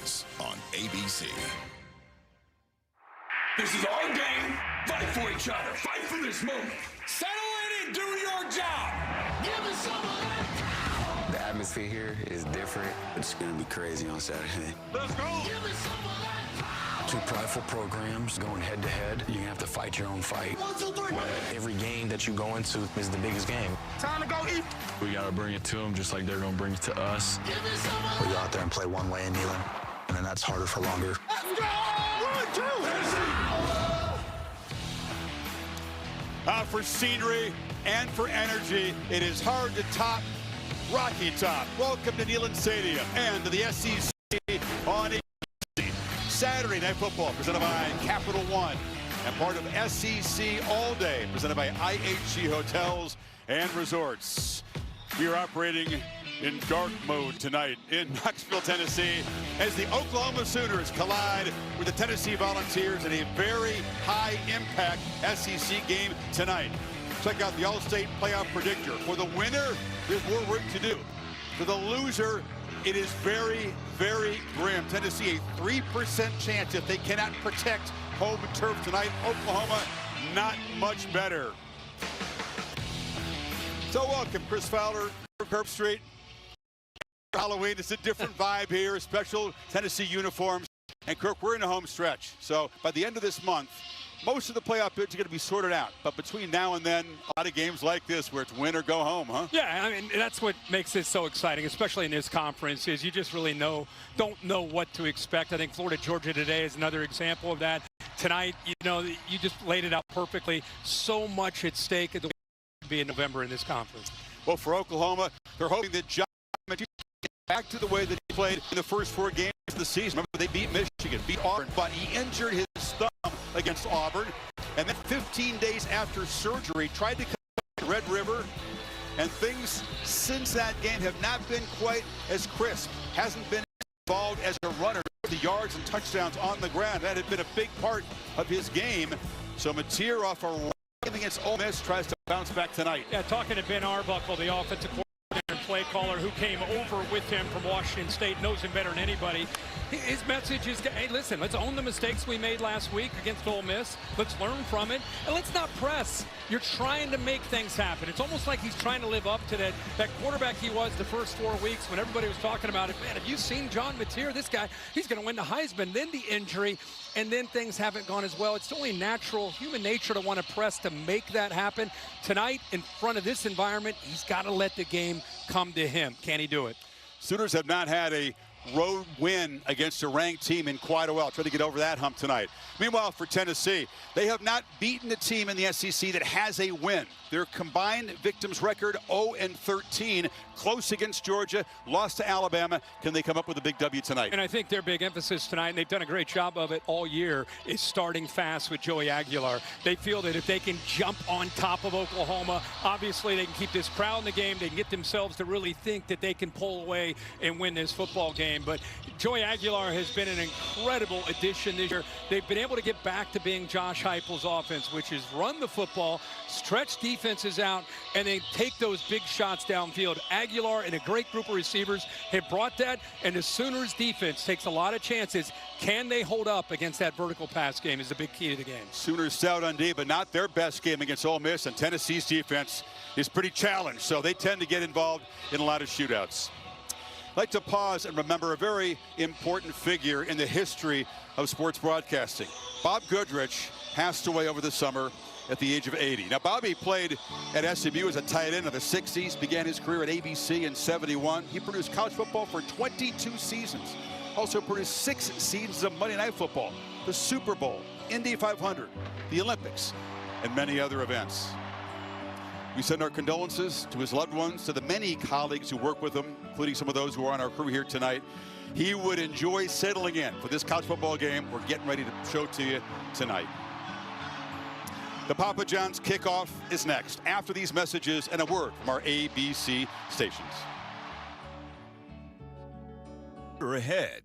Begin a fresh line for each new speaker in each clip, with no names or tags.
Sports on ABC.
This is our game. Fight for each other. Fight for this moment. Settle in and do your job. Give me some of that.
The atmosphere here is different. It's going to be crazy on Saturday.
Let's go. Give me some of that.
Two prideful programs going head-to-head. You're going to have to fight your own fight.
1, 2, 3.
Every game that you go into is the biggest game.
Time to go eat.
We got to bring it to them just like they're going to bring it to us.
Give me some of
We go out there and play one way in Neyland, and then that's harder for longer.
Let's go. 1, 2, 3.
For scenery and for energy, it is hard to top Rocky Top. Welcome to Neyland Stadium and to the SEC on ABC. Saturday Night Football presented by Capital One and part of SEC All Day presented by IHG Hotels and Resorts. We are operating in dark mode tonight in Knoxville, Tennessee, as the Oklahoma Sooners collide with the Tennessee Volunteers in a very high-impact SEC game tonight. Check out the All-State Playoff Predictor. For the winner, there's more work to do. For the loser, it is very, very grim. Tennessee, a 3% chance if they cannot protect home turf tonight. Oklahoma, not much better. So welcome, Chris Fowler, Herb Street. Halloween, it's a different vibe here, special Tennessee uniforms. And Kirk, we're in the home stretch. So by the end of this month, most of the playoff bids are going to be sorted out. But between now and then, a lot of games like this where it's win or go home, huh?
Yeah, I mean, that's what makes it so exciting, especially in this conference, is you just really don't know what to expect. I think Florida-Georgia today is another example of that. Tonight, you know, you just laid it out perfectly. So much at stake at the be in November in this conference.
Well, for Oklahoma, they're hoping that John get back to the way that he played in the first 4 games of the season. Remember, they beat Michigan, beat Auburn, but he injured his thumb against Auburn. And then 15 days after surgery, tried to come to Red River. And things since that game have not been quite as crisp. Hasn't been involved as a runner. The yards and touchdowns on the ground, that had been a big part of his game. So Mateer off a run against Ole Miss tries to bounce back tonight.
Yeah, talking to Ben Arbuckle, the offensive coordinator and play caller who came over with him from Washington State, knows him better than anybody. His message is, hey, listen, let's own the mistakes we made last week against Ole Miss. Let's learn from it, and let's not press. You're trying to make things happen. It's almost like he's trying to live up to that quarterback he was the first 4 weeks when everybody was talking about it. Man, have you seen John Mateer? This guy, he's going to win the Heisman. Then the injury, and then things haven't gone as well. It's only natural, human nature to want to press to make that happen. Tonight, in front of this environment, he's got to let the game come to him. Can he do it?
Sooners have not had a road win against a ranked team in quite a while. Try to get over that hump tonight. Meanwhile, for Tennessee, they have not beaten a team in the SEC that has a win. Their combined victims record 0-13. Close against Georgia, lost to Alabama. Can they come up with a big W tonight?
And I think their big emphasis tonight, and they've done a great job of it all year, is starting fast with Joey Aguilar. They feel that if they can jump on top of Oklahoma, obviously they can keep this crowd in the game. They can get themselves to really think that they can pull away and win this football game. But Joey Aguilar has been an incredible addition this year. They've been able to get back to being Josh Heupel's offense, which is run the football, stretch defenses out, and then take those big shots downfield. Aguilar and a great group of receivers have brought that, and the Sooners defense takes a lot of chances. Can they hold up against that vertical pass game is the big key to the game.
Sooners stout on D, but not their best game against Ole Miss, and Tennessee's defense is pretty challenged, so they tend to get involved in a lot of shootouts. I'd like to pause and remember a very important figure in the history of sports broadcasting. Bob Goodrich passed away over the summer at the age of 80. Now, Bobby played at SMU as a tight end in the 60s, began his career at ABC in 71. He produced college football for 22 seasons. Also produced 6 seasons of Monday Night Football, the Super Bowl, Indy 500, the Olympics, and many other events. We send our condolences to his loved ones, to the many colleagues who work with him, including some of those who are on our crew here tonight. He would enjoy settling in for this college football game we're getting ready to show to you tonight. The Papa John's kickoff is next, after these messages and a word from our ABC stations.
We're ahead.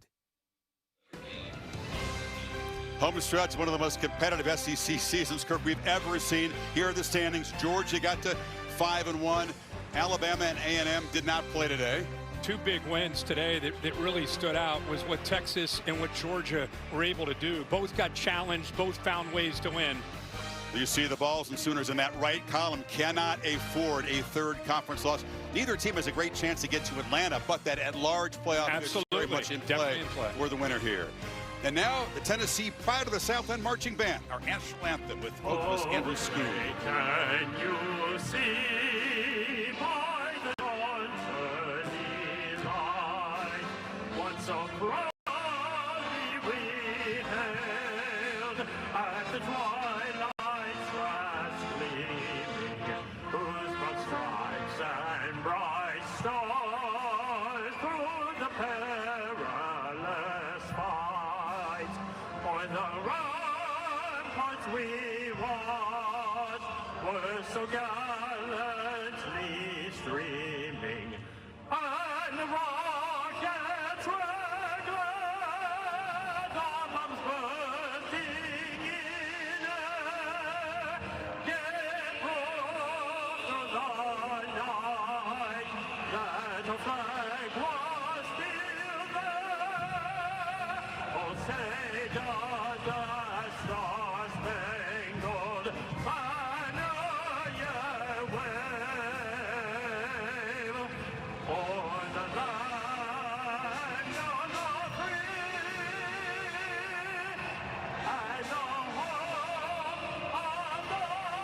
Home stretch, one of the most competitive SEC seasons, Kirk, we've ever seen. Here are the standings. Georgia got to 5-1. Alabama and A&M did not play today.
two big wins today that really stood out was what Texas and what Georgia were able to do. Both got challenged, both found ways to win.
You see the Vols and Sooners in that right column cannot afford a third conference loss. Neither team has a great chance to get to Atlanta, but that at-large playoff is very much in play for the winner here. And now the Tennessee Pride of the Southland Marching Band, our national anthem with vocalist Andrew Schoon.
Can you see by the dawn's early light what so proudly we hailed at the twilight's last gleaming, whose broad stripes and bright stars through the perilous fight on the ramparts we watched were so gallantly streaming, and the rockets were glad, our bombs bursting in air, yet proof through the night that our flag was still there. Oh, say does the star-spangled banner yet wave o'er the land of the free and the home of the brave?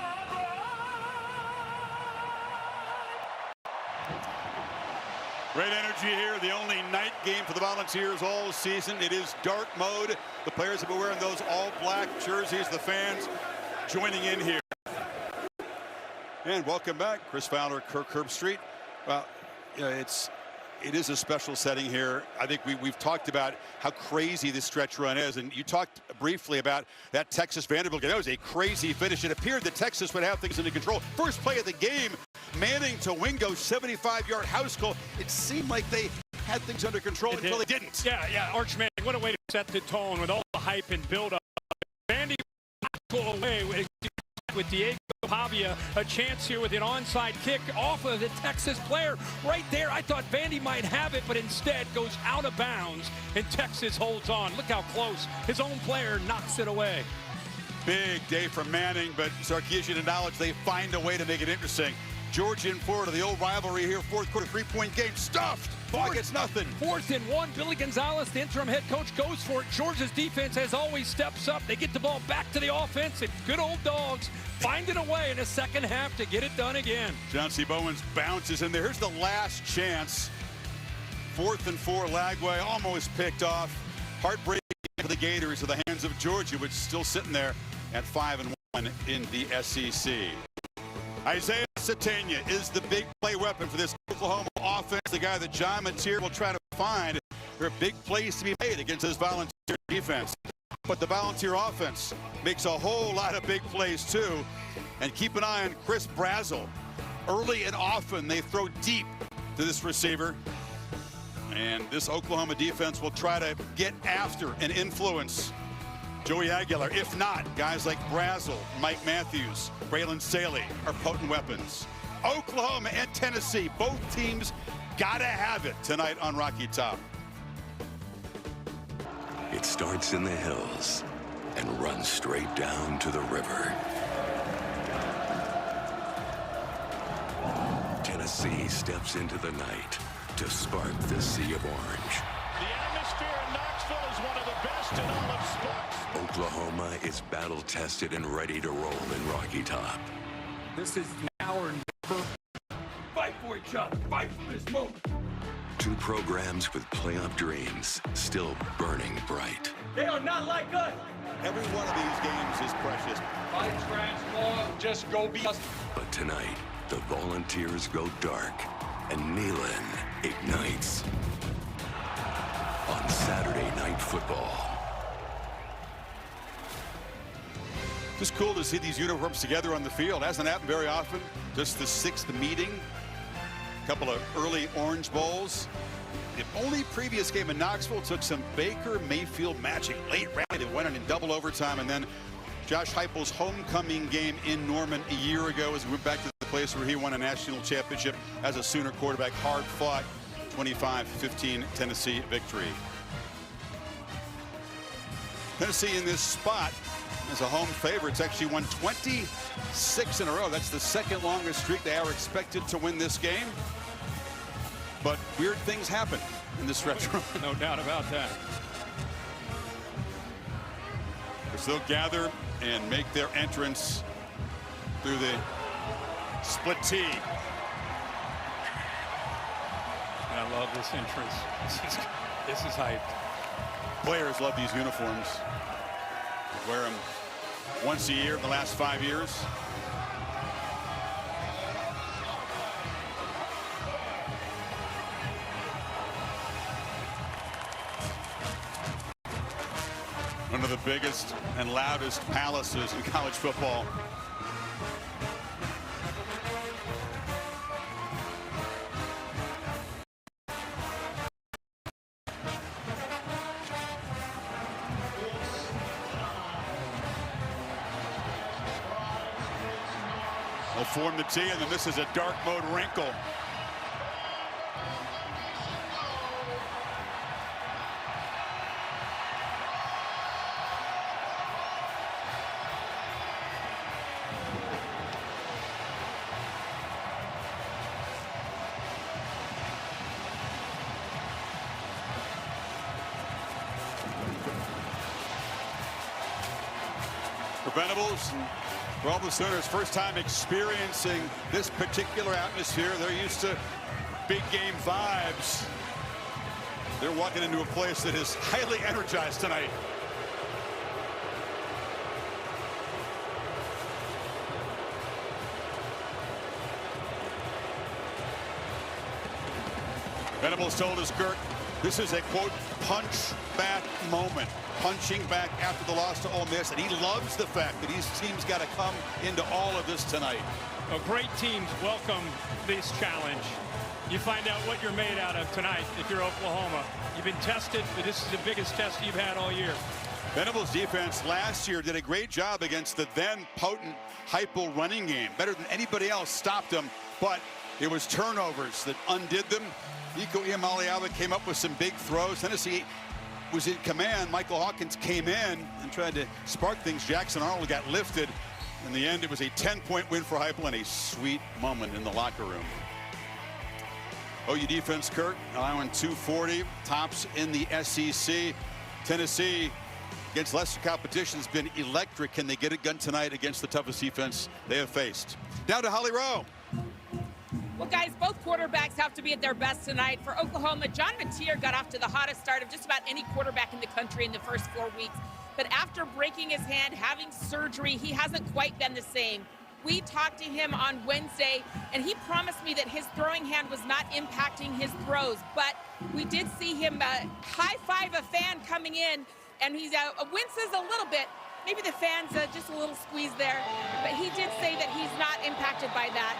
Great energy here. The only night game for the Volunteers all season. It is dark mode. The players have been wearing those all-black jerseys. The fans joining in here. And welcome back, Chris Fowler, Kirk Herbstreit. Well, it is a special setting here. I think we've talked about how crazy this stretch run is, and you talked briefly about that Texas Vanderbilt game. That was a crazy finish. It appeared that Texas would have things under control. First play of the game, Manning to Wingo, 75-yard house goal. It seemed like they had things under control until they didn't.
Yeah, Arch Manning, what a way to set the tone with all the hype and build-up. Vandy pull away with Diego Pavia, a chance here with an onside kick off of the Texas player right there. I thought Vandy might have it, but instead goes out of bounds, and Texas holds on. Look how close. His own player knocks it away.
Big day for Manning, but Sarkisian acknowledged they find a way to make it interesting. Georgia and Florida, the old rivalry here, fourth quarter three-point game, stuffed. Ball gets nothing.
4th and 1. Billy Gonzalez, the interim head coach, goes for it. Georgia's defense, as always, steps up. They get the ball back to the offense, and good old dogs finding a way in the second half to get it done again.
John-C. Bowens bounces in there. Here's the last chance. 4th and 4, Lagway almost picked off. Heartbreaking for the Gators of the hands of Georgia, which is still sitting there at 5-1 in the SEC. Isaiah Sategna is the big play weapon for this Oklahoma offense, the guy that John Mateer will try to find. There are big plays to be made against this Volunteer defense. But the Volunteer offense makes a whole lot of big plays too. And keep an eye on Chris Brazzell. Early and often they throw deep to this receiver. And this Oklahoma defense will try to get after and influence Joey Aguilar. If not, guys like Brazzell, Mike Matthews, Braylon Staley are potent weapons. Oklahoma and Tennessee, both teams gotta have it tonight on Rocky Top.
It starts in the hills and runs straight down to the river. Tennessee steps into the night to spark the Sea of Orange.
The atmosphere in Knoxville is one of the best in all of sports.
Oklahoma is battle-tested and ready to roll in Rocky Top.
This is now or never. Fight for each other. Fight for this moment.
Two programs with playoff dreams still burning bright.
They are not like us.
Every one of these games is precious.
Fight, transform, just go be us.
But tonight, the Volunteers go dark and Neyland ignites on Saturday Night Football.
Just cool to see these uniforms together on the field. Hasn't happened very often. Just the 6th meeting. A couple of early Orange Bowls. The only previous game in Knoxville took some Baker Mayfield magic. Late rally that went in double overtime, and then Josh Heupel's homecoming game in Norman a year ago as we went back to the place where he won a national championship as a Sooner quarterback. Hard fought. 25-15 Tennessee victory. Tennessee in this spot as a home favorite. It's actually won 26 in a row. That's the second longest streak. They are expected to win this game. But weird things happen in this stretch run.
No doubt about that.
As they'll gather and make their entrance through the split T.
And I love this entrance. This is hype.
Players love these uniforms. Wear them once a year in the last 5 years. One of the biggest and loudest palaces in college football. They'll form the T, and then this is a dark mode wrinkle. For Venables and for all the Sooners, first time experiencing this particular atmosphere. They're used to big game vibes. They're walking into a place that is highly energized tonight. Venables told us, Kurt, this is a, quote, punch back moment. Punching back after the loss to Ole Miss, and he loves the fact that his team's got to come into all of this tonight.
Well, great teams welcome this challenge. You find out what you're made out of tonight if you're Oklahoma. You've been tested, but this is the biggest test you've had all year.
Venables' defense last year did a great job against the then potent Heupel running game. Better than anybody else stopped them, but it was turnovers that undid them. Nico Iamaleava came up with some big throws. Tennessee was in command. Michael Hawkins came in and tried to spark things. Jackson Arnold got lifted. In the end, it was a 10-point win for Heupel and a sweet moment in the locker room. OU defense, Kurt, allowing 240, tops in the SEC. Tennessee, against lesser competition, has been electric. Can they get it done tonight against the toughest defense they have faced? Down to Holly Rowe.
Well, guys, both quarterbacks have to be at their best tonight. For Oklahoma, John Mateer got off to the hottest start of just about any quarterback in the country in the first 4 weeks. But after breaking his hand, having surgery, he hasn't quite been the same. We talked to him on Wednesday, and he promised me that his throwing hand was not impacting his throws. But we did see him high-five a fan coming in, and he winces a little bit. Maybe the fan's just a little squeeze there. But he did say that he's not impacted by that.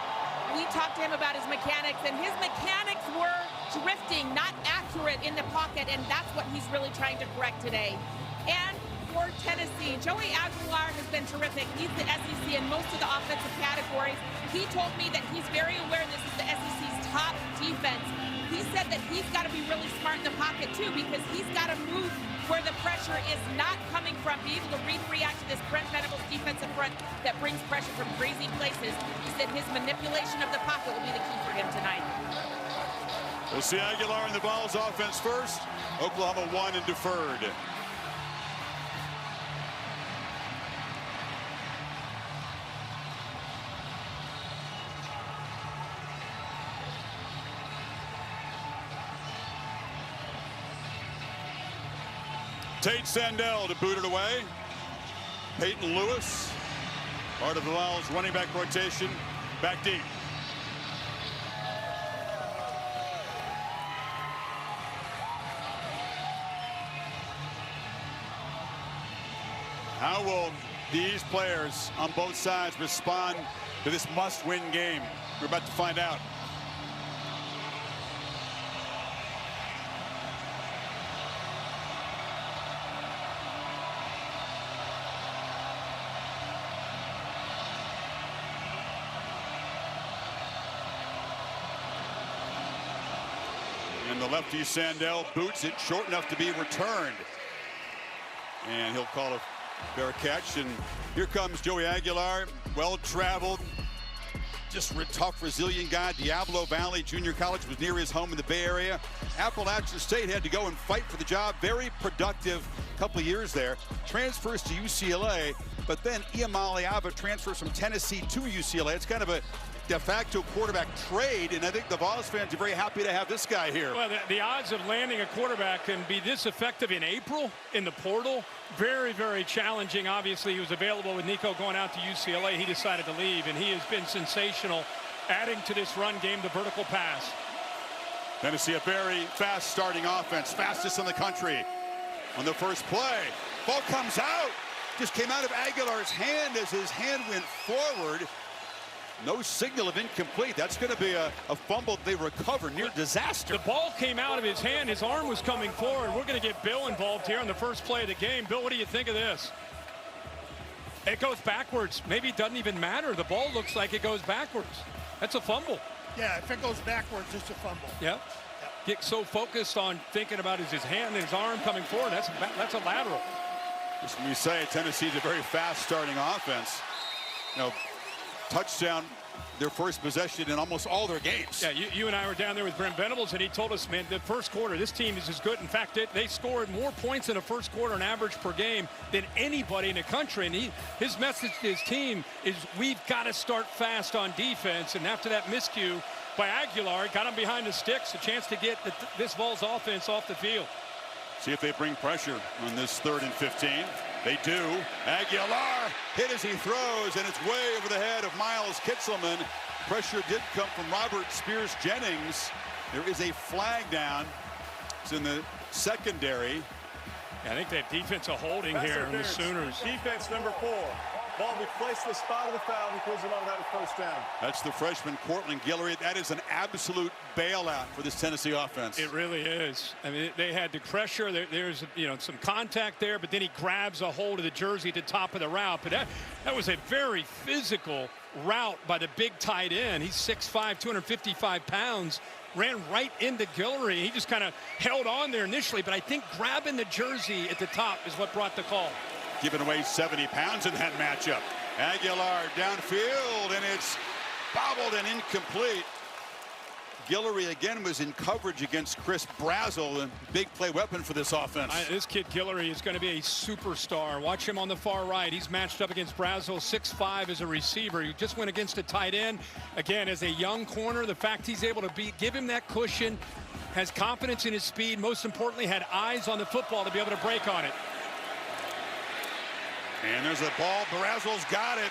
We talked to him about his mechanics, and his mechanics were drifting, not accurate in the pocket, and that's what he's really trying to correct today. And for Tennessee, Joey Aguilar has been terrific. He's the SEC in most of the offensive categories. He told me that he's very aware this is the SEC's top defense. He said that he's got to be really smart in the pocket, too, because he's got to move where the pressure is not coming from, be able to read and react to this Brent Venables defensive front that brings pressure from crazy places. He said his manipulation of the pocket will be the key for him tonight.
We'll see Aguilar in the Vols offense first. Oklahoma won and deferred. Tate Sandell to boot it away. Peyton Lewis, part of the Vols running back rotation, back deep. How will these players on both sides respond to this must-win game? We're about to find out. And And the lefty Sandell boots it short enough to be returned. And he'll call a fair catch. And here comes Joey Aguilar, well-traveled, just a tough, resilient guy. Diablo Valley Junior College was near his home in the Bay Area. Appalachian State had to go and fight for the job. Very productive couple of years there. Transfers to UCLA, but then Iamale Ava transfers from Tennessee to UCLA. It's kind of a de facto quarterback trade, and I think the Vols fans are very happy to have this guy here.
Well, the odds of landing a quarterback can be this effective in April in the portal. Very, very challenging. Obviously, he was available with Nico going out to UCLA. He decided to leave, and he has been sensational, adding to this run game the vertical pass.
Tennessee, a very fast starting offense, fastest in the country. On the first play, ball comes out. Just came out of Aguilar's hand as his hand went forward. No signal of incomplete. That's going to be a fumble they recover, near disaster.
The ball came out of his hand. His arm was coming forward. We're going to get Bill involved here on the first play of the game. Bill, what do you think of this? It goes backwards. Maybe it doesn't even matter. The ball looks like it goes backwards. That's a fumble.
Yeah, if it goes backwards, it's a fumble.
Yep. Get so focused on thinking about his hand and his arm coming forward. That's a lateral.
Just when we say Tennessee's a very fast starting offense, you know, touchdown their first possession in almost all their games.
Yeah, you and I were down there with Brent Venables, and he told us, man, the first quarter, this team is as good. In fact, they scored more points in the first quarter on average per game than anybody in the country. And his message to his team is, we've got to start fast on defense. And after that miscue by Aguilar, got him behind the sticks, a chance to get this Vols offense off the field.
See if they bring pressure on this 3rd and 15. They do. Aguilar hit as he throws, and it's way over the head of Miles Kitzelman. Pressure did come from Robert Spears-Jennings. There is a flag down. It's in the secondary.
I think that defensive holding here on the Sooners.
Defense number 4. Ball be placed in the spot of the foul because of all that first down.
That's the freshman Cortland Guillory. That is an absolute bailout for this Tennessee offense.
It really is. I mean, they had the pressure. There's some contact there, but then he grabs a hold of the jersey at the top of the route. But that was a very physical route by the big tight end. He's 6'5", 255 pounds. Ran right into Guillory. He just kind of held on there initially, but I think grabbing the jersey at the top is what brought the call.
Giving away 70 pounds in that matchup. Aguilar downfield, and it's bobbled and incomplete. Guillory again was in coverage against Chris Brazel, a big play weapon for this offense.
This kid Guillory is going to be a superstar. Watch him on the far right. He's matched up against Brazel, 6'5" as a receiver. He just went against a tight end. Again, as a young corner, the fact he's able to give him that cushion, has confidence in his speed, most importantly had eyes on the football to be able to break on it.
And there's a ball. Brazel's got it.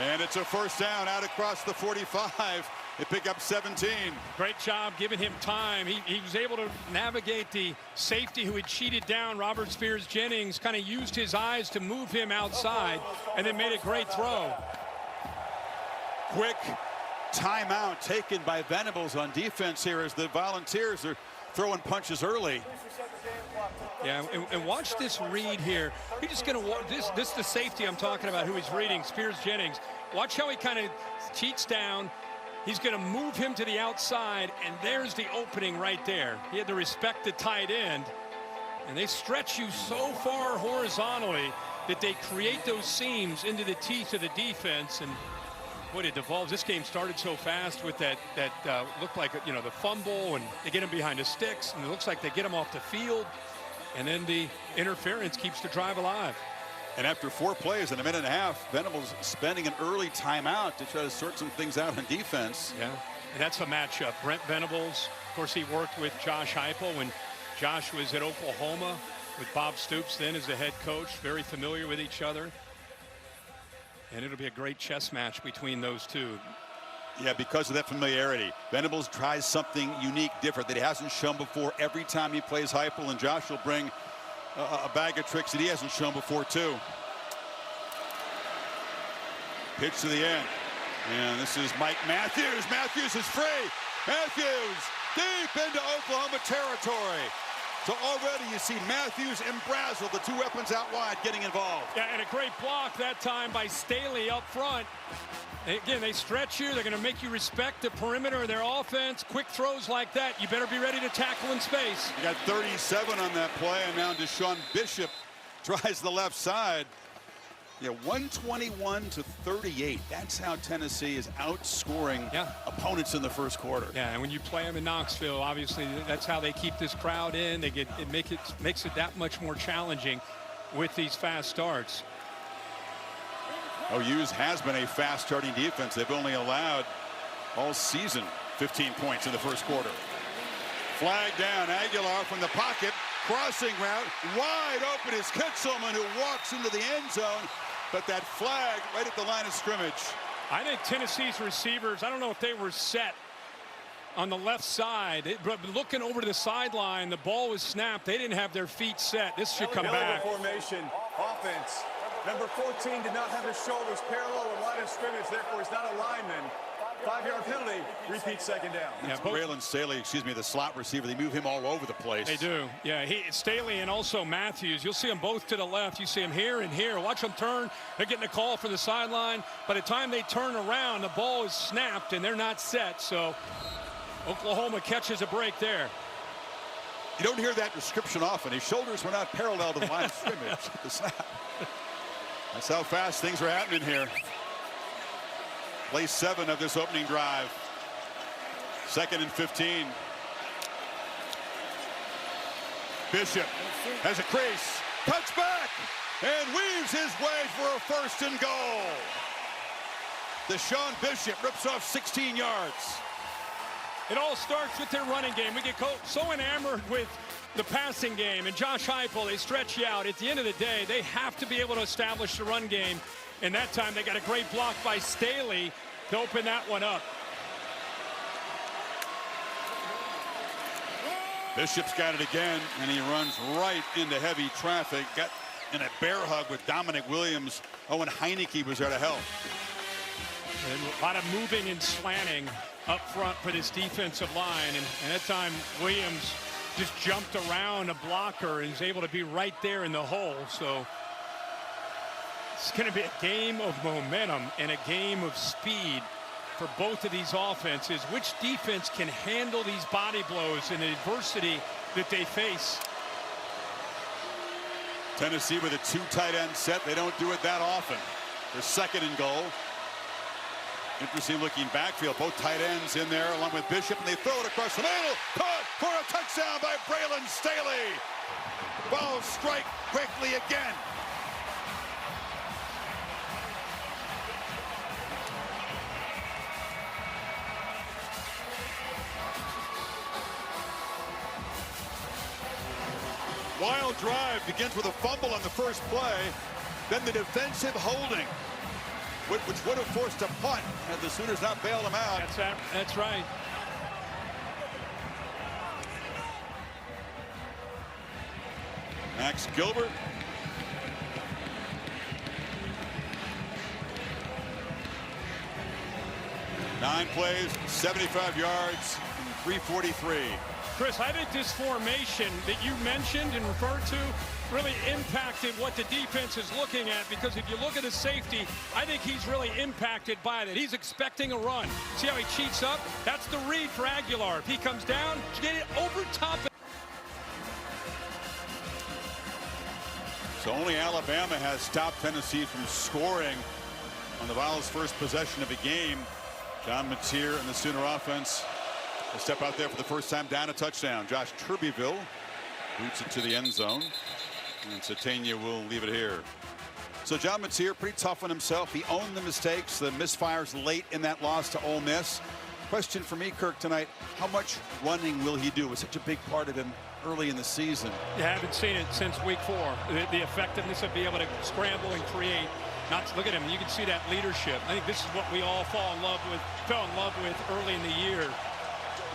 And it's a first down out across the 45. They pick up 17.
Great job giving him time. He was able to navigate the safety who had cheated down Robert Spears-Jennings, kind of used his eyes to move him outside, and then made a great throw.
Quick timeout taken by Venables on defense here as the Volunteers are throwing punches early.
Yeah, and watch this read here. He's just going to watch this is the safety I'm talking about, who he's reading, Spears-Jennings. Watch how he kind of cheats down. He's going to move him to the outside, and there's the opening right there. He had to respect the tight end, and they stretch you so far horizontally that they create those seams into the teeth of the defense. And boy, it devolves. This game started so fast with that looked like, the fumble, and they get him behind the sticks, and it looks like they get him off the field. And then the interference keeps the drive alive.
And after 4 plays in a minute and a half, Venables spending an early timeout to try to sort some things out on defense.
Yeah, and that's a matchup. Brent Venables, of course, he worked with Josh Heupel when Josh was at Oklahoma with Bob Stoops then as the head coach. Very familiar with each other. And it'll be a great chess match between those two.
Yeah, because of that familiarity. Venables tries something unique, different that he hasn't shown before every time he plays Heupel, and Josh will bring a bag of tricks that he hasn't shown before too. Pitch to the end, and this is Mike Matthews. Matthews is free. Matthews deep into Oklahoma territory. So already you see Matthews and Brazel, the two weapons out wide, getting involved.
Yeah, and a great block that time by Staley up front. Again, they stretch you. They're going to make you respect the perimeter of their offense. Quick throws like that, you better be ready to tackle in space.
You got 37 on that play, and now Deshaun Bishop tries the left side. Yeah, 121 to 38. That's how Tennessee is outscoring opponents in the first quarter.
Yeah, and when you play them in Knoxville, obviously that's how they keep this crowd in. They get makes it that much more challenging with these fast starts.
OU's has been a fast starting defense. They've only allowed all season 15 points in the first quarter. Flag down, Aguilar from the pocket, crossing route, wide open is Kitzelman, who walks into the end zone, but that flag right at the line of scrimmage.
I think Tennessee's receivers, I don't know if they were set on the left side, but looking over to the sideline, the ball was snapped. They didn't have their feet set. This should come back.
Formation, offense. Number 14 did not have his shoulders parallel with line of scrimmage, therefore he's not a lineman. 5-yard penalty, repeat second down.
Yeah,
Braylon Staley, the slot receiver. They move him all over the place.
They do. Yeah, Staley and also Matthews. You'll see them both to the left. You see them here and here. Watch them turn. They're getting a call from the sideline. By the time they turn around, the ball is snapped and they're not set. So Oklahoma catches a break there.
You don't hear that description often. His shoulders were not parallel to the line of scrimmage. The snap. That's how fast things are happening here. Play 7 of this opening drive. 2nd and 15. Bishop has a crease, cuts back, and weaves his way for a 1st and goal. Deshaun Bishop rips off 16 yards.
It all starts with their running game. We get so enamored with the passing game, and Josh Heupel, they stretch you out. At the end of the day, they have to be able to establish the run game. And that time they got a great block by Staley to open that one up.
Bishop's got it again, and he runs right into heavy traffic. Got in a bear hug with Dominic Williams. Owen Heineke was there to help.
And a lot of moving and slanting up front for this defensive line. And that time Williams just jumped around a blocker and is able to be right there in the hole. So it's going to be a game of momentum and a game of speed for both of these offenses. Which defense can handle these body blows and the adversity that they face?
Tennessee with a 2 tight end set. They don't do it that often. They're 2nd and goal. Interesting looking backfield. Both tight ends in there along with Bishop, and they throw it across the middle. Caught for a touchdown by Braylon Staley. Ball strike quickly again. Wild drive begins with a fumble on the first play, then the defensive holding, which would have forced a punt had the Sooners not bailed him out.
That's right.
Max Gilbert. Nine plays, 75 yards, 343.
Chris, I think this formation that you mentioned and referred to really impacted what the defense is looking at, because if you look at his safety, I think he's really impacted by that. He's expecting a run. See how he cheats up? That's the read for Aguilar. If he comes down, get it over top.
So only Alabama has stopped Tennessee from scoring on the Vols' first possession of the game. John Mateer and the Sooner offense will step out there for the first time down a touchdown. Josh Turbyville boots it to the end zone, and Satania will leave it here. So John Mateer, pretty tough on himself. He owned the mistakes, the misfires late in that loss to Ole Miss. Question for me, Kirk, tonight, how much running will he do? It was such a big part of him early in the season.
You haven't seen it since week 4. The effectiveness of being able to scramble and create. Look at him. You can see that leadership. I think this is what we all fell in love with early in the year.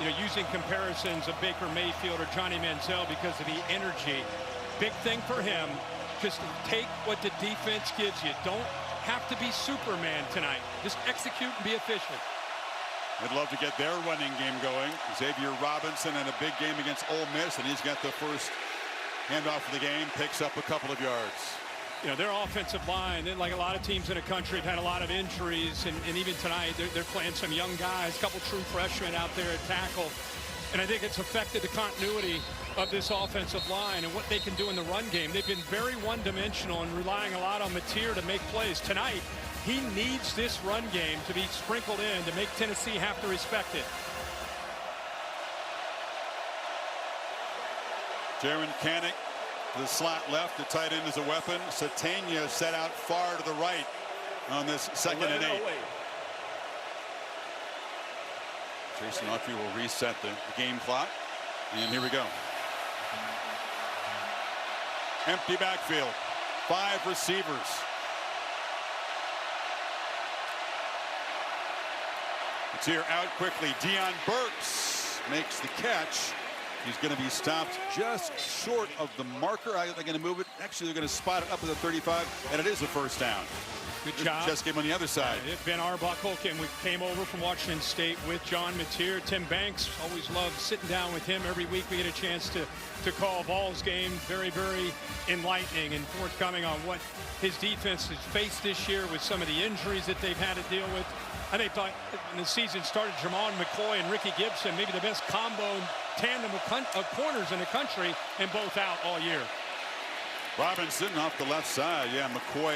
You know, using comparisons of Baker Mayfield or Johnny Manziel because of the energy. Big thing for him, just take what the defense gives you. Don't have to be Superman tonight. Just execute and be efficient.
They'd love to get their running game going. Xavier Robinson in a big game against Ole Miss, and he's got the first handoff of the game, picks up a couple of yards.
You know, their offensive line, like a lot of teams in the country, have had a lot of injuries, and even tonight they're playing some young guys, a couple true freshmen out there at tackle. And I think it's affected the continuity of this offensive line and what they can do in the run game. They've been very one-dimensional and relying a lot on Mateer to make plays. Tonight, he needs this run game to be sprinkled in to make Tennessee have to respect it.
Jaron Kanak to the slot left. The tight end is a weapon. Satania set out far to the right on this 2nd and 8. Jason Autry will reset the game clock. And here we go. Empty backfield. 5 receivers. It's here out quickly. Deion Burks makes the catch. He's going to be stopped just short of the marker. They're going to move it. Actually, they're going to spot it up at the 35, and it is a first down.
Good job.
Chess game on the other side.
Ben Arbuckle came over from Washington State with John Mateer. Tim Banks, always love sitting down with him. Every week we get a chance to call Vols game. Very, very enlightening and forthcoming on what his defense has faced this year with some of the injuries that they've had to deal with. And they thought when the season started, Jermon McCoy and Ricky Gibson, maybe the best combo tandem of corners in the country, and both out all year.
Robinson off the left side. Yeah, McCoy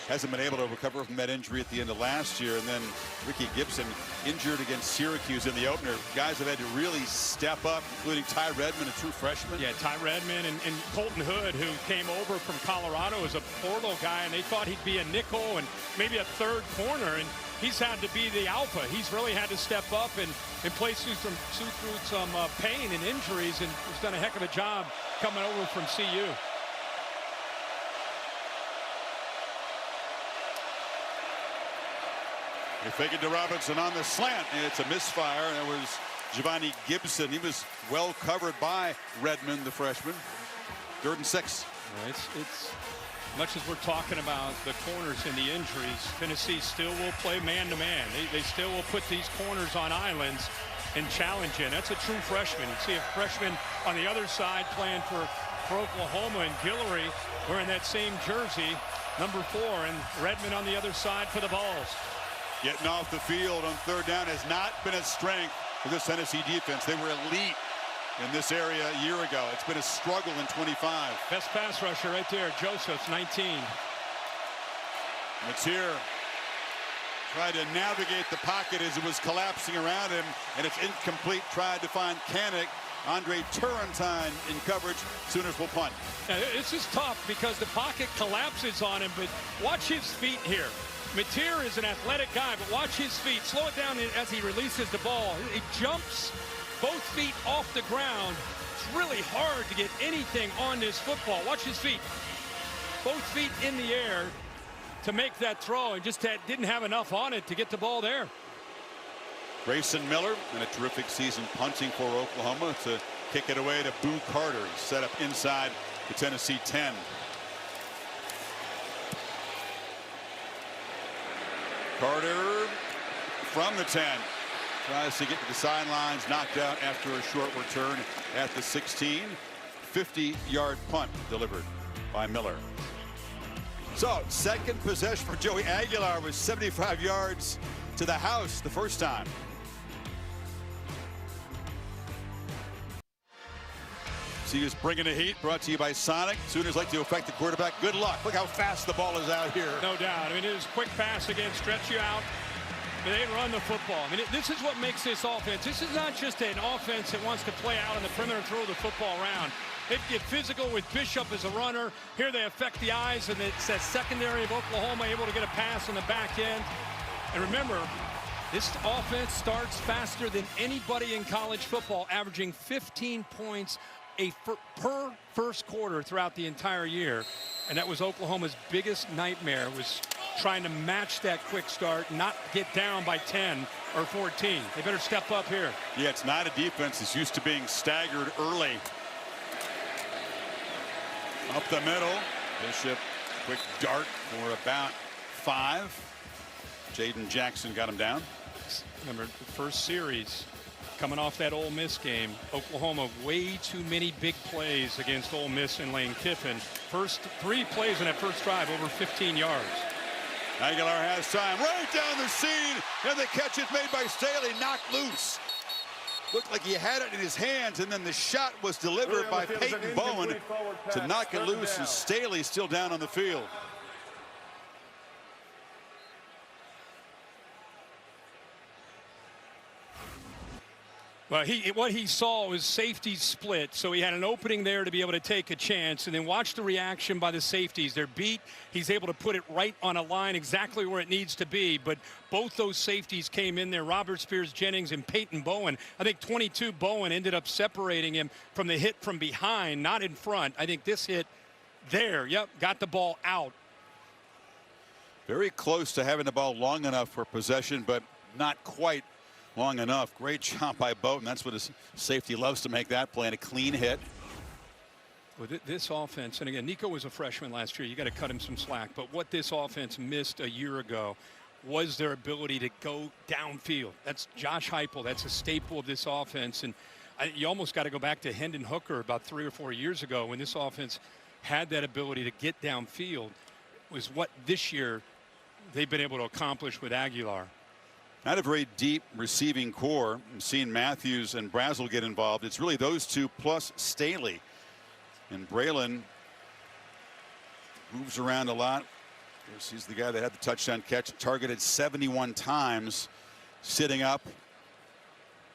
hasn't been able to recover from that injury at the end of last year. And then Ricky Gibson injured against Syracuse in the opener. Guys have had to really step up, including Ty Redmond, a true freshman.
Yeah, Ty Redmond and Colton Hood, who came over from Colorado as a portal guy, and they thought he'd be a nickel and maybe a third corner. And he's had to be the alpha. He's really had to step up and play through some pain and injuries, and he's done a heck of a job coming over from CU.
They fake it to Robinson on the slant. It's a misfire. That was Giovanni Gibson. He was well covered by Redmond, the freshman. 3rd and 6.
It's much as we're talking about the corners and the injuries, Tennessee still will play man-to-man. They still will put these corners on islands and challenge it. That's a true freshman. You see a freshman on the other side playing for Oklahoma, and Guillory wearing that same jersey, number 4, and Redmond on the other side for the Vols.
Getting off the field on 3rd down has not been a strength for this Tennessee defense. They were elite in this area a year ago. It's been a struggle in 25.
Best pass rusher right there, Josephs, 19.
Mateer tried to navigate the pocket as it was collapsing around him, and it's incomplete. Tried to find Kanak. Andre Turrentine in coverage. Sooners will punt.
Now, this is tough because the pocket collapses on him, but watch his feet here. Mateer is an athletic guy, but watch his feet. Slow it down as he releases the ball. He jumps both feet off the ground. It's really hard to get anything on this football. Watch his feet. Both feet in the air to make that throw, and just didn't have enough on it to get the ball there.
Grayson Miller in a terrific season punting for Oklahoma to kick it away to Boo Carter. He's set up inside the Tennessee 10. Carter from the 10 tries to get to the sidelines, knocked out after a short return at the 16. 50-yard punt delivered by Miller. So 2nd possession for Joey Aguilar was 75 yards to the house the first time. See who's bringing the heat, brought to you by Sonic. Sooners like to affect the quarterback. Good luck. Look how fast the ball is out here.
No doubt. I mean, it is quick pass again, stretch you out. But they run the football. I mean, this is what makes this offense. This is not just an offense that wants to play out on the perimeter and throw the football around. They get physical with Bishop as a runner. Here they affect the eyes, and it's that secondary of Oklahoma able to get a pass on the back end. And remember, this offense starts faster than anybody in college football, averaging 15 points per first quarter throughout the entire year. And that was Oklahoma's biggest nightmare, was trying to match that quick start, not get down by 10 or 14. They better step up here.
Yeah, it's not a defense that's used to being staggered early. Up the middle. Bishop, quick dart for about 5. Jaden Jackson got him down.
Remember the first series, coming off that Ole Miss game, Oklahoma way too many big plays against Ole Miss and Lane Kiffin. First 3 plays in that first drive, over 15 yards.
Aguilar has time, right down the seam, and the catch is made by Staley, knocked loose. Looked like he had it in his hands, and then the shot was delivered by Peyton Bowen to knock it loose, and Staley still down on the field.
Well, what he saw was safety split, so he had an opening there to be able to take a chance, and then watch the reaction by the safeties. They're beat. He's able to put it right on a line exactly where it needs to be, but both those safeties came in there, Robert Spears-Jennings and Peyton Bowen. I think 22 Bowen ended up separating him from the hit from behind, not in front. I think this hit there, yep, got the ball out.
Very close to having the ball long enough for possession, but not quite long enough. Great job by Bowden. That's what his safety loves to make that play, and a clean hit.
Well, this offense, and again, Nico was a freshman last year. You got to cut him some slack. But what this offense missed a year ago was their ability to go downfield. That's Josh Heupel. That's a staple of this offense. And you almost got to go back to Hendon Hooker about 3 or 4 years ago when this offense had that ability to get downfield. Was what this year they've been able to accomplish with Aguilar.
Not a very deep receiving core. I'm seeing Matthews and Brazel get involved. It's really those two plus Staley. And Braylon moves around a lot. He's the guy that had the touchdown catch, targeted 71 times, sitting up.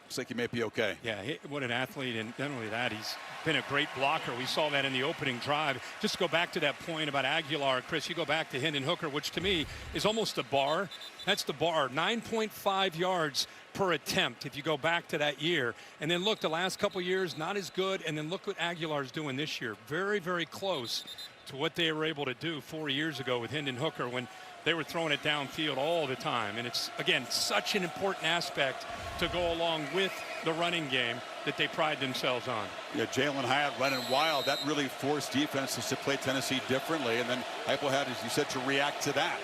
Looks like he may be okay.
Yeah, what an athlete, and not only that, he's been a great blocker. We saw that in the opening drive. Just to go back to that point about Aguilar, Chris, you go back to Hendon Hooker, which to me is almost the bar. That's the bar, 9.5 yards per attempt if you go back to that year. And then look, the last couple years, not as good. And then look what Aguilar's doing this year. Very, very close to what they were able to do 4 years ago with Hendon Hooker when they were throwing it downfield all the time. And it's, again, such an important aspect to go along with the running game that they pride themselves on.
Yeah, Jalen Hyatt running wild. That really forced defenses to play Tennessee differently. And then Heupel had, as you said, to react to that.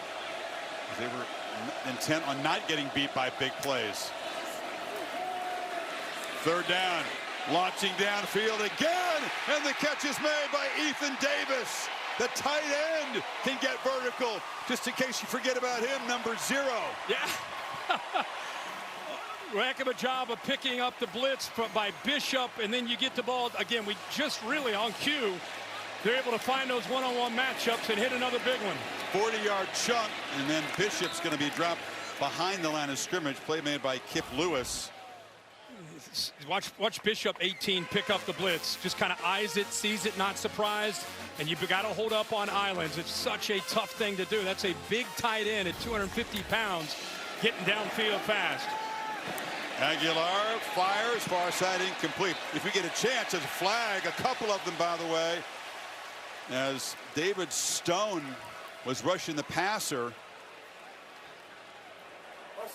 They were intent on not getting beat by big plays. Third down, launching downfield again, and the catch is made by Ethan Davis. The tight end can get vertical. Just in case you forget about him, number 0.
Yeah. Heck of a job of picking up the blitz by Bishop, and then you get the ball. Again, we just really on cue. They're able to find those one-on-one matchups and hit another big one.
40-yard chunk, and then Bishop's going to be dropped behind the line of scrimmage. Play made by Kip Lewis.
Watch Bishop 18 pick up the blitz. Just kind of eyes it, sees it, not surprised. And you've got to hold up on islands. It's such a tough thing to do. That's a big tight end at 250 pounds getting downfield fast.
Aguilar fires, far side incomplete. If we get a chance, there's a flag, a couple of them, by the way, as David Stone was rushing the passer.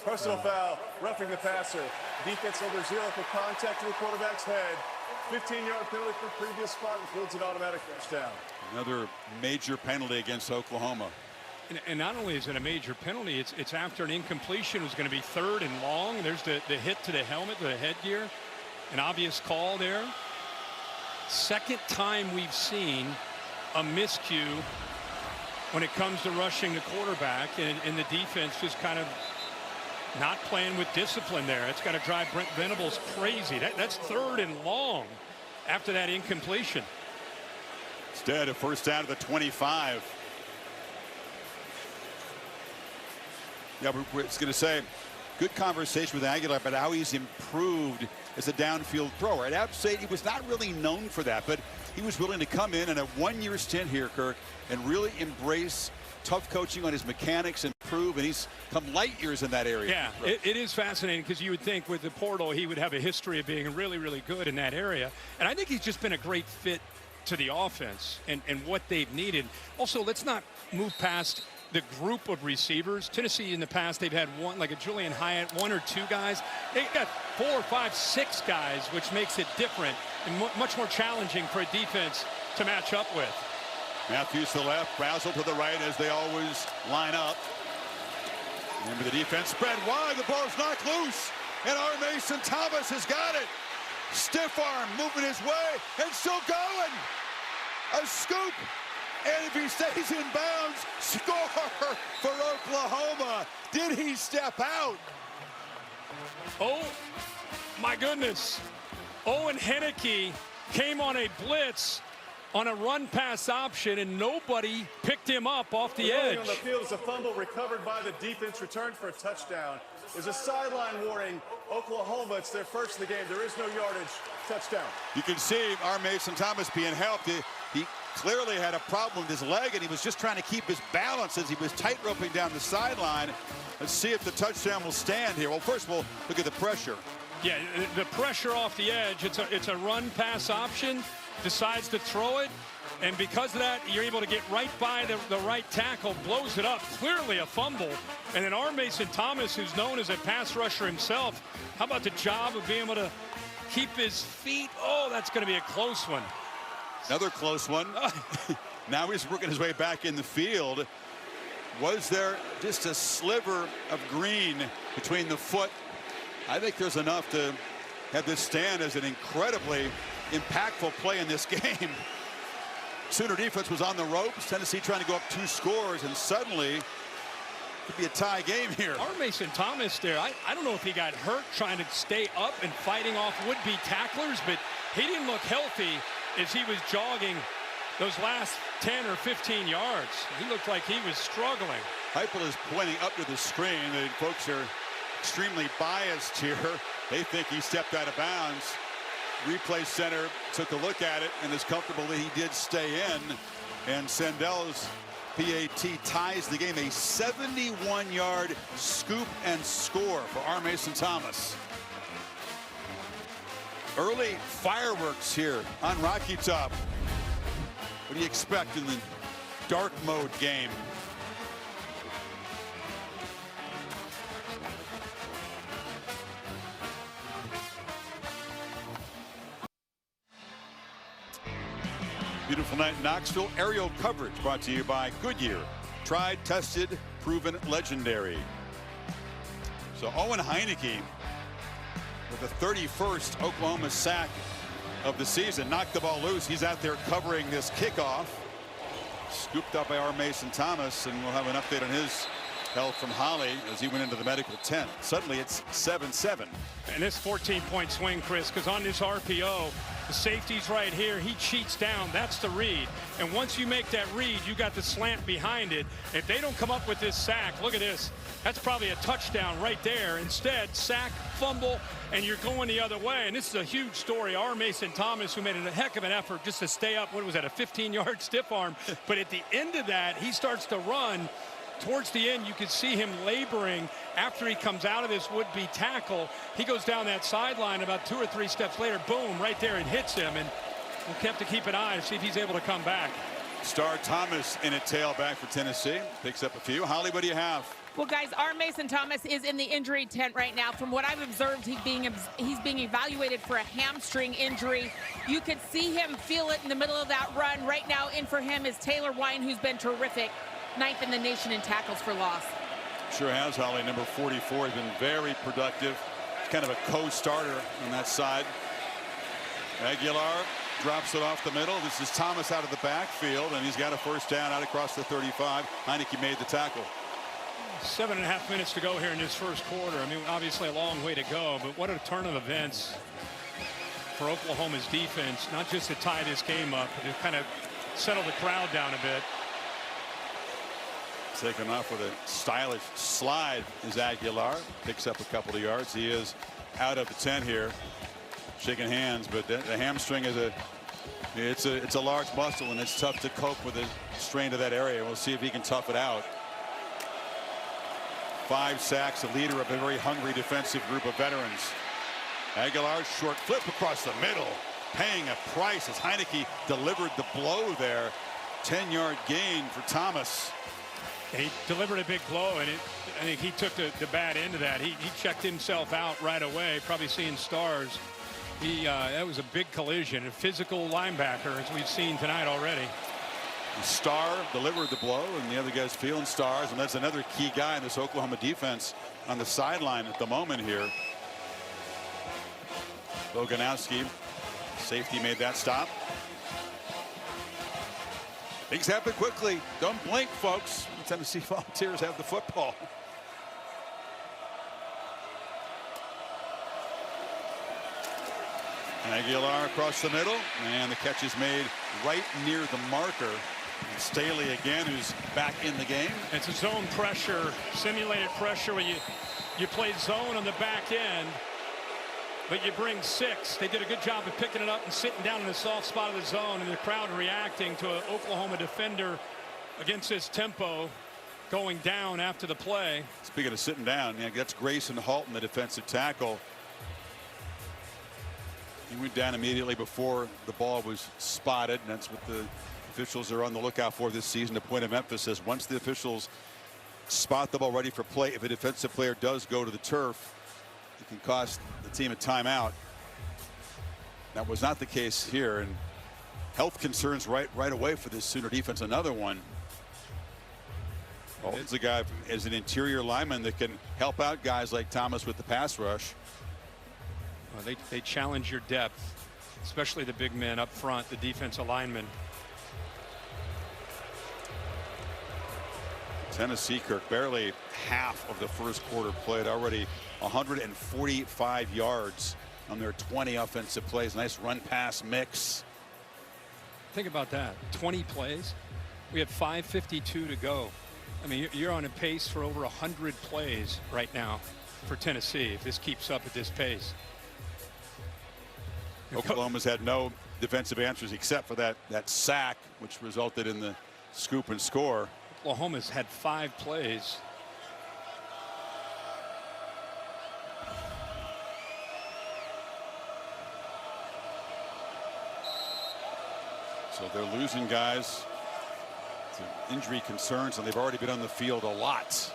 Personal foul, roughing the passer. Defense over 0 for contact to the quarterback's head. 15-yard penalty for previous spot, includes an automatic touchdown.
Another major penalty against Oklahoma.
And not only is it a major penalty, it's after an incompletion. It was going to be 3rd and long. There's the hit to the helmet, the headgear. An obvious call there. Second time we've seen a miscue when it comes to rushing the quarterback, and the defense just kind of not playing with discipline there. It's got to drive Brent Venables crazy. That's 3rd and long after that incompletion.
Instead, a first down to the 25. Yeah, we're going to say good conversation with Aguilar about how he's improved as a downfield thrower. I'd have to say he was not really known for that, but he was willing to come in a 1-year stint here, Kirk, and really embrace tough coaching on his mechanics and improve, and he's come light years in that area.
Yeah, it is fascinating because you would think with the portal he would have a history of being really, really good in that area. And I think he's just been a great fit to the offense and what they've needed. Also, let's not move past the group of receivers. Tennessee in the past, they've had one, like a Julian Hyatt, 1 or 2 guys. They've got 4, 5, 6 guys, which makes it different and much more challenging for a defense to match up with.
Matthews to the left, Brazel to the right, as they always line up. Remember, the defense spread wide. The ball's knocked loose. And R. Mason Thomas has got it. Stiff arm moving his way and still going. A scoop. And if he stays in bounds, score for Oklahoma. Did he step out?
Oh, my goodness. Owen Henneke came on a blitz on a run-pass option, and nobody picked him up off the edge.
On the field is a fumble recovered by the defense, returned for a touchdown. There's a sideline warning. Oklahoma, it's their first of the game. There is no yardage. Touchdown.
You can see R. Mason Thomas being helped. He clearly had a problem with his leg, and he was just trying to keep his balance as he was tight-roping down the sideline. Let's see if the touchdown will stand here. Well, first we'll look at the pressure.
Yeah, the pressure off the edge. It's a run-pass option. Decides to throw it, and because of that, you're able to get right by the right tackle, blows it up. Clearly a fumble. And then R. Mason Thomas, who's known as a pass rusher himself, how about the job of being able to keep his feet? Oh, that's going to be a close one.
Another close one. Now he's working his way back in the field. Was there just a sliver of green between the foot? I think there's enough to have this stand as an incredibly impactful play in this game. Sooner defense was on the ropes. Tennessee trying to go up 2 scores, and suddenly could be a tie game here.
R. Mason Thomas there, I don't know if he got hurt trying to stay up and fighting off would-be tacklers, but he didn't look healthy as he was jogging those last 10 or 15 yards. He looked like he was struggling.
Heupel is pointing up to the screen. The folks are extremely biased here. They think he stepped out of bounds. Replay center took a look at it and is comfortable that he did stay in. And Sandell's PAT ties the game. A 71-yard scoop and score for R. Mason Thomas. Early fireworks here on Rocky Top. What do you expect in the dark mode game? Beautiful night in Knoxville. Aerial coverage brought to you by Goodyear. Tried, tested, proven legendary. So Owen Henneke with the 31st Oklahoma sack of the season. Knocked the ball loose. He's out there covering this kickoff. Scooped up by R. Mason Thomas, and we'll have an update on his health from Holly as he went into the medical tent. Suddenly it's 7-7.
And this 14-point swing, Chris, because on this RPO, the safety's right here. He cheats down. That's the read. And once you make that read, you got the slant behind it. If they don't come up with this sack, look at this. That's probably a touchdown right there. Instead, sack, fumble, and you're going the other way. And this is a huge story. R. Mason Thomas, who made a heck of an effort just to stay up. What was that, a 15-yard stiff arm? But at the end of that, he starts to run. Towards the end, you could see him laboring after he comes out of this would-be tackle. He goes down that sideline about 2 or 3 steps later. Boom, right there, it hits him. And we'll have to keep an eye to see if he's able to come back.
Star Thomas in a tailback for Tennessee. Picks up a few. Holly, what do you have?
Well, guys, R. Mason Thomas is in the injury tent right now. From what I've observed, he's being evaluated for a hamstring injury. You could see him feel it in the middle of that run. Right now, in for him is Taylor Wine, who's been terrific. 9th in the nation in tackles for loss.
Sure has, Holly. Number 44 has been very productive. Kind of a co-starter on that side. Aguilar drops it off the middle. This is Thomas out of the backfield, and he's got a first down out across the 35. Henneke made the tackle.
7.5 minutes to go here in this first quarter. I mean, obviously a long way to go, but what a turn of events for Oklahoma's defense, not just to tie this game up, but to kind of settle the crowd down a bit.
Taken off with a stylish slide is Aguilar. Picks up a couple of yards. He is out of the 10 here. Shaking hands, but the hamstring is it's a large muscle, and it's tough to cope with the strain to that area. We'll see if he can tough it out. 5 sacks, a leader of a very hungry defensive group of veterans. Aguilar's short flip across the middle, paying a price as Henneke delivered the blow there. 10-yard gain for Thomas.
He delivered a big blow, and I think he took the bad end of that. He checked himself out right away, probably seeing stars. That was a big collision, a physical linebacker, as we've seen tonight already.
Starr delivered the blow, and the other guy's feeling Stars, and that's another key guy in this Oklahoma defense on the sideline at the moment here. Boganowski, safety, made that stop. Things happen quickly. Don't blink, folks. The Tennessee Volunteers have the football. Aguilar across the middle, and the catch is made right near the marker. Staley again, who's back in the game.
It's a zone pressure, simulated pressure, where you play zone on the back end, but you bring 6. They did a good job of picking it up and sitting down in the soft spot of the zone, and the crowd reacting to an Oklahoma defender against this tempo going down after the play.
Speaking of sitting down, yeah, that's Grayson Halton, the defensive tackle. He went down immediately before the ball was spotted, and that's what the officials are on the lookout for this season. A point of emphasis: once the officials spot the ball ready for play, if a defensive player does go to the turf, it can cost the team a timeout. That was not the case here, and health concerns right away for this Sooner defense. Another one. Halton's a guy as an interior lineman that can help out guys like Thomas with the pass rush.
Well, they challenge your depth, especially the big men up front, the defensive linemen.
Tennessee, Kirk, barely half of the first quarter played, already 145 yards on their 20 offensive plays. Nice run pass mix.
Think about that. 20 plays. We have 5:52 to go. I mean, you're on a pace for over 100 plays right now for Tennessee if this keeps up at this pace.
Oklahoma's had no defensive answers except for that sack, which resulted in the scoop and score.
Oklahoma's had 5 plays.
So they're losing guys to injury concerns, and they've already been on the field a lot.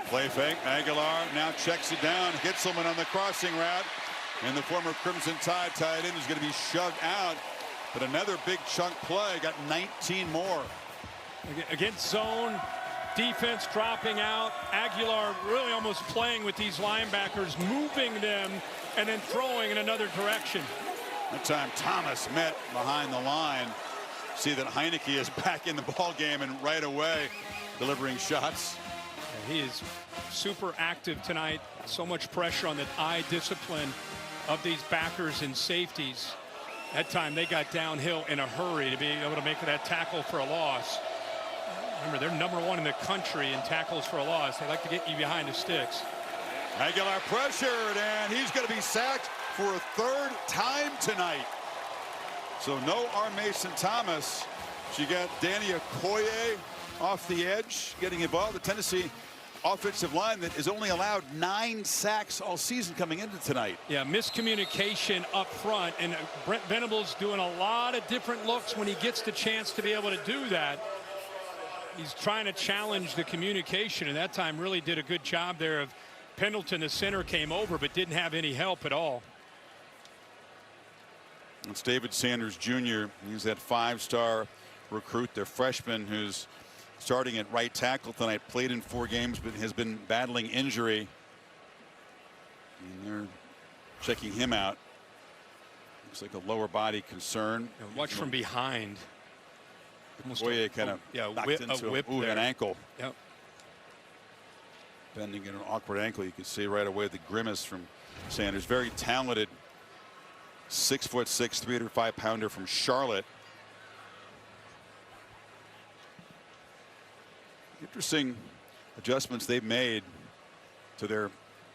Play fake. Aguilar now checks it down. Hitzelman on the crossing route. And the former Crimson Tide tight end is going to be shoved out. But another big chunk play. Got 19 more.
Against zone defense dropping out. Aguilar really almost playing with these linebackers, moving them and then throwing in another direction.
That time Thomas met behind the line. See that Heineke is back in the ball game and right away delivering shots.
He is super active tonight. So much pressure on the eye discipline of these backers and safeties. That time they got downhill in a hurry to be able to make that tackle for a loss. Remember, they're #1 in the country in tackles for a loss. They like to get you behind the sticks.
Aguilar pressured, and he's going to be sacked for a 3rd time tonight. So no R. Mason Thomas. You got Danny Okoye off the edge getting involved. The Tennessee offensive line that has only allowed 9 sacks all season coming into tonight.
Yeah, miscommunication up front, and Brent Venables doing a lot of different looks when he gets the chance to be able to do that. He's trying to challenge the communication, and that time really did a good job there. Of Pendleton, the center, came over but didn't have any help at all.
It's David Sanders Jr. He's that 5-star recruit, their freshman, who's starting at right tackle tonight. Played in 4 games but has been battling injury, and they're checking him out. Looks like a lower body concern.
And watch from behind.
Boye kind of knocked into
a whip
an ankle.
Yep.
Bending in an awkward ankle. You can see right away the grimace from Sanders. Very talented 6'6", 305-pounder from Charlotte. Interesting adjustments they've made to their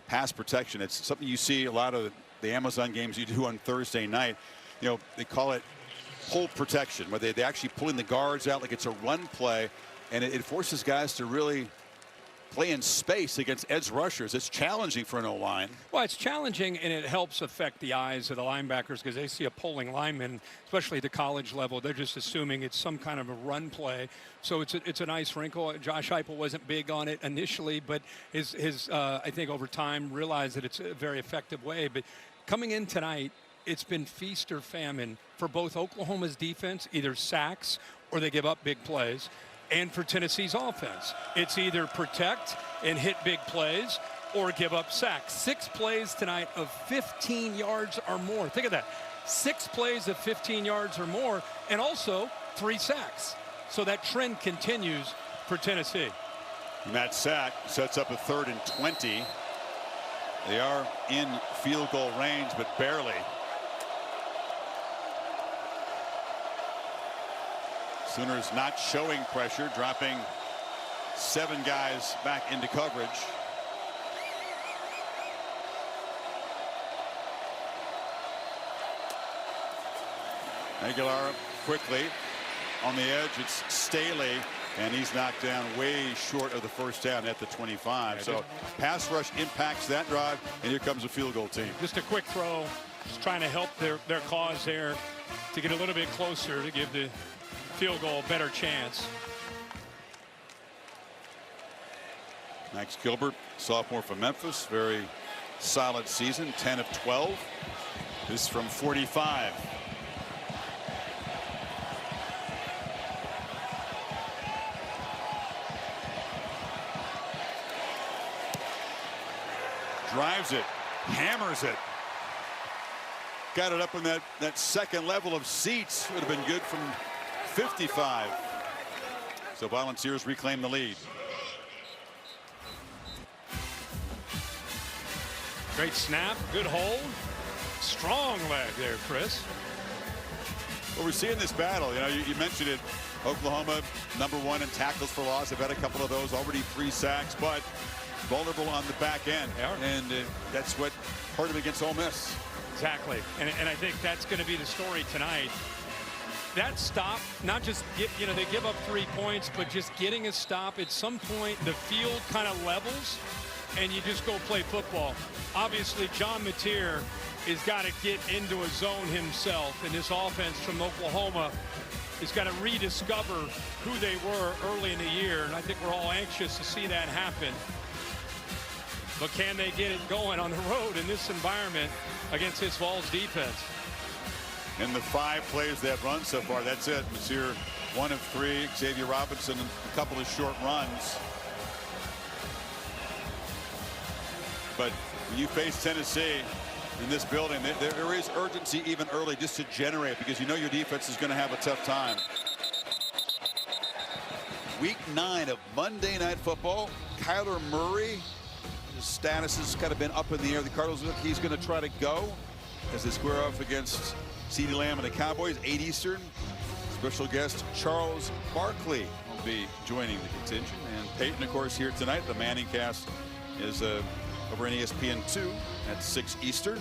pass protection. It's something you see a lot of the Amazon games you do on Thursday night. You know, they call it pull protection, where they actually pulling the guards out like it's a run play, and it forces guys to really play in space against edge rushers. It's challenging for an O-line.
Well, it's challenging, and it helps affect the eyes of the linebackers because they see a pulling lineman, especially at the college level. They're just assuming it's some kind of a run play. So it's a nice wrinkle. Josh Heupel wasn't big on it initially, but his I think over time realized that it's a very effective way. But coming in tonight, it's been feast or famine for both Oklahoma's defense, either sacks or they give up big plays, and for Tennessee's offense. It's either protect and hit big plays or give up sacks. 6 plays tonight of 15 yards or more. Think of that. 6 plays of 15 yards or more, and also 3 sacks. So that trend continues for Tennessee.
And that sack sets up a 3rd and 20. They are in field goal range, but barely. Sooners not showing pressure, dropping 7 guys back into coverage. Aguilar quickly on the edge. It's Staley, and he's knocked down way short of the first down at the 25. So pass rush impacts that drive, and here comes a field goal team.
Just a quick throw, just trying to help their cause there to get a little bit closer to give the field goal a better chance.
Max Gilbert, sophomore from Memphis, very solid season, 10 of 12. This from 45. Drives it, hammers it. Got it up in that second level of seats. Would have been good from 55. So Volunteers reclaim the lead.
Great snap, good hold. Strong leg there, Chris.
Well, we're seeing this battle. You know, you mentioned it. Oklahoma, #1 in tackles for loss. They've had a couple of those, already 3 sacks, but vulnerable on the back end. And that's what hurt them against Ole Miss.
Exactly. And I think that's going to be the story tonight. That stop, not just they give up 3 points, but just getting a stop at some point, the field kind of levels and you just go play football. Obviously, John Mateer has got to get into a zone himself, and this offense from Oklahoma has got to rediscover who they were early in the year, and I think we're all anxious to see that happen. But can they get it going on the road in this environment against this Vols defense?
In the 5 plays they have run so far, that's it. Mateer 1 of 3. Xavier Robinson, a couple of short runs. But when you face Tennessee in this building, there is urgency even early just to generate, because you know your defense is going to have a tough time. Week 9 of Monday Night Football. Kyler Murray, his status has kind of been up in the air. The Cardinals look he's going to try to go as they square off against CeeDee Lamb and the Cowboys. 8 Eastern. Special guest Charles Barkley will be joining the contingent, and Peyton, of course, here tonight. The Manning cast is over on ESPN2 at 6 Eastern.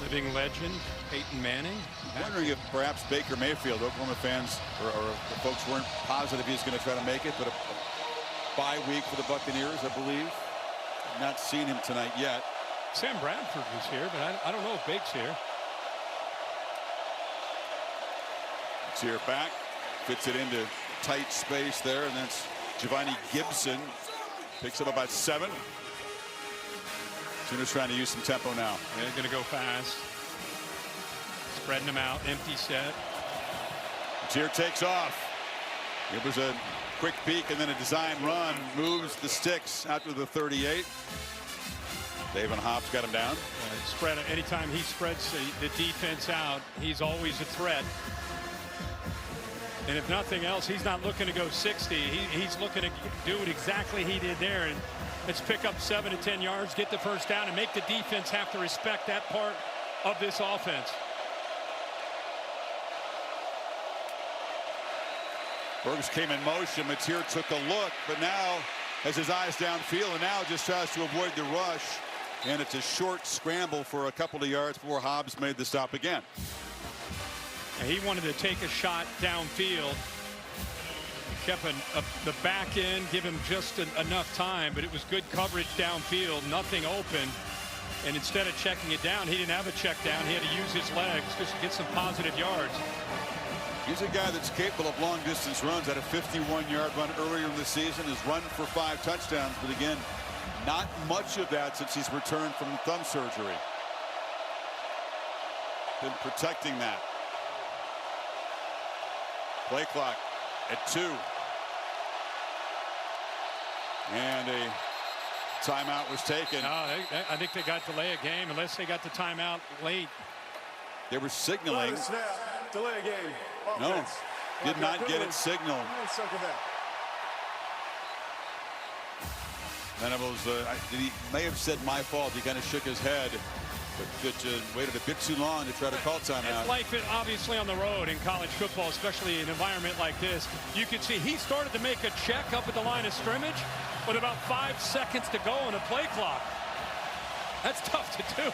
Living legend Peyton Manning.
I'm wondering if perhaps Baker Mayfield, Oklahoma fans or the folks weren't positive he's going to try to make it, but a bye week for the Buccaneers, I believe. Not seen him tonight yet.
Sam Bradford was here, but I don't know if Bake's here.
It's here back, fits it into tight space there, and that's Giovanni Gibson. Picks up about 7. Sooners trying to use some tempo now.
They're going to go fast. Spreading them out, empty set.
Mateer takes off. It was a quick peek and then a design run. Moves the sticks out to the 38. David Hobbs got him down.
Spread. Anytime he spreads the defense out, he's always a threat. And if nothing else, he's not looking to go 60. He's looking to do what exactly he did there. And let's pick up 7 to 10 yards, get the first down, and make the defense have to respect that part of this offense.
Burks came in motion. Mateer took a look, but now has his eyes downfield and now just tries to avoid the rush. And it's a short scramble for a couple of yards before Hobbs made the stop again.
And he wanted to take a shot downfield. Kept the back end, give him just enough time, but it was good coverage downfield, nothing open. And instead of checking it down, he didn't have a check down. He had to use his legs just to get some positive yards.
He's a guy that's capable of long distance runs. Had a 51-yard run earlier in the season, has run for 5 touchdowns, but again, not much of that since he's returned from thumb surgery. Been protecting that. Play clock at 2. And a timeout was taken.
No, I think they got delay a game unless they got the timeout late.
They were signaling.
Snap. Delay a game.
No,
Offense.
did not get it signaled. Venables, he may have said my fault. He kind of shook his head, but waited a bit too long to try to call timeout.
It's like obviously on the road in college football, especially in an environment like this. You could see he started to make a check up at the line of scrimmage with about 5 seconds to go on the play clock. That's tough to do.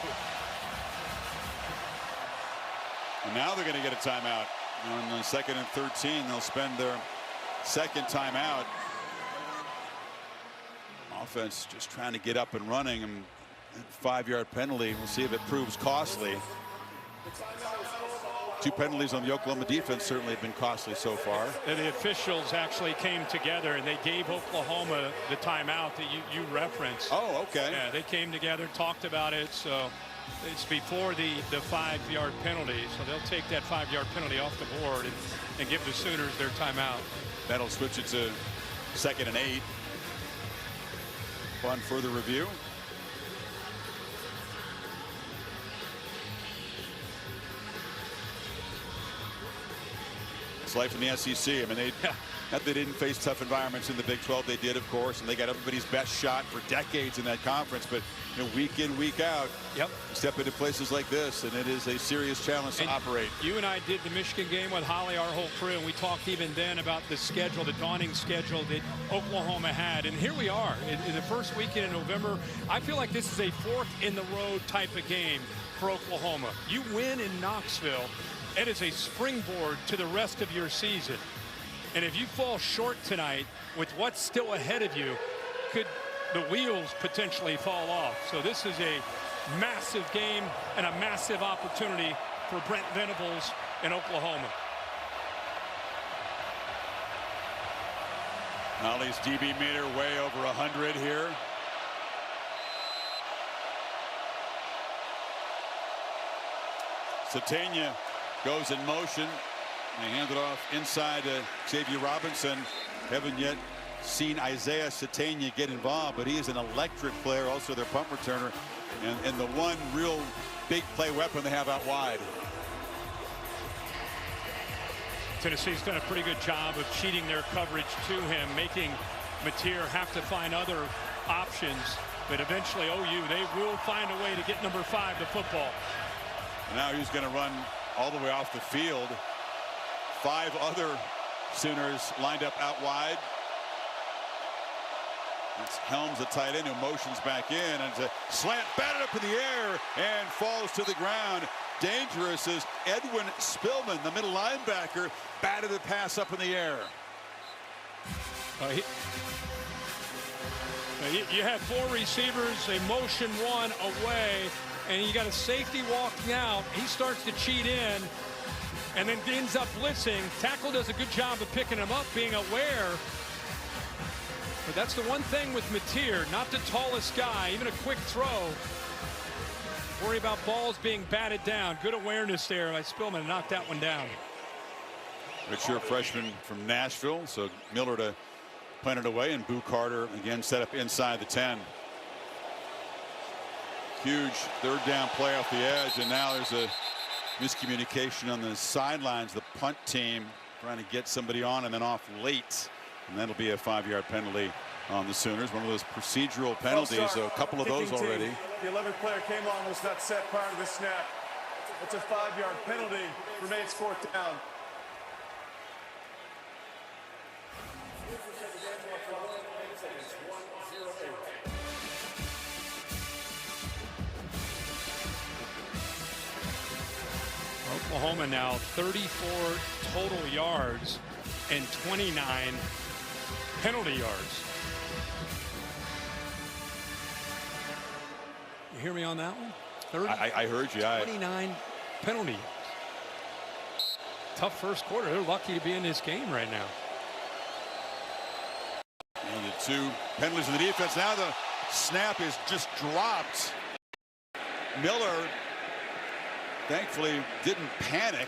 And now they're going to get a timeout. On the 2nd and 13, they'll spend their second timeout. Offense just trying to get up and running. And 5-yard penalty. We'll see if it proves costly. 2 penalties on the Oklahoma defense certainly have been costly so far.
And the officials actually came together and they gave Oklahoma the timeout that you referenced.
Oh, okay.
Yeah, they came together, talked about it. So it's before the 5-yard penalty. So they'll take that 5-yard penalty off the board and give the Sooners their timeout.
That'll switch it to 2nd and 8. On further review. It's life in the SEC. I mean, not they didn't face tough environments in the Big 12. They did, of course, and they got everybody's best shot for decades in that conference. But week in, week out, step into places like this, and it is a serious challenge to operate.
You and I did the Michigan game with Holly, our whole crew, and we talked even then about the schedule, the daunting schedule that Oklahoma had. And here we are in the first weekend in November. I feel like this is a fork-in-the-road type of game for Oklahoma. You win in Knoxville, it is a springboard to the rest of your season. And if you fall short tonight with what's still ahead of you, could the wheels potentially fall off? So this is a massive game and a massive opportunity for Brent Venables in Oklahoma.
Holly's DB meter way over 100 here. Satania goes in motion. They hand it off inside to Xavier Robinson. Haven't yet seen Isaiah Satania get involved, but he is an electric player, also their punt returner, and the one real big play weapon they have out wide.
Tennessee's done a pretty good job of cheating their coverage to him, making Mateer have to find other options. But eventually OU, they will find a way to get number 5 to football.
Now he's going to run all the way off the field. 5 other Sooners lined up out wide. It's Helms, the tight end, who motions back in, and it's a slant batted up in the air and falls to the ground. Dangerous as Edwin Spillman, the middle linebacker, batted the pass up in the air.
You have 4 receivers, they motion 1 away, and you got a safety walking out. He starts to cheat in and then ends up blitzing. Tackle does a good job of picking him up, being aware. But that's the one thing with Mateer, not the tallest guy, even a quick throw. Worry about balls being batted down. Good awareness there by Spillman to knock that one down.
Redshirt freshman from Nashville, so Miller to punt it away, and Boo Carter again set up inside the 10. Huge 3rd down play off the edge, and now there's a miscommunication on the sidelines. The punt team trying to get somebody on and then off late, and that'll be a 5-yard penalty on the Sooners. One of those procedural penalties, so a couple of those already.
The 11th player came on, was not set prior to the snap. It's a 5-yard penalty. Remains 4th down.
Oklahoma now 34 total yards and 29 penalty yards. You hear me on that one? 30,
I heard you.
29 penalty yards. Tough first quarter. They're lucky to be in this game right now.
And the 2 penalties in the defense. Now the snap is just dropped. Miller thankfully didn't panic,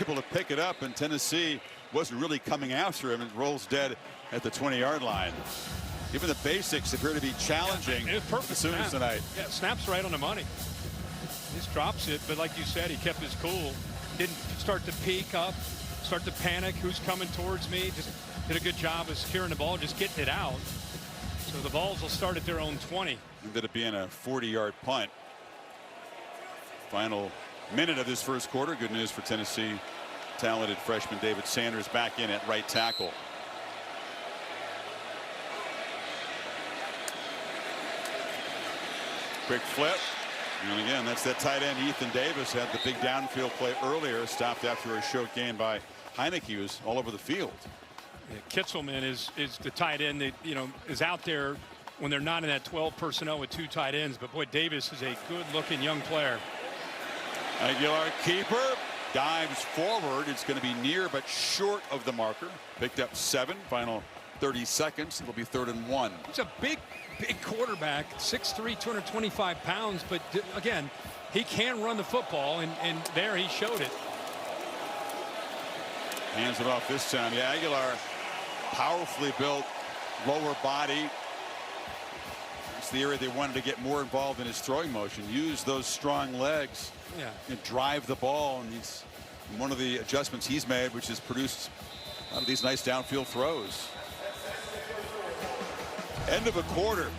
able to pick it up, and Tennessee wasn't really coming after him and rolls dead at the 20-yard line. Even the basics appear to be challenging.
It's perfect
Sooners tonight.
Yeah, snap's right on the money. Just drops it, but like you said, he kept his cool. Didn't start to peek up, start to panic. Who's coming towards me? Just did a good job of securing the ball, just getting it out. So the Vols will start at their own 20.
Ended up being a 40-yard punt. Final minute of this first quarter. Good news for Tennessee. Talented freshman David Sanders back in at right tackle. Quick flip. And again, that's that tight end Ethan Davis had the big downfield play earlier, stopped after a short gain by Heineke, who was all over the field.
Yeah, Kitzelman is the tight end that, you know, is out there when they're not in that 12 personnel with 2 tight ends. But boy, Davis is a good-looking young player.
Aguilar keeper dives forward. It's going to be near but short of the marker. Picked up 7. Final 30 seconds. It'll be 3rd and 1.
He's a big quarterback, 6'3", 225 pounds, but again, he can run the football, and there he showed it.
Hands it off this time. Yeah, Aguilar, powerfully built, lower body. It's the area they wanted to get more involved in his throwing motion. Use those strong legs and drive the ball, and he's one of the adjustments he's made, which has produced a lot of these nice downfield throws. End of a quarter.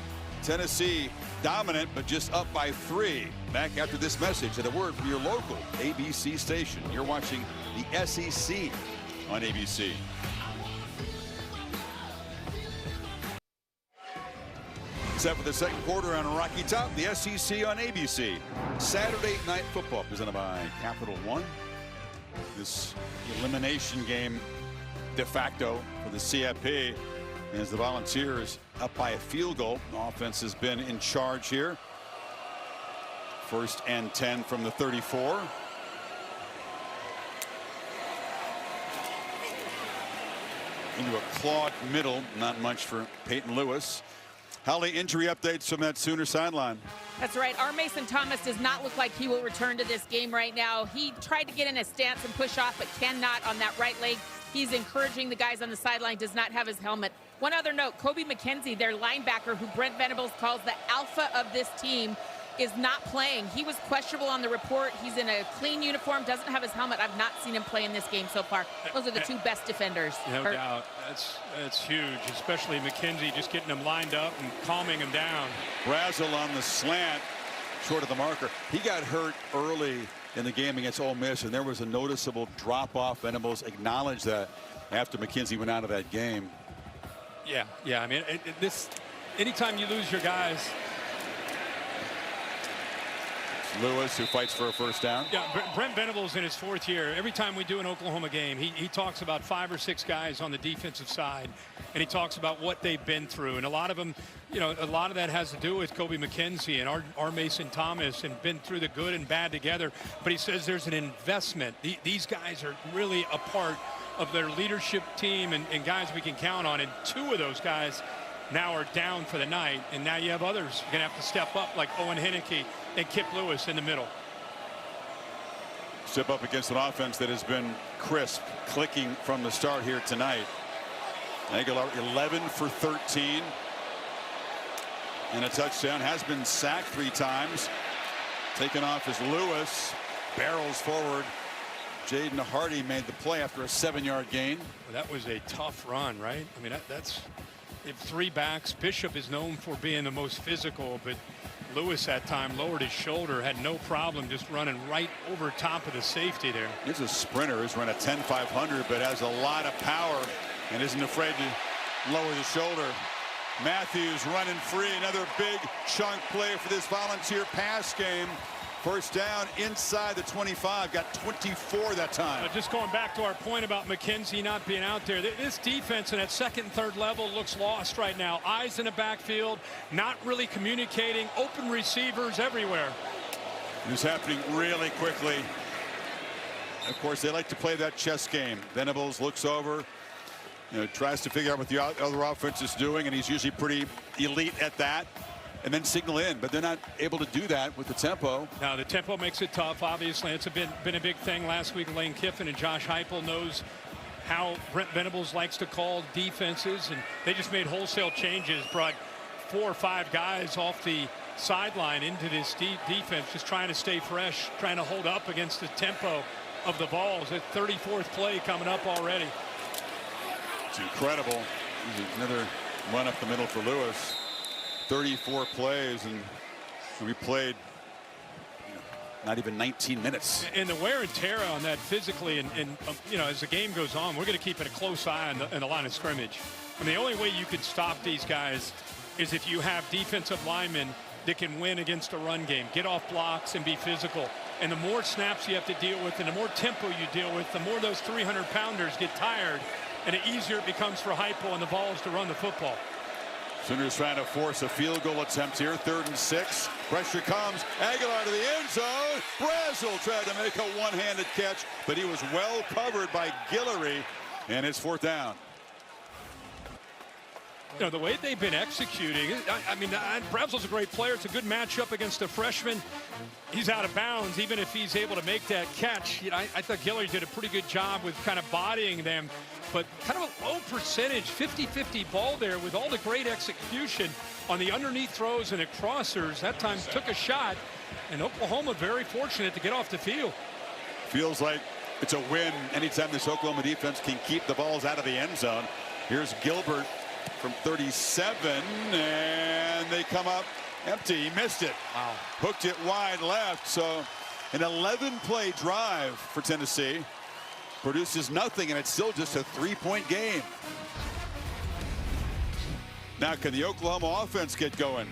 Tennessee dominant, but just up by 3. Back after this message and a word from your local ABC station. You're watching the SEC on ABC. Set for the second quarter on Rocky Top, the SEC on ABC. Saturday Night Football presented by Capital One. This elimination game de facto for the CFP, as the Volunteers up by a field goal. The offense has been in charge here. 1st and 10 from the 34. Into a clogged middle. Not much for Peyton Lewis. Holly, injury updates from that Sooner sideline.
That's right. R. Mason Thomas does not look like he will return to this game right now. He tried to get in a stance and push off, but cannot on that right leg. He's encouraging the guys on the sideline, does not have his helmet. One other note, Kobe McKenzie, their linebacker, who Brent Venables calls the alpha of this team, is not playing. He was questionable on the report. He's in a clean uniform, doesn't have his helmet. I've not seen him play in this game so far. Those are the 2 best defenders.
No doubt. That's huge, especially McKenzie just getting him lined up and calming him down.
Brazel on the slant, short of the marker. He got hurt early in the game against Ole Miss, and there was a noticeable drop-off. Venables acknowledged that after McKenzie went out of that game.
Yeah. I mean, anytime you lose your guys.
Lewis, who fights for a first down.
Yeah, Brent Venables in his 4th year. Every time we do an Oklahoma game, he talks about 5 or 6 guys on the defensive side, and he talks about what they've been through. And a lot of them, you know, a lot of that has to do with Kobe McKenzie and R. Mason Thomas, and been through the good and bad together. But he says there's an investment. These guys are really a part of their leadership team and guys we can count on. And 2 of those guys now are down for the night, and now you have others you're going to have to step up, like Owen Heineke and Kip Lewis in the middle.
Step up against an offense that has been crisp, clicking from the start here tonight. Aguilar 11 for 13 and a touchdown. Has been sacked 3 times. Taken off is Lewis. Barrels forward. Jaden Hardy made the play after a 7-yard gain.
Well, that was a tough run, right? I mean, that's if 3 backs. Bishop is known for being the most physical, but Lewis that time lowered his shoulder, had no problem just running right over top of the safety there.
He's a sprinter who's run a 10-500, but has a lot of power and isn't afraid to lower the shoulder. Matthews running free. Another big chunk play for this Volunteer pass game. First down inside the 25. Got 24 that time.
Just going back to our point about McKenzie not being out there, this defense in that second and third level looks lost right now. Eyes in the backfield, not really communicating, open receivers everywhere.
It's happening really quickly. Of course, they like to play that chess game. Venables looks over, tries to figure out what the other offense is doing, and he's usually pretty elite at that, and then signal in. But they're not able to do that with the tempo.
Now, the tempo makes it tough. Obviously, it's been a big thing last week. Lane Kiffin and Josh Heupel knows how Brent Venables likes to call defenses, and they just made wholesale changes, brought 4 or 5 guys off the sideline into this defense, just trying to stay fresh, trying to hold up against the tempo of the balls. The 34th play coming up already.
It's incredible. Another run up the middle for Lewis. 34 plays, and we played not even 19 minutes.
And the wear and tear on that physically, and as the game goes on, we're going to keep a close eye on the line of scrimmage. I mean, the only way you could stop these guys is if you have defensive linemen that can win against a run game, get off blocks and be physical. And the more snaps you have to deal with and the more tempo you deal with, the more those 300-pounders get tired, and the easier it becomes for Heupel and the Vols to run the football.
Sooners trying to force a field goal attempt here. 3rd and 6. Pressure comes. Aguilar to the end zone. Brazel tried to make a one-handed catch, but he was well covered by Guillory, and it's 4th down.
The way they've been executing, I mean, Brazel's a great player. It's a good matchup against a freshman. He's out of bounds, even if he's able to make that catch. I thought Guillory did a pretty good job with kind of bodying them, but kind of a low percentage, 50-50 ball there with all the great execution on the underneath throws and the crossers. That time took a shot, and Oklahoma very fortunate to get off the field.
Feels like it's a win anytime this Oklahoma defense can keep the balls out of the end zone. Here's Gilbert from 37, and they come up empty. He missed it.
Wow.
Hooked it wide left. So an 11-play drive for Tennessee produces nothing, and it's still just a 3-point game. Now, can the Oklahoma offense get going?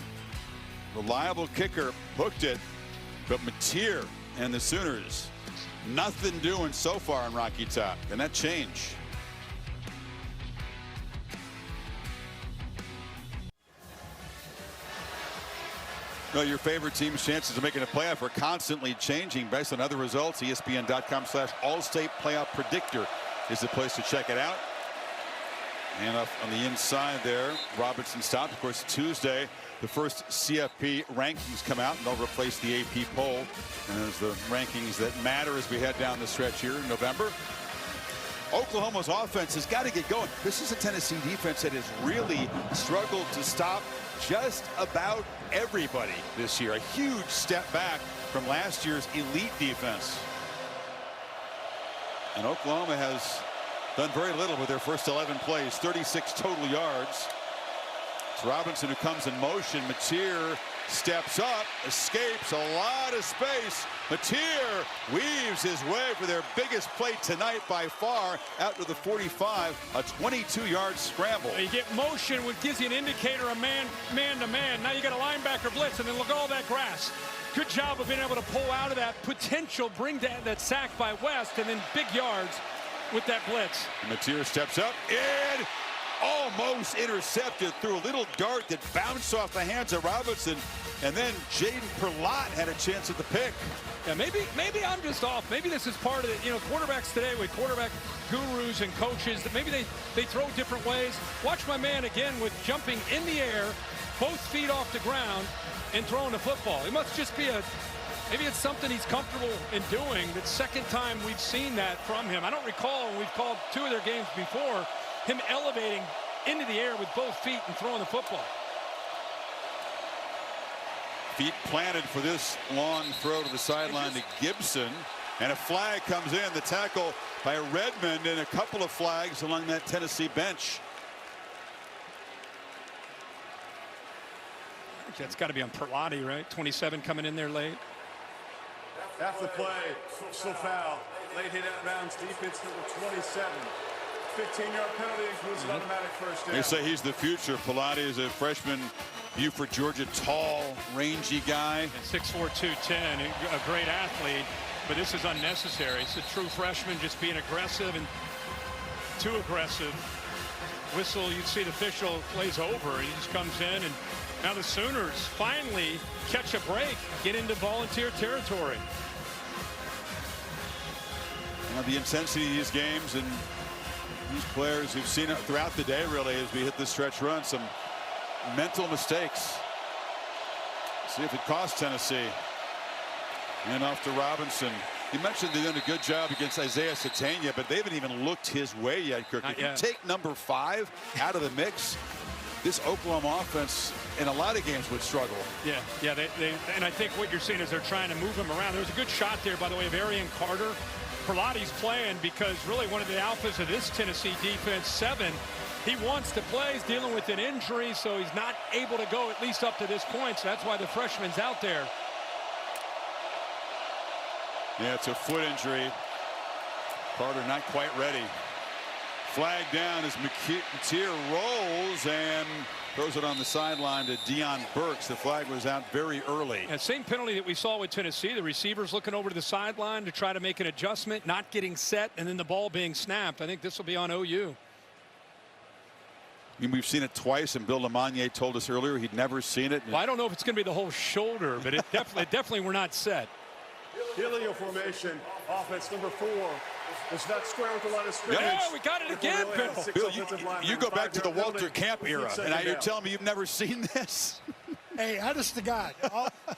Reliable kicker hooked it, but Mateer and the Sooners, nothing doing so far in Rocky Top. Can that change? Well, your favorite team's chances of making a playoff are constantly changing based on other results. ESPN.com/All-State Playoff Predictor is the place to check it out. And up on the inside there, Robinson stopped. Of course, Tuesday, the first CFP rankings come out, and they'll replace the AP poll. And there's the rankings that matter as we head down the stretch here in November. Oklahoma's offense has got to get going. This is a Tennessee defense that has really struggled to stop just about everybody this year. A huge step back from last year's elite defense. And Oklahoma has done very little with their first 11 plays, 36 total yards. It's Robinson who comes in motion. Mateer steps up, escapes a lot of space. Mateer weaves his way for their biggest play tonight by far, out to the 45, a 22-yard scramble.
You get motion, which gives you an indicator of man to man. Now you got a linebacker blitz, and then look at all that grass. Good job of being able to pull out of that potential, bring that sack by West, and then big yards with that blitz.
Mateer steps up and almost intercepted through a little dart that bounced off the hands of Robinson, and then Jaden Perlott had a chance at the pick.
Yeah, maybe I'm just off. Maybe this is part of it. Quarterbacks today with quarterback gurus and coaches, that maybe they throw different ways. Watch my man again with jumping in the air, both feet off the ground, and throwing the football. It must just be maybe it's something he's comfortable in doing. The second time we've seen that from him. I don't recall, when we've called 2 of their games before, him elevating into the air with both feet and throwing the football.
Feet planted for this long throw to the sideline to Gibson, and a flag comes in. The tackle by Redmond, and a couple of flags along that Tennessee bench.
That's got to be on Perlotti, right? 27 coming in there late.
After the play, still foul. Late hit out of bounds, defense number 27. 15-yard penalty includes an automatic first down.
They say he's the future. Perlotti is a freshman Buford, Georgia, tall, rangy guy.
And 6'4", 210, a great athlete, but this is unnecessary. It's a true freshman just being aggressive and too aggressive. Whistle, you'd see the official plays over, and he just comes in, and now the Sooners finally catch a break, get into Volunteer territory.
Now the intensity of these games and these players who've seen it throughout the day, really, as we hit this stretch run, some mental mistakes. See if it costs Tennessee. And off to Robinson. You mentioned they've done a good job against Isaiah Satania, but they haven't even looked his way yet, Kirk. If you take number 5 out of the mix, this Oklahoma offense in a lot of games would struggle.
Yeah, and I think what you're seeing is they're trying to move him around. There was a good shot there, by the way, of Arian Carter. Perlotti's playing because really one of the alphas of this Tennessee defense, 7, he wants to play. He's dealing with an injury, so he's not able to go at least up to this point. So that's why the freshman's out there.
Yeah, it's a foot injury. Carter not quite ready. Flag down as Matier rolls and throws it on the sideline to Deion Burks. The flag was out very early.
And same penalty that we saw with Tennessee. The receivers looking over to the sideline to try to make an adjustment, not getting set, and then the ball being snapped. I think this will be on OU.
I mean, we've seen it twice, and Bill LeMonnier told us earlier he'd never seen it.
Well, I don't know if it's going to be the whole shoulder, but it definitely we're not set.
Helio formation, offense number 4. It's not square with the line of scrimmage.
Yeah, we got it again, Bill.
Bill, you go back to the Walter Camp era, and now you're telling me you've never seen this?
Hey, honest to God,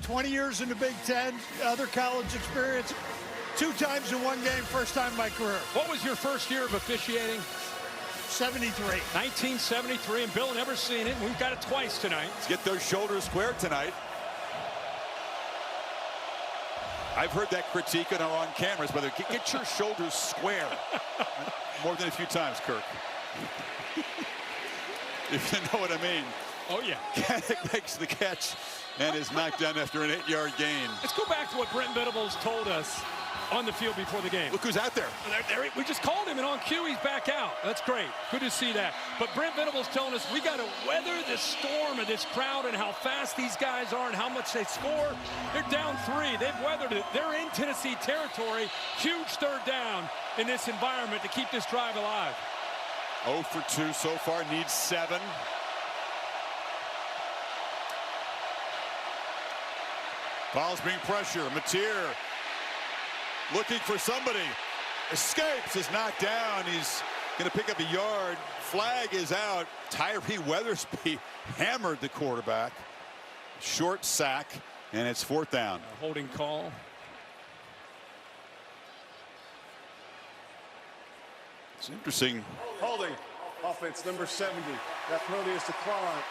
20 years in the Big Ten, other college experience, 2 times in one game, first time in my career.
What was your first year of officiating?
73.
1973, and Bill never seen it, and we've got it twice tonight.
Let's get those shoulders square tonight. I've heard that critique on cameras, but get your shoulders square. More than a few times, Kirk. If you know what I mean.
Oh, yeah.
Kanak makes the catch and is knocked down after an 8-yard gain.
Let's go back to what Brent Venables told us on the field before the game.
Look who's out there.
We just called him, and on cue, he's back out. That's great. Good to see that. But Brent Venables telling us we got to weather the storm of this crowd and how fast these guys are and how much they score. They're down 3. They've weathered it. They're in Tennessee territory. Huge third down in this environment to keep this drive alive.
0 for 2 so far, needs 7. Fouls being pressure. Matier looking for somebody. Escapes, is knocked down. He's going to pick up a yard. Flag is out. Tyree Weathersby hammered the quarterback. Short sack, and it's 4th down.
A holding call.
It's interesting.
Holding. Offense number 70. That penalty is declined.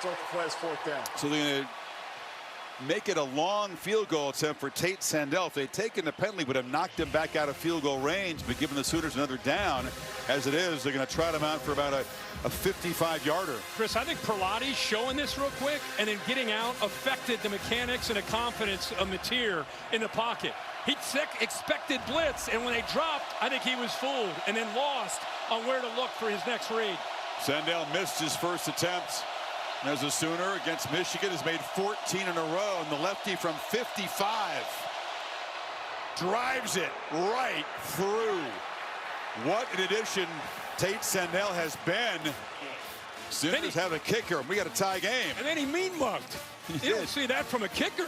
So the play is 4th down.
So they're going to make it a long field goal attempt for Tate Sandell. If they'd taken the penalty, would have knocked him back out of field goal range, but given the Sooners another down. As it is, they're going to trot him out for about a 55-yarder.
Chris, I think Perlotti showing this real quick and then getting out affected the mechanics and the confidence of Matier in the pocket. He expected blitz, and when they dropped, I think he was fooled and then lost on where to look for his next read.
Sandell missed his first attempt. As a Sooner against Michigan has made 14 in a row, and the lefty from 55 drives it right through. What an addition Tate Sandell has been. Sooners have a kicker. We got a tie game.
And then he mean-mugged. You don't see that from a kicker.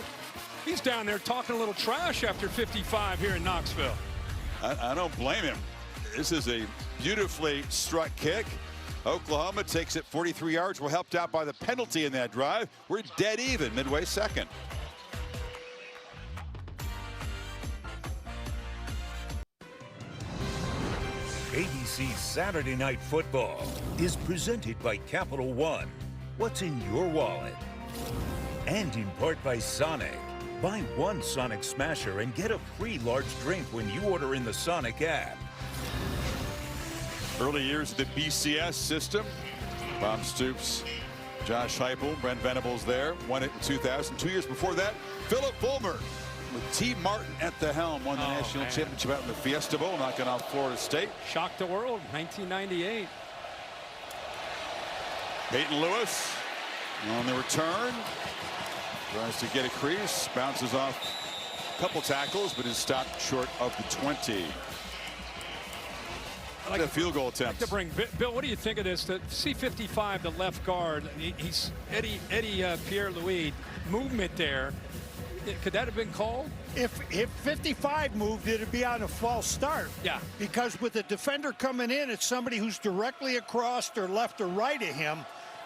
He's down there talking a little trash after 55 here in Knoxville.
I don't blame him. This is a beautifully struck kick. Oklahoma takes it 43 yards. We're helped out by the penalty in that drive. We're dead even midway second.
ABC Saturday Night Football is presented by Capital One. What's in your wallet? And in part by Sonic. Buy one Sonic Smasher and get a free large drink when you order in the Sonic app.
Early years of the BCS system. Bob Stoops, Josh Heupel, Brent Venables there. Won it in 2000. 2 years before that, Philip Fulmer with T. Martin at the helm. Won the national championship out in the Fiesta Bowl, knocking off Florida State.
Shocked the world, 1998.
Peyton Lewis On the return, tries to get a crease, bounces off a couple tackles, but is stopped short of the 20. I like a field goal attempt.
To bring Bill, what do you think of this? The C55, the left guard, he's Eddie Pierre-Louis, movement there. Could that have been called?
If 55 moved, it'd be on a false start.
Yeah.
Because with the defender coming in, it's somebody who's directly across or left or right of him.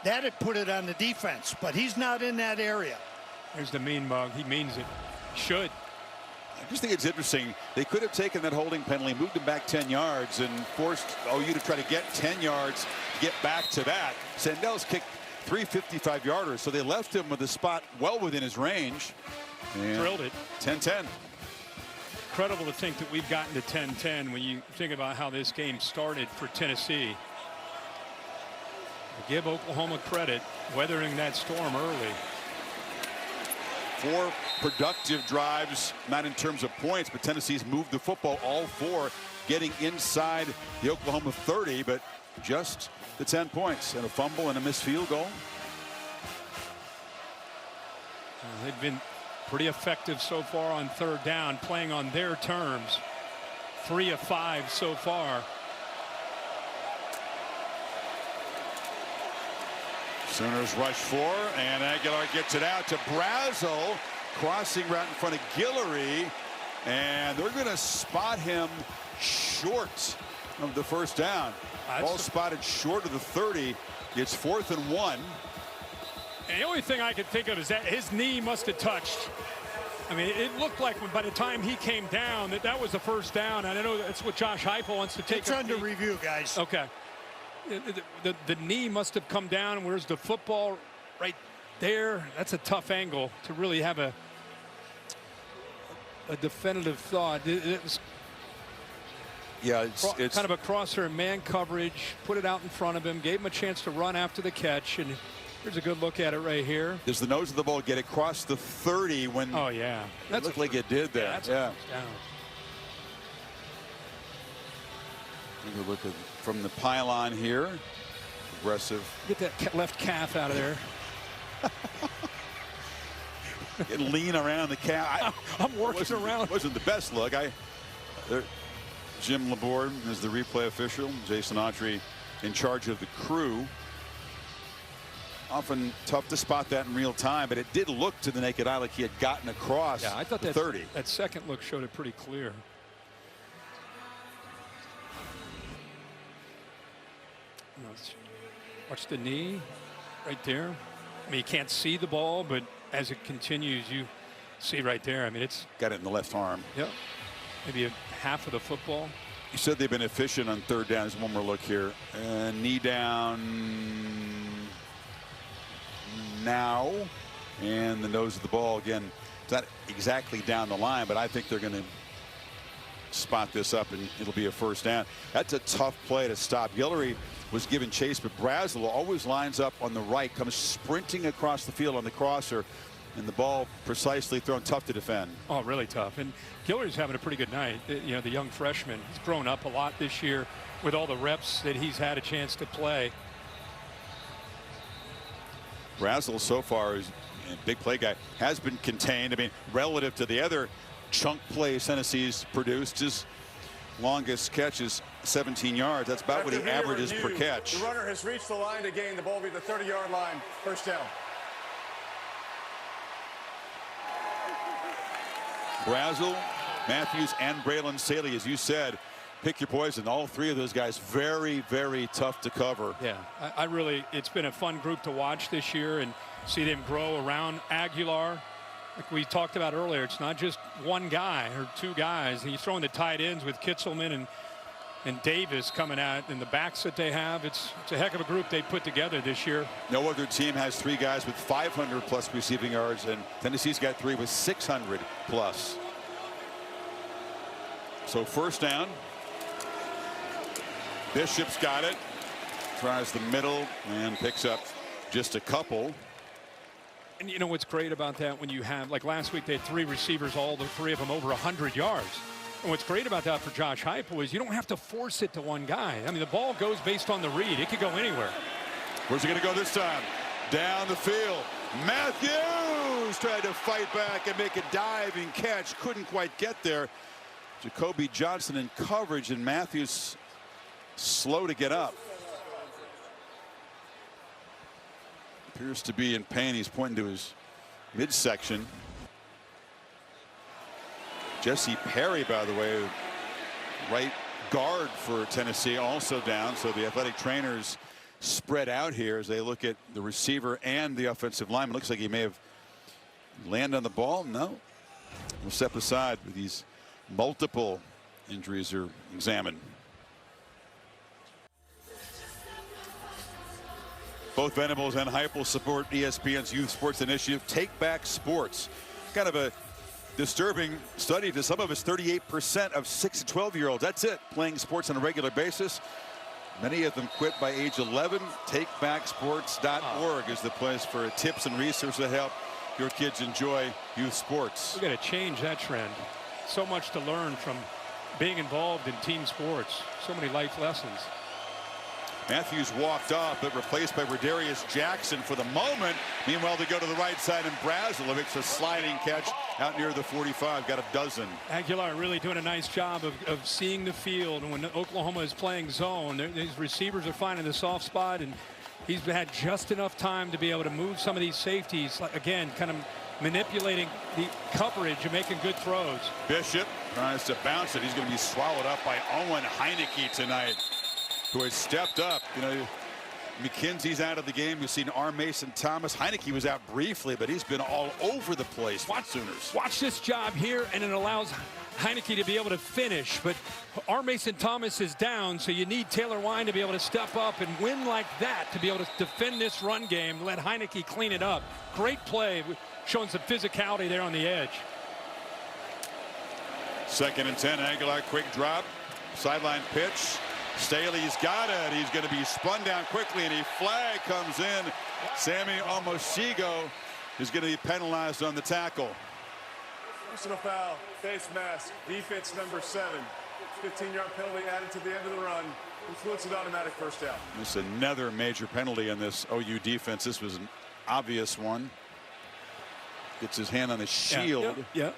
That'd put it on the defense, but he's not in that area.
There's the mean mug. He means it. Should.
I just think it's interesting. They could have taken that holding penalty, moved him back 10 yards, and forced OU to try to get 10 yards, get back to that. Sandel's kicked 3 55-yarders, so they left him with a spot well within his range. And
drilled it.
10-10.
Incredible to think that we've gotten to 10-10 when you think about how this game started for Tennessee. I give Oklahoma credit weathering that storm early.
4 productive drives, not in terms of points, but Tennessee's moved the football all 4, getting inside the Oklahoma 30, but just the 10 points and a fumble and a missed field goal.
They've been pretty effective so far on third down, playing on their terms. 3 of 5 so far.
Sooners rush 4, and Aguilar gets it out to Brazel, crossing right in front of Guillory, and they're going to spot him short of the first down. Ball spotted short of the 30. It's 4th and 1.
And the only thing I could think of is that his knee must have touched. I mean, it looked like by the time he came down that was the first down. And I know that's what Josh Heupel wants to take.
It's under review, guys.
Okay. The knee must have come down. Where's the football? Right there. That's a tough angle to really have a definitive thought. It was
it's
kind of a crosser man coverage. Put it out in front of him. Gave him a chance to run after the catch. And here's a good look at it right here.
Does the nose of the ball get across the 30 when?
Oh yeah,
that looked like it did there.
Yeah.
Take a look at from the pylon here. Aggressive.
Get that left calf out of there.
Get lean around the calf.
I'm working around.
Wasn't the best look. Jim Laborde is the replay official. Jason Autry in charge of the crew. Often tough to spot that in real time, but it did look to the naked eye like he had gotten across.
Yeah, I thought
the 30.
That second look showed it pretty clear. Watch the knee right there. I mean, you can't see the ball, but as it continues, you see right there. I mean, it's
got it in the left arm.
Yep. Maybe half of the football.
You said they've been efficient on third down. There's one more look here. Knee down now, and the nose of the ball again. It's not exactly down the line, but I think they're going to spot this up, and it'll be a first down. That's a tough play to stop. Guillory was given chase, but Brazel always lines up on the right, comes sprinting across the field on the crosser, and the ball precisely thrown. Tough to defend.
Oh, really tough. And Guillory's having a pretty good night. You know, the young freshman. He's grown up a lot this year with all the reps that he's had a chance to play.
Brazel so far is a big play guy, has been contained. I mean, relative to the other chunk plays Tennessee's produced, his longest catch is 17 yards. That's about what he averages per catch.
The runner has reached the line to gain. The ball will be the 30-yard line. First down.
Brazel, Matthews, and Braylon Staley, as you said, pick your poison. All 3 of those guys very, very tough to cover.
Yeah, I really, it's been a fun group to watch this year and see them grow around Aguilar. Like we talked about earlier, it's not just one guy or 2 guys. And he's throwing the tight ends with Kitzelman and Davis coming out, and the backs that they have. It's a heck of a group they put together this year.
No other team has 3 guys with 500+ receiving yards, and Tennessee's got 3 with 600+. So first down. Bishop's got it. Tries the middle and picks up just a couple.
And you know what's great about that, when you have, like last week, they had 3 receivers, all the 3 of them over 100 yards. And what's great about that for Josh Heupel is you don't have to force it to one guy. I mean, the ball goes based on the read. It could go anywhere.
Where's he going to go this time? Down the field. Matthews tried to fight back and make a diving catch. Couldn't quite get there. Jacoby Johnson in coverage, and Matthews slow to get up. Appears to be in pain. He's pointing to his midsection. Jesse Perry, by the way, right guard for Tennessee, also down. So the athletic trainers spread out here as they look at the receiver and the offensive lineman. Looks like he may have landed on the ball. No. We'll step aside with these multiple injuries are examined. Both Venables and Heupel support ESPN's Youth Sports Initiative, Take Back Sports. Kind of a disturbing study to some of us. 38% of 6 to 12-year-olds, that's it, playing sports on a regular basis. Many of them quit by age 11. TakeBackSports.org is the place for tips and resources that help your kids enjoy youth sports.
We're going to change that trend. So much to learn from being involved in team sports. So many life lessons.
Matthews walked off, but replaced by Rodarius Jackson for the moment. Meanwhile, they go to the right side, and Brazill makes a sliding catch out near the 45. Got a dozen.
Aguilar really doing a nice job of seeing the field. And when Oklahoma is playing zone, these receivers are finding the soft spot, and he's had just enough time to be able to move some of these safeties. Again, kind of manipulating the coverage and making good throws.
Bishop tries to bounce it. He's going to be swallowed up by Owen Heineke tonight, who has stepped up. You know, McKenzie's out of the game. You've seen R. Mason Thomas. Heineke was out briefly, but he's been all over the place. Sooners.
Watch this job here, and it allows Heineke to be able to finish. But R. Mason Thomas is down, so you need Taylor Wine to be able to step up and win like that to be able to defend this run game. Let Heineke clean it up. Great play, showing some physicality there on the edge.
2nd and 10. Aguilar, quick drop, sideline pitch. Staley's got it. He's going to be spun down quickly, and a flag comes in. Sammy Omosigo is going to be penalized on the tackle.
Personal foul, face mask, defense number 7. 15-yard penalty added to the end of the run. Influence of automatic first down.
This is another major penalty in this OU defense. This was an obvious one. Gets his hand on the shield.
Yeah.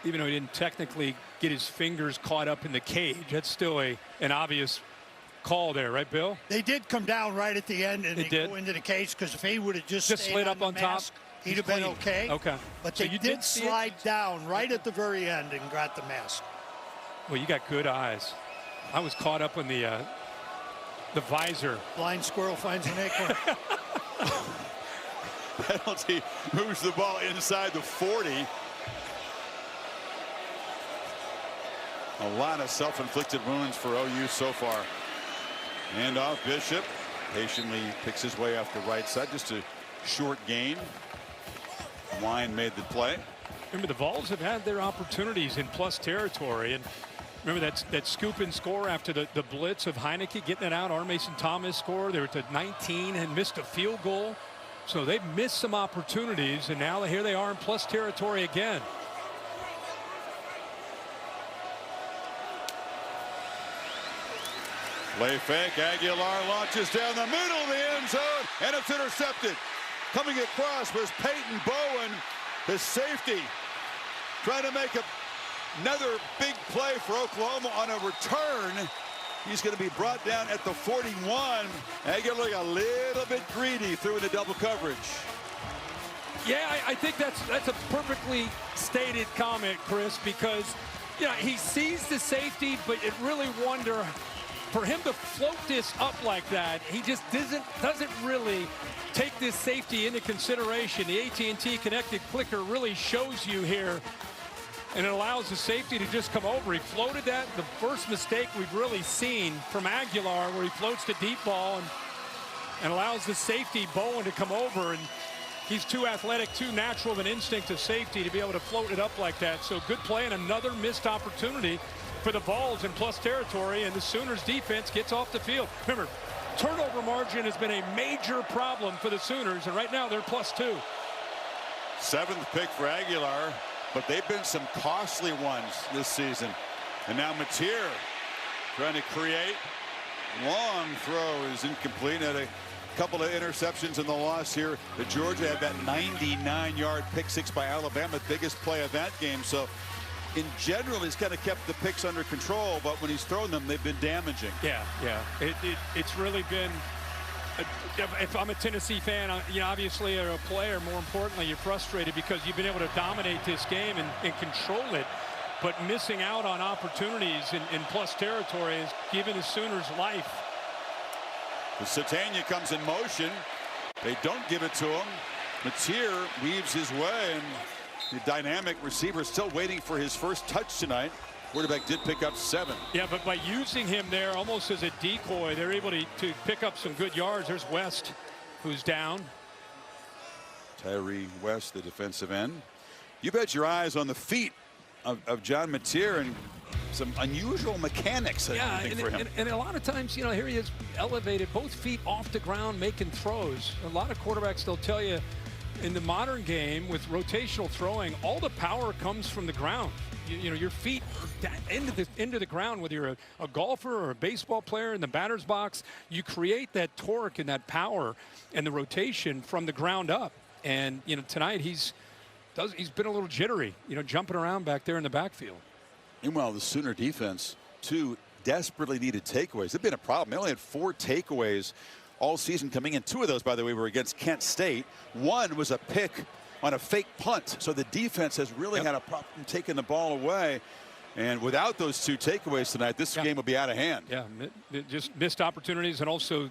Even though he didn't technically get his fingers caught up in the cage, that's still an obvious call there, right, Bill?
They did come down right at the end, and they go into the cage, because if he would have just
slid up on top,
he'd have been okay.
Okay.
But they did slide down right at the very end and got the mask.
Well, you got good eyes. I was caught up in the visor.
Blind squirrel finds an acorn.
Penalty moves the ball inside the 40. A lot of self-inflicted wounds for OU so far. And off Bishop patiently picks his way off the right side. Just a short gain. Wine made the play.
Remember, the Vols have had their opportunities in plus territory, and remember that scoop and score after the blitz of Heineke getting it out. R. Mason Thomas scored. They were to 19 and missed a field goal. So they've missed some opportunities, and now here they are in plus territory again.
Play fake. Aguilar launches down the middle of the end zone, and it's intercepted. Coming across was Peyton Bowen, the safety, trying to make another big play for Oklahoma on a return. He's going to be brought down at the 41. Aguilar a little bit greedy, threw in the double coverage.
Yeah, I think that's a perfectly stated comment, Chris, because he sees the safety, but it really wonder for him to float this up like that. He just doesn't really take this safety into consideration. The AT&T connected clicker really shows you here, and it allows the safety to just come over. He floated that, the first mistake we've really seen from Aguilar, where he floats the deep ball and allows the safety Bowen to come over, and he's too athletic, too natural of an instinct of safety to be able to float it up like that. So good play and another missed opportunity for the Vols in plus territory, and the Sooners defense gets off the field. Remember, turnover margin has been a major problem for the Sooners, and right now they're +2.
7th pick for Aguilar, but they've been some costly ones this season. And now Mateer trying to create. Long throw is incomplete. Had a couple of interceptions in the loss here. The Georgia had that 99-yard pick six by Alabama, biggest play of that game. So in general, he's kind of kept the picks under control, but when he's thrown them, they've been damaging.
Yeah. It's really been. If I'm a Tennessee fan, obviously, or a player, more importantly, you're frustrated because you've been able to dominate this game and control it, but missing out on opportunities in plus territory has given the Sooners life.
The Satania comes in motion. They don't give it to him. Matier weaves his way, and the dynamic receiver still waiting for his first touch tonight. Quarterback did pick up 7.
Yeah, but by using him there almost as a decoy, they're able to pick up some good yards. There's West, who's down.
Tyree West, the defensive end. You've had your eyes on the feet of John Matier and some unusual mechanics, I think, for him.
And a lot of times, here he is elevated, both feet off the ground, making throws. A lot of quarterbacks, they'll tell you, in the modern game with rotational throwing, all the power comes from the ground. Your feet are into the ground, whether you're a golfer or a baseball player in the batter's box. You create that torque and that power and the rotation from the ground up. And tonight he's been a little jittery, jumping around back there in the backfield.
Meanwhile, the Sooner defense, too, desperately needed takeaways. They've been a problem. They only had 4 takeaways all season coming in. 2 of those, by the way, were against Kent State. 1 was a pick on a fake punt. So the defense has really had a problem taking the ball away. And without those 2 takeaways tonight, this game will be out of hand.
Yeah, just missed opportunities, and also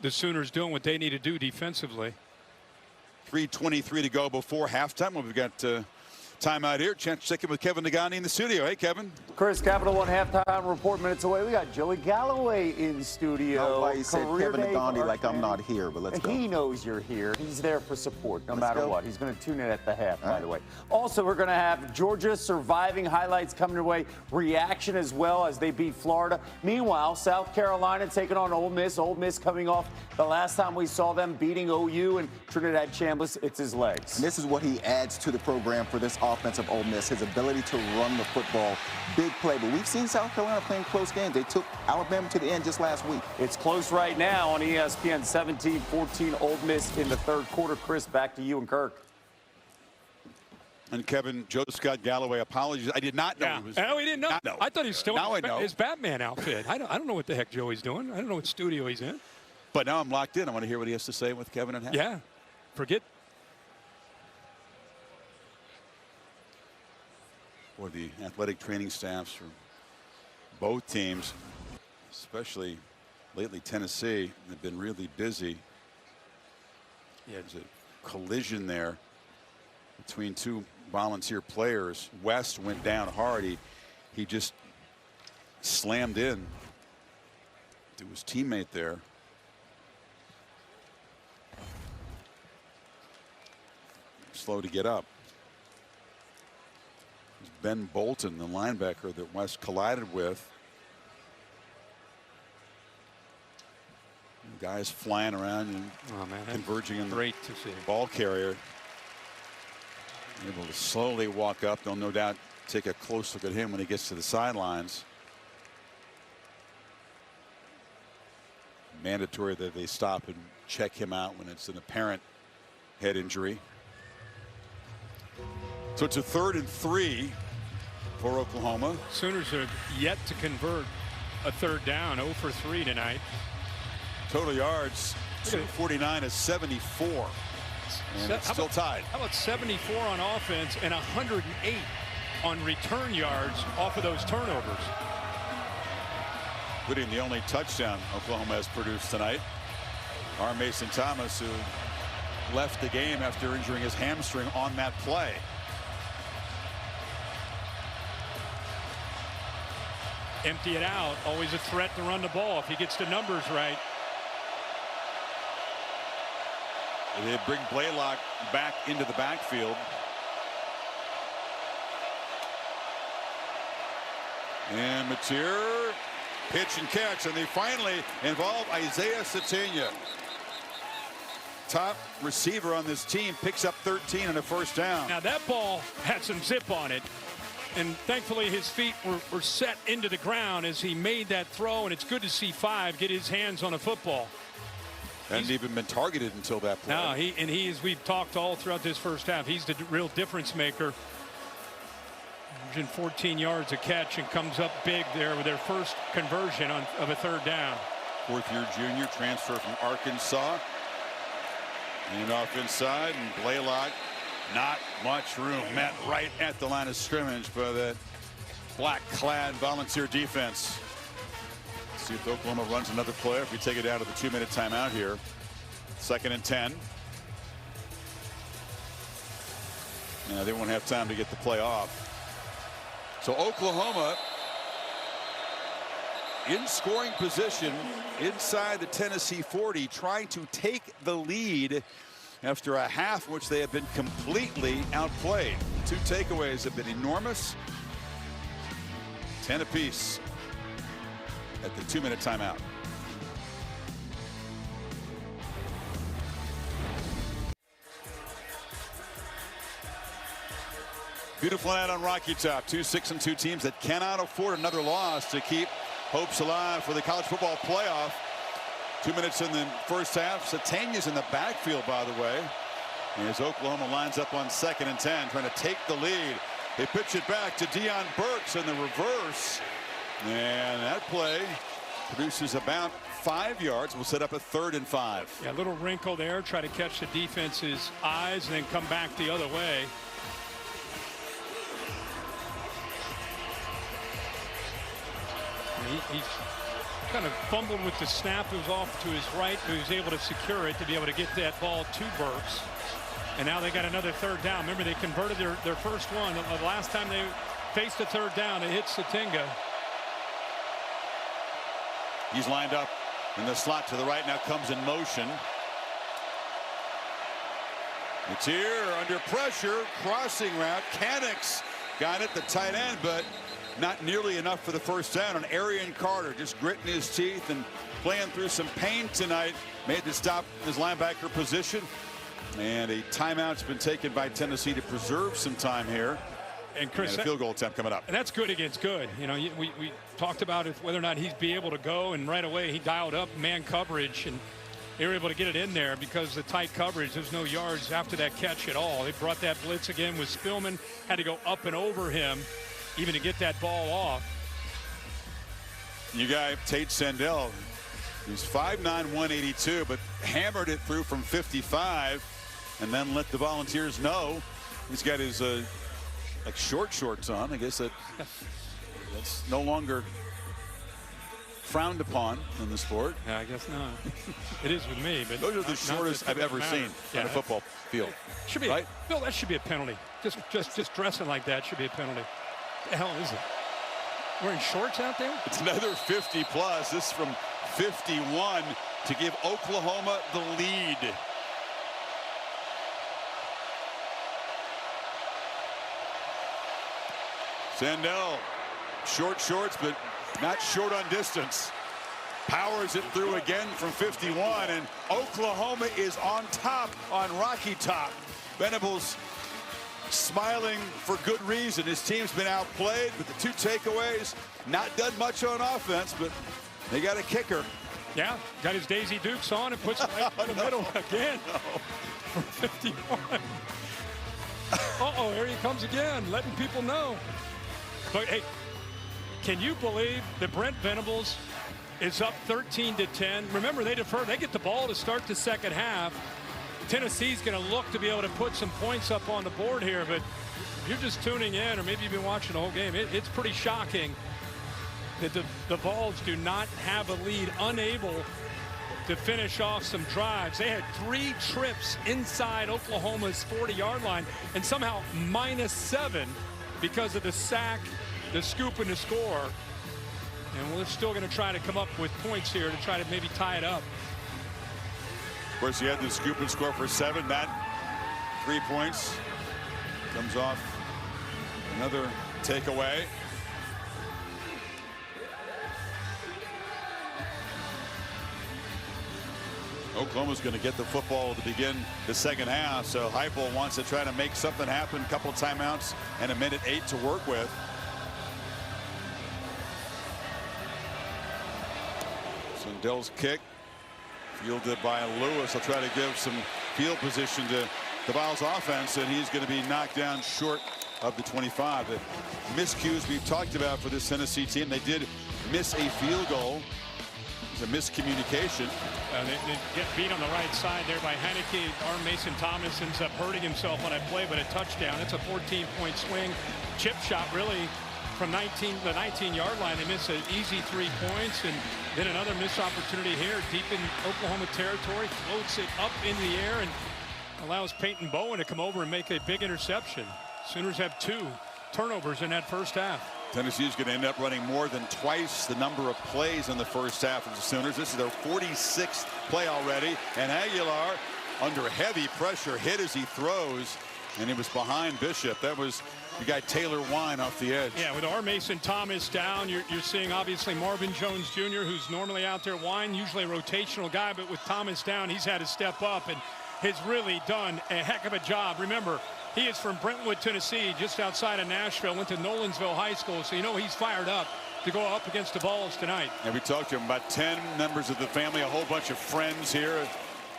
the Sooners doing what they need to do defensively.
3:23 to go before halftime. We've got timeout here. Chance to check in with Kevin Negandhi in the studio. Hey, Kevin.
Chris, Capital One halftime report minutes away. We got Joey Galloway in studio.
I don't know why you said Kevin Negandhi like I'm not here, but let's go.
He knows you're here. He's there for support no matter what. He's going to tune in at the half, by the way. Also, we're going to have Georgia surviving highlights coming your way. Reaction as well as they beat Florida. Meanwhile, South Carolina taking on Ole Miss. Ole Miss coming off the last time we saw them beating OU, and Trinidad Chambliss, it's his legs.
And this is what he adds to the program for this offense of Ole Miss, his ability to run the football. Big play, but we've seen South Carolina playing close games. They took Alabama to the end just last week.
It's close right now on ESPN. 17-14 Ole Miss in the third quarter. Chris, back to you and Kirk.
And Kevin, Joe Scott Galloway, apologies. I did not know he was.
No, he didn't know.
No.
I thought he was still
now
in his Batman outfit. I don't know what the heck Joey's doing. I don't know what studio he's in.
But now I'm locked in. I want to hear what he has to say with Kevin and half.
Yeah. Forget.
For the athletic training staffs for both teams, especially lately Tennessee, have been really busy. Yeah, there's a collision there between 2 volunteer players. West went down hard. He just slammed in to his teammate there. Slow to get up. Ben Bolton, the linebacker that West collided with. Guys flying around and converging in the ball carrier. Able to slowly walk up. They'll no doubt take a close look at him when he gets to the sidelines. Mandatory that they stop and check him out when it's an apparent head injury. So it's a 3rd and 3 for Oklahoma.
Sooners are yet to convert a 3rd down. 0 for 3 tonight.
Total yards 249 to 74. And it's still tied.
How about 74 on offense and 108 on return yards off of those turnovers?
Including the only touchdown Oklahoma has produced tonight. R. Mason Thomas, who left the game after injuring his hamstring on that play.
Empty it out. Always a threat to run the ball if he gets the numbers right.
They bring Blaylock back into the backfield. And Matier, pitch and catch, and they finally involve Isaiah Satania. Top receiver on this team, picks up 13 and a 1st down.
Now that ball had some zip on it. And thankfully his feet were set into the ground as he made that throw, and it's good to see 5 get his hands on a football.
Hadn't even been targeted until that play.
No, he is. We've talked all throughout this first half. He's the real difference maker. 114 yards a catch and comes up big there with their first conversion of a third down.
Fourth-year junior, transfer from Arkansas. And off inside, and Blaylock, not much room. Met right at the line of scrimmage by that black-clad Volunteer defense. Let's see if Oklahoma runs another play. If we take it out of the 2-minute timeout here. 2nd and 10. Now they won't have time to get the play off. So Oklahoma in scoring position inside the Tennessee 40, trying to take the lead after a half in which they have been completely outplayed. 2 takeaways have been enormous. 10 apiece at the 2-minute timeout. Beautiful night on Rocky Top. 2 6-2 teams that cannot afford another loss to keep hopes alive for the college football playoff. 2 minutes in the first half. Sategna's in the backfield, by the way, as Oklahoma lines up on 2nd and 10, trying to take the lead. They pitch it back to Deion Burks in the reverse, and that play produces about 5 yards. We'll set up a 3rd and 5.
Yeah, a little wrinkle there. Try to catch the defense's eyes and then come back the other way. He's kind of fumbled with the snap. It was off to his right, but he was able to secure it to be able to get that ball to Burks. And now they got another 3rd down. Remember, they converted their first one. The last time they faced a 3rd down, it hit Sategna.
He's lined up in the slot to the right, now comes in motion. It's here under pressure, crossing route. Cannix got it, the tight end, but not nearly enough for the first down. And Arian Carter just gritting his teeth and playing through some pain tonight. Made the stop his linebacker position. And a timeout's been taken by Tennessee to preserve some time here.
And Chris,
and a field goal attempt coming up.
And that's good against good. You know, we talked about whether or not he'd be able to go, and right away he dialed up man coverage, and they were able to get it in there because the tight coverage. There's no yards after that catch at all. They brought that blitz again with Spillman. Had to go up and over him even to get that ball off.
You got Tate Sandell. He's 5'9", 182, but hammered it through from 55 and then let the Volunteers know. He's got his like shorts on. I guess that's no longer frowned upon in the sport.
Yeah, I guess not. It is with me, but
those are the shortest I've ever seen on a football field.
Should be
right?
Bill, that should be a penalty. Just dressing like that should be a penalty. What the hell is it? Wearing shorts out there?
It's another 50 plus. This is from 51 to give Oklahoma the lead. Sandell, short shorts, but not short on distance. Powers it through again from 51, and Oklahoma is on top on Rocky Top. Venables smiling for good reason. His team's been outplayed with the 2 takeaways. Not done much on offense, but they got a kicker.
Yeah, got his Daisy Dukes on and puts it right in the middle again. For 51. Uh-oh, here he comes again, letting people know. But hey, can you believe that Brent Venables is up 13-10? Remember, they defer. They get the ball to start the second half. Tennessee's going to look to be able to put some points up on the board here, but if you're just tuning in, or maybe you've been watching the whole game, it's pretty shocking that the Vols do not have a lead, unable to finish off some drives. They had 3 trips inside Oklahoma's 40-yard line, and somehow -7 because of the sack, the scoop, and the score. And we're still going to try to come up with points here to try to maybe tie it up.
Of course, he had the scoop and score for 7. That 3 points comes off another takeaway. Oklahoma's going to get the football to begin the second half, so Heupel wants to try to make something happen. Couple timeouts and 1:08 to work with. Sandell's kick Fielded by Lewis. He'll try to give some field position to the Vols offense, and he's going to be knocked down short of the 25. The miscues we've talked about for this Tennessee team. They did miss a field goal. It's a miscommunication.
They get beat on the right side there by Heineke. Mason Thomas ends up hurting himself on that play, but a touchdown. It's a 14-point swing. Chip shot really from the 19-yard line. They miss an easy 3 points, and then another missed opportunity here deep in Oklahoma territory. Floats it up in the air and allows Peyton Bowen to come over and make a big interception. Sooners have 2 turnovers in that first half.
Tennessee is going to end up running more than twice the number of plays in the first half of the Sooners. This is their 46th play already, and Aguilar under heavy pressure hit as he throws, and he was behind Bishop. That was the guy Taylor Wine off the edge.
Yeah, with Mason Thomas down, you're seeing obviously Marvin Jones Jr., who's normally out there. Wine, usually a rotational guy, but with Thomas down, he's had to step up and has really done a heck of a job. Remember, he is from Brentwood, Tennessee, just outside of Nashville, went to Nolensville High School, so you know he's fired up to go up against the Vols tonight.
And we talked to him about 10 members of the family, a whole bunch of friends here.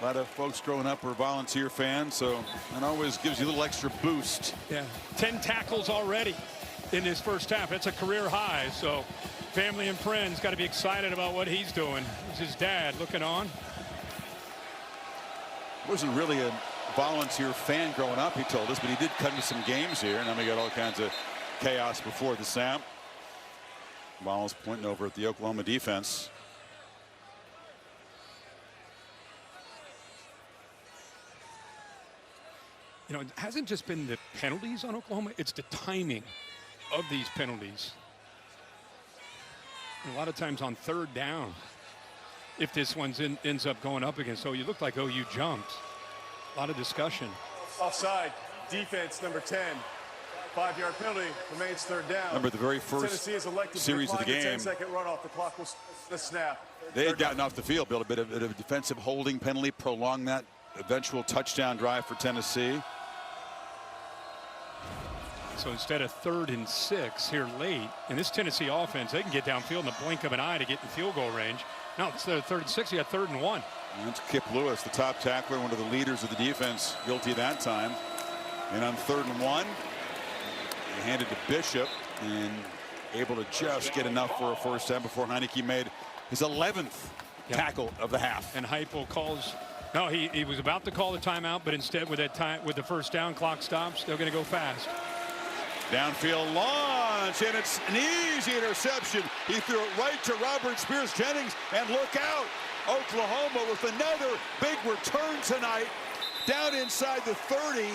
A lot of folks growing up were volunteer fans, so it always gives you a little extra boost.
Yeah, 10 tackles already in his first half. That's a career high, so family and friends got to be excited about what he's doing. It's his dad looking on.
Wasn't really a volunteer fan growing up, he told us, but he did come to some games here, and then we got all kinds of chaos before the snap. Vols pointing over at the Oklahoma defense.
You know, it hasn't just been the penalties on Oklahoma, it's the timing of these penalties. And a lot of times on third down, if this one ends up going up against OU, looked like OU jumped. A lot of discussion.
Offside, defense number 10. 5-yard penalty, remains third down.
Remember the very first series of the game.
10-second run off the clock was the snap.
They had gotten off the field, Bill, a bit of a defensive holding penalty, prolonged that eventual touchdown drive for Tennessee.
So instead of 3rd and 6 here late, in this Tennessee offense, they can get downfield in the blink of an eye to get in field goal range. Now instead of 3rd and 6, you got 3rd and 1.
And that's Kip Lewis, the top tackler, one of the leaders of the defense, guilty that time. And on 3rd and 1, he handed to Bishop and able to just get enough for a first down before Heineke made his 11th tackle of the half.
And Heupel calls. No, he was about to call the timeout, but instead with the first down, clock stops. They're going to go fast.
Downfield launch, and it's an easy interception. He threw it right to Robert Spears-Jennings, and look out. Oklahoma with another big return tonight. Down inside the 30.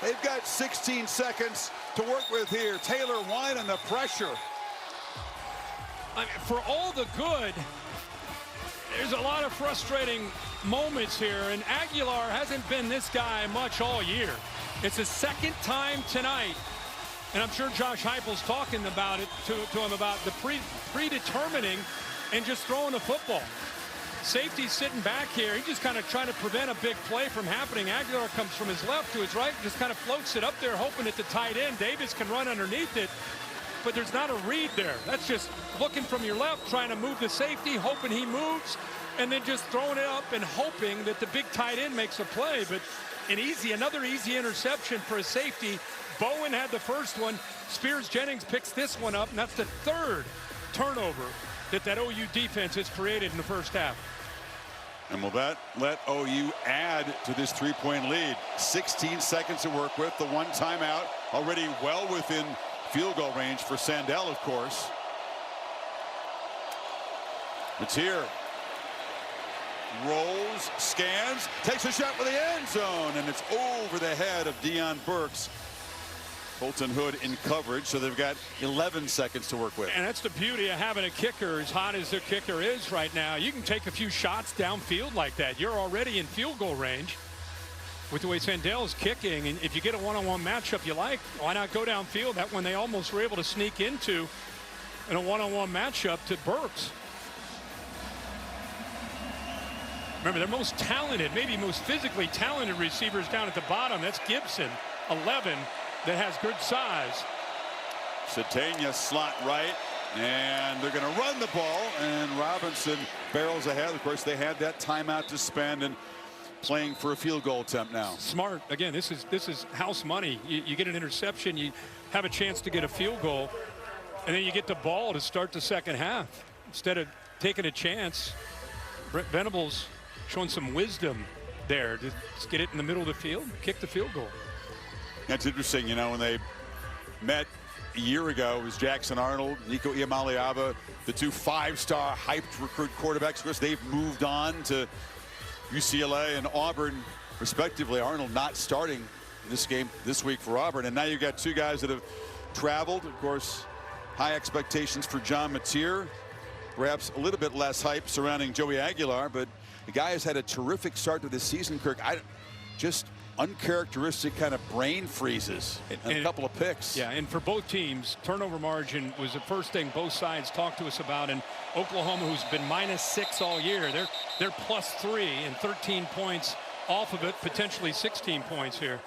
They've got 16 seconds to work with here. Taylor Wine on the pressure.
I mean, for all the good, there's a lot of frustrating moments here, and Aguilar hasn't been this guy much all year. It's his second time tonight. And I'm sure Josh Heupel's talking about it to him about the predetermining and just throwing the football. Safety's sitting back here. He's just kind of trying to prevent a big play from happening. Aguilar comes from his left to his right, just kind of floats it up there, hoping at the tight end. Davis can run underneath it, but there's not a read there. That's just looking from your left, trying to move the safety, hoping he moves, and then just throwing it up and hoping that the big tight end makes a play. But another easy interception for a safety. Bowen had the first one. Spears-Jennings picks this one up, and that's the 3rd turnover that OU defense has created in the first half.
And will that let OU add to this 3-point lead? 16 seconds to work with, the one timeout, already well within field goal range for Sandell, of course. Mateer rolls, scans, takes a shot for the end zone, and it's over the head of Deion Burks. Colton Hood in coverage, so they've got 11 seconds to work with.
And that's the beauty of having a kicker as hot as their kicker is right now. You can take a few shots downfield like that. You're already in field goal range with the way Sandell's kicking. And if you get a one-on-one matchup you like, why not go downfield? That one they almost were able to sneak into in a one-on-one matchup to Burks. Remember, their most talented, maybe most physically talented receivers down at the bottom. That's Gibson, 11. That has good size.
Satania slot right, and they're going to run the ball, and Robinson barrels ahead. Of course, they had that timeout to spend and playing for a field goal attempt now.
Smart. Again, this is house money. You get an interception, you have a chance to get a field goal, and then you get the ball to start the second half. Instead of taking a chance, Brent Venables showing some wisdom there to just get it in the middle of the field, kick the field goal.
That's interesting. You know, when they met a year ago, it was Jackson Arnold, Nico Iamaleava, the two five-star hyped recruit quarterbacks. Of course, they've moved on to UCLA and Auburn, respectively. Arnold not starting this game this week for Auburn. And now you've got two guys that have traveled. Of course, high expectations for John Mateer. Perhaps a little bit less hype surrounding Joey Aguilar, but the guy has had a terrific start to this season, Kirk. Just uncharacteristic kind of brain freezes and a couple of picks.
Yeah, and for both teams, turnover margin was the first thing both sides talked to us about. And Oklahoma, who's been -6 all year, they're +3 and 13 points off of it, potentially 16 points here.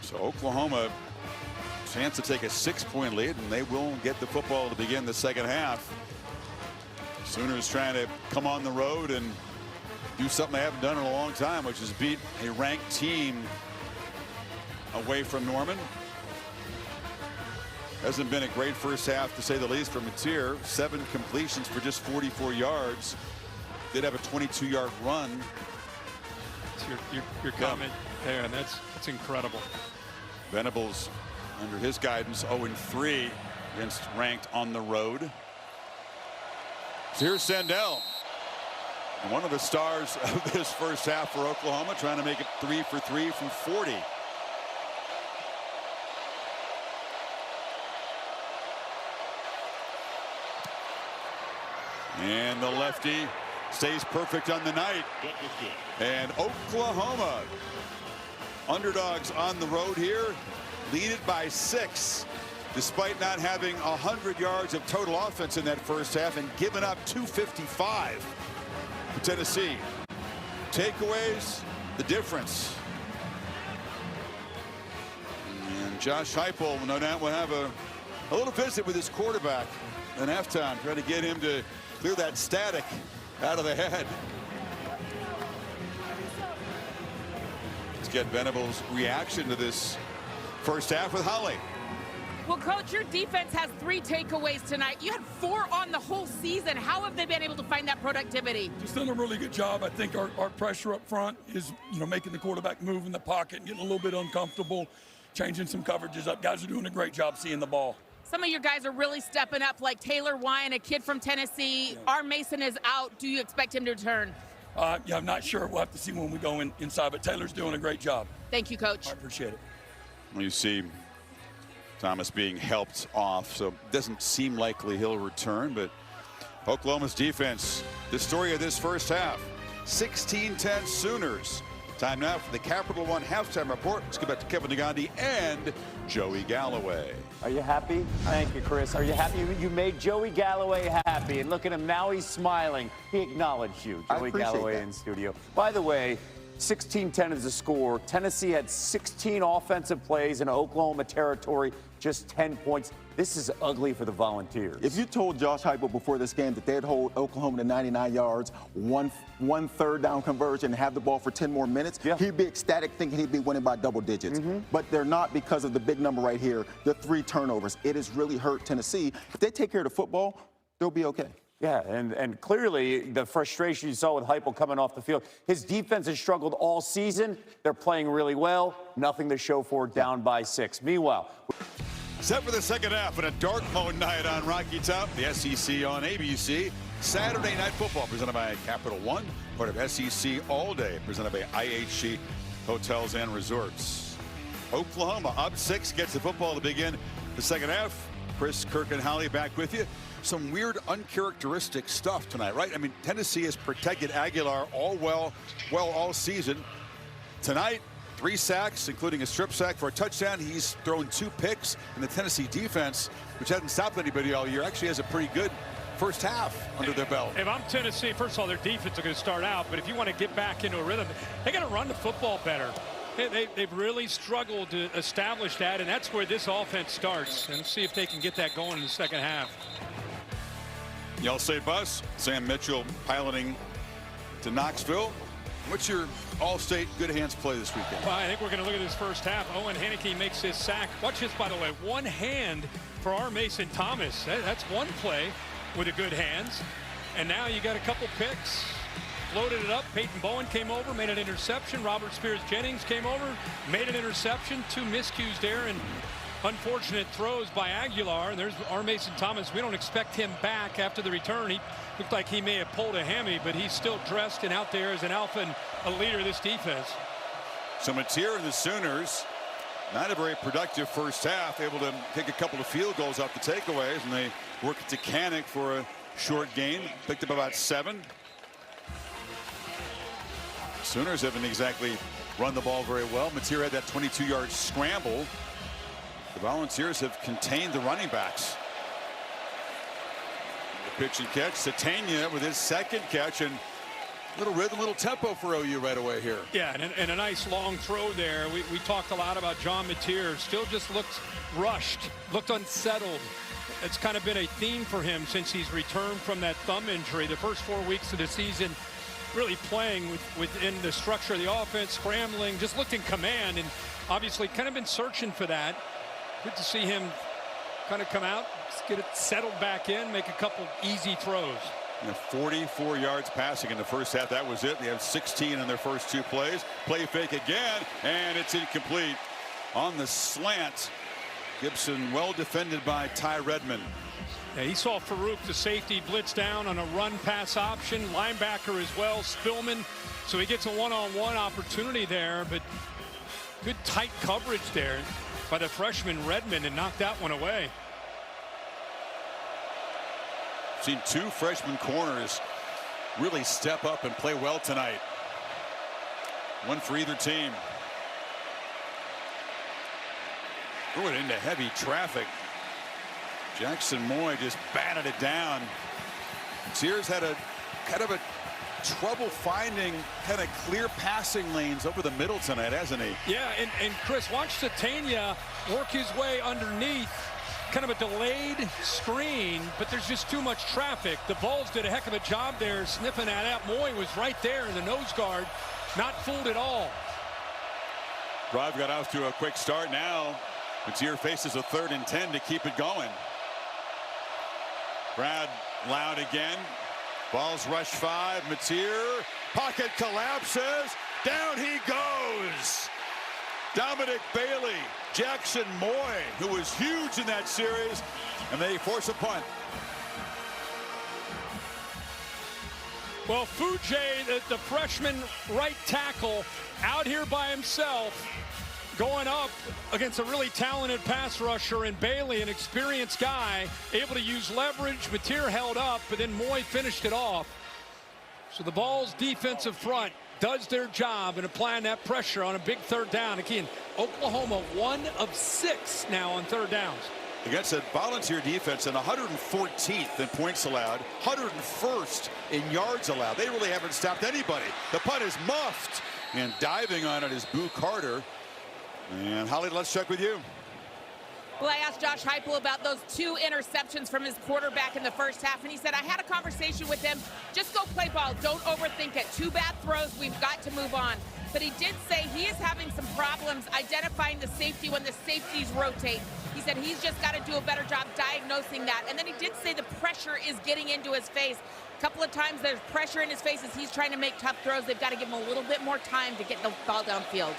So Oklahoma, chance to take a 6-point lead, and they will get the football to begin the second half. Sooners trying to come on the road and do something they haven't done in a long time, which is beat a ranked team away from Norman. Hasn't been a great first half, to say the least, for Mateer. 7 completions for just 44 yards. Did have a 22-yard run.
It's your comment there, and that's incredible.
Venables, under his guidance, 0-3 against ranked on the road. So here's Sandell, one of the stars of this first half for Oklahoma, trying to make it 3 for 3 from 40. And the lefty stays perfect on the night. And Oklahoma, underdogs on the road here, lead it by 6. Despite not having 100 yards of total offense in that first half and giving up 255 to Tennessee. Takeaways, the difference. And Josh Heupel, no doubt, will have a little visit with his quarterback in halftime, trying to get him to clear that static out of the head. Let's get Venables' reaction to this first half with Holly.
Well, Coach, your defense has 3 takeaways tonight. You had 4 on the whole season. How have they been able to find that productivity?
Just done a really good job. I think our pressure up front is, making the quarterback move in the pocket and getting a little bit uncomfortable, changing some coverages up. Guys are doing a great job seeing the ball.
Some of your guys are really stepping up, like Taylor Wine, a kid from Tennessee. Yeah. Arm Mason is out. Do you expect him to return?
Yeah, I'm not sure. We'll have to see when we go inside, but Taylor's doing a great job.
Thank you, Coach.
I appreciate it.
You see Thomas being helped off, so it doesn't seem likely he'll return, but Oklahoma's defense, the story of this first half, 16-10 Sooners. Time now for the Capital One halftime report. Let's go back to Kevin Negandhi and Joey Galloway.
Are you happy? Thank you, Chris. Are you happy? You made Joey Galloway happy, and look at him now. He's smiling. He acknowledged you, Joey Galloway, in studio. By the way, 16-10 is the score. Tennessee had 16 offensive plays in Oklahoma territory, just 10 points. This is ugly for the Volunteers.
If you told Josh Heupel before this game that they'd hold Oklahoma to 99 yards, one third down conversion, and have the ball for 10 more minutes, he'd be ecstatic thinking he'd be winning by double digits. But they're not because of the big number right here, the 3 turnovers. It has really hurt Tennessee. If they take care of the football, they'll be okay.
Yeah, and clearly the frustration you saw with Heupel coming off the field. His defense has struggled all season. They're playing really well. Nothing to show for it, down by 6. Meanwhile,
set for the second half and a dark mode night on Rocky Top, the SEC on ABC. Saturday Night Football presented by Capital One, part of SEC All Day, presented by IHG Hotels and Resorts. Oklahoma up 6, gets the football to begin the second half. Chris, Kirk, and Holly back with you. Some weird, uncharacteristic stuff tonight, right? I mean, Tennessee has protected Aguilar well all season. Tonight, 3 sacks, including a strip sack for a touchdown. He's thrown 2 picks, and the Tennessee defense, which hasn't stopped anybody all year, actually has a pretty good first half under their belt.
If I'm Tennessee, first of all, their defense is going to start out, but if you want to get back into a rhythm, they got to run the football better. They've really struggled to establish that, and that's where this offense starts. And let's see if they can get that going in the second half.
Y'all say bus. Sam Mitchell piloting to Knoxville. What's your All-State good hands play this weekend?
Well, I think we're going to look at this first half. Owen Henneke makes his sack. Watch this, by the way. One hand for our Mason Thomas. That's one play with a good hands. And now you got a couple picks. Loaded it up. Peyton Bowen came over, made an interception. Robert Spears-Jennings came over, made an interception. Two miscues there, and unfortunate throws by Aguilar. And there's our Mason Thomas. We don't expect him back after the return. He looked like he may have pulled a hammy, but he's still dressed and out there as an alpha and a leader of this defense.
So Mateer and the Sooners, not a very productive first half, able to take a couple of field goals off the takeaways, and they work it to Canick for a short gain. Picked up about 7. Sooners haven't exactly run the ball very well. Mateer had that 22-yard scramble. The Volunteers have contained the running backs. The pitch and catch. Sategna with his second catch, and little rhythm, little tempo for OU right away here.
Yeah, and a nice long throw there. We talked a lot about John Mateer. Still just looked rushed, looked unsettled. It's kind of been a theme for him since he's returned from that thumb injury. The first 4 weeks of the season, really playing within the structure of the offense, scrambling, just looked in command, and obviously kind of been searching for that. Good to see him kind of come out, get it settled back in, make a couple easy throws.
44 yards passing in the first half. That was it. They have 16 in their first 2 plays. Play fake again, and it's incomplete. On the slant, Gibson well defended by Ty Redmond.
Yeah, he saw Farouk, the safety, blitz down on a run-pass option. Linebacker as well, Spillman. So he gets a one-on-one opportunity there, but good tight coverage there by the freshman Redmond, and knocked that one away.
Seen 2 freshman corners really step up and play well tonight. One for either team. Threw it into heavy traffic. Jackson Moy just batted it down. Sears had a kind of a trouble finding kind of clear passing lanes over the middle tonight, hasn't he?
Yeah, and Chris, watch Sategna work his way underneath. Kind of a delayed screen, but there's just too much traffic. The Vols did a heck of a job there sniffing that out. Moy was right there in the nose guard, not fooled at all.
Drive got off to a quick start now. Mateer faces a 3rd and 10 to keep it going. Brad Loud again. Balls rush 5. Mateer. Pocket collapses. Down he goes. Dominic Bailey. Jackson Moy, who was huge in that series, and they force a punt.
Well, Fujay, the freshman right tackle, out here by himself, going up against a really talented pass rusher, and Bailey, an experienced guy, able to use leverage. Mateer held up, but then Moy finished it off. So the Vols' defensive front does their job in applying that pressure on a big 3rd down. Again, Oklahoma 1 of 6 now on 3rd downs.
Against a Volunteer defense and 114th in points allowed, 101st in yards allowed. They really haven't stopped anybody. The punt is muffed, and diving on it is Boo Carter. And Holly, let's check with you.
Well, I asked Josh Heupel about those 2 interceptions from his quarterback in the first half, and he said, I had a conversation with him. Just go play ball. Don't overthink it. 2 bad throws. We've got to move on. But he did say he is having some problems identifying the safety when the safeties rotate. He said he's just got to do a better job diagnosing that. And then he did say the pressure is getting into his face. A couple of times there's pressure in his face as he's trying to make tough throws. They've got to give him a little bit more time to get the ball downfield.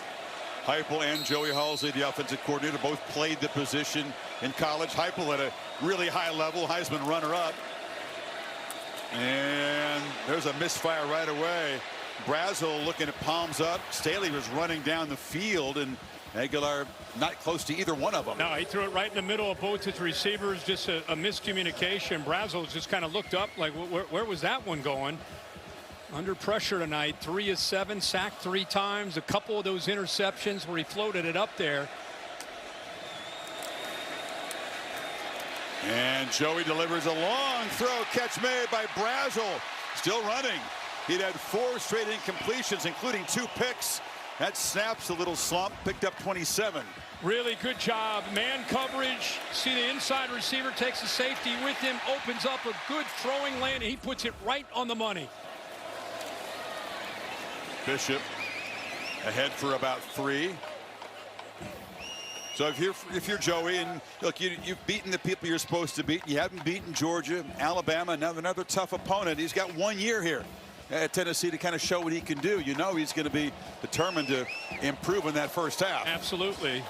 Heupel and Joey Halsey, the offensive coordinator, both played the position in college. Heupel at a really high level, Heisman runner-up. And there's a misfire right away. Brazel looking at palms up. Staley was running down the field, and Aguilar not close to either one of them.
No, he threw it right in the middle of both his receivers. Just a miscommunication. Brazel just kind of looked up like, where was that one going? Under pressure tonight, 3 of 7, sacked 3 times. A couple of those interceptions where he floated it up there.
And Joey delivers a long throw, catch made by Brazel. Still running. He'd had 4 straight incompletions, including 2 picks That snap's a little slump, picked up 27.
Really good job. Man coverage. See the inside receiver takes the safety with him, opens up a good throwing lane, and he puts it right on the money.
Bishop ahead for about 3. So if you're Joey, and look, you've beaten the people you're supposed to beat. You haven't beaten Georgia, Alabama, another tough opponent. He's got 1 year here at Tennessee to kind of show what he can do. You know he's going to be determined to improve in that first half.
Absolutely.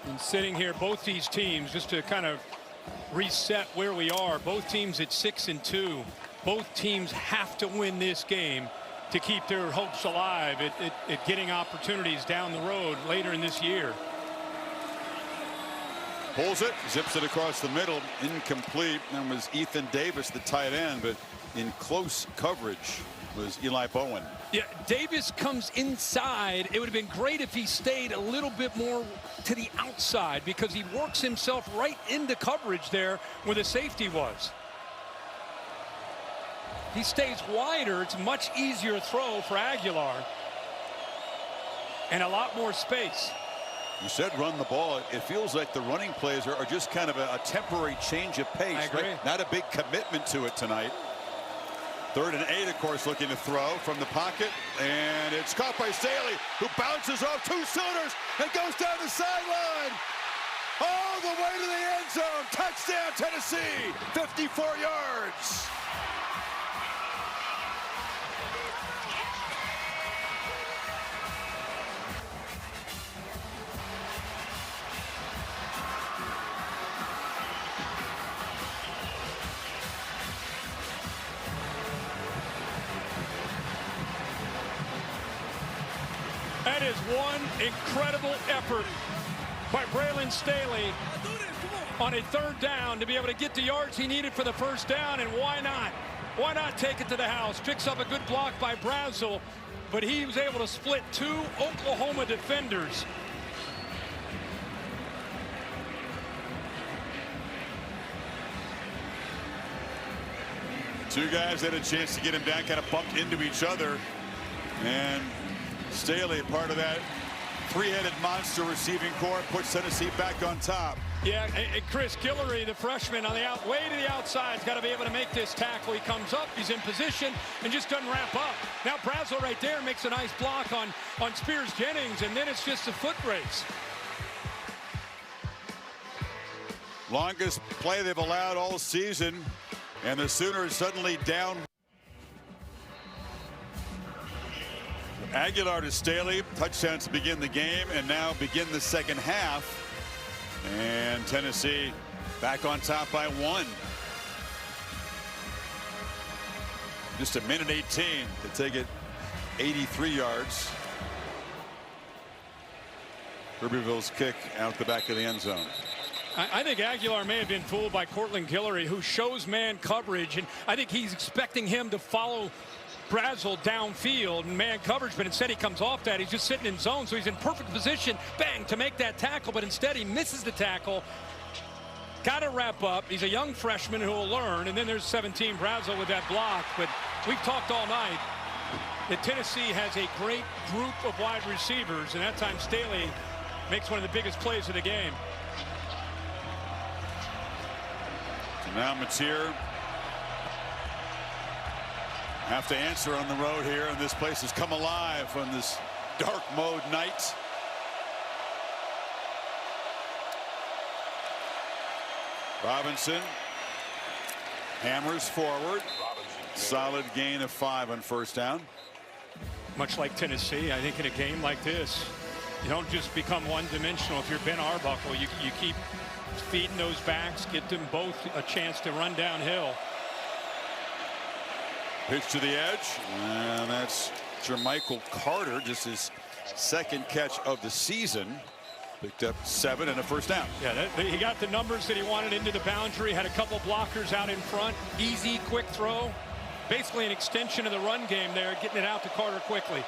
And sitting here, both these teams, just to kind of reset where we are, both teams at 6-2. Both teams have to win this game to keep their hopes alive at getting opportunities down the road later in this year.
Pulls it, zips it across the middle, incomplete. And was Ethan Davis, the tight end, but in close coverage was Eli Bowen.
Yeah, Davis comes inside. It would have been great if he stayed a little bit more to the outside, because he works himself right into coverage there where the safety was. He stays wider. It's a much easier throw for Aguilar. And a lot more space.
You said run the ball. It feels like the running plays are just kind of a temporary change of pace.
I agree.
Right? Not a big commitment to it tonight. 3rd and 8, of course, looking to throw from the pocket. And it's caught by Staley, who bounces off 2 Sooners and goes down the sideline. All the way to the end zone. Touchdown, Tennessee. 54 yards.
That is one incredible effort by Braylon Staley on a 3rd down to be able to get the yards he needed for the first down, and why not? Why not take it to the house? Picks up a good block by Brazel, but he was able to split 2 Oklahoma defenders.
Two guys had a chance to get him down, kind of bumped into each other, and Staley, part of that 3-headed monster receiving corps, puts Tennessee back on top.
Yeah, and Chris Guillory, the freshman, on the way to the outside, has got to be able to make this tackle. He comes up, he's in position, and just doesn't wrap up. Now Brazel right there makes a nice block on Spears Jennings, and then it's just a foot race.
Longest play they've allowed all season, and the Sooners suddenly down. Aguilar to Staley, touchdowns to begin the game, and now begin the second half. And Tennessee back on top by 1. Just a minute 18 to take it 83 yards. Tuberville's kick out the back of the end zone.
I think Aguilar may have been fooled by Cortland Guillory, who shows man coverage, and I think he's expecting him to follow Brazel downfield and man coverage, but instead he comes off that. He's just sitting in zone, so he's in perfect position, bang, to make that tackle, but instead he misses the tackle. Got to wrap up. He's a young freshman who will learn, and then there's 17, Brazel with that block. But we've talked all night that Tennessee has a great group of wide receivers, and that time Staley makes one of the biggest plays of the game.
So now Mateer have to answer on the road here, and this place has come alive on this dark mode night. Robinson hammers forward. Solid gain of 5 on first down.
Much like Tennessee, I think in a game like this, you don't just become one-dimensional. If you're Ben Arbuckle, you keep feeding those backs, get them both a chance to run downhill.
Pitch to the edge, and that's Jermichael Carter, just his 2nd catch of the season. Picked up 7 and a first down.
Yeah, he got the numbers that he wanted into the boundary, had a couple blockers out in front. Easy, quick throw. Basically an extension of the run game there, getting it out to Carter quickly.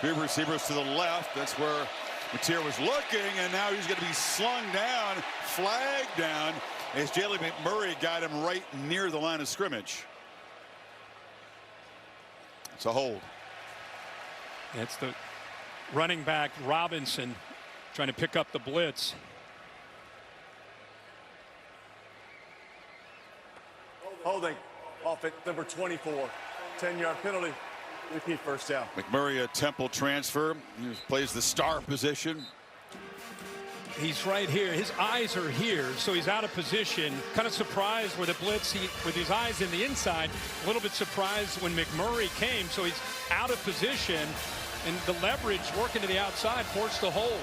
3 receivers to the left. That's where Mateer was looking, and now he's going to be slung down, flagged down, as Jalen McMurray got him right near the line of scrimmage. It's a hold.
It's the running back Robinson trying to pick up the blitz.
Holding off at number 24. 10-yard penalty. Repeat first down.
McMurray, a Temple transfer. He plays the star position.
He's right here. His eyes are here, so he's out of position. Kind of surprised where the blitz, with his eyes in the inside. A little bit surprised when McMurray came, so he's out of position. And the leverage working to the outside forced the hold.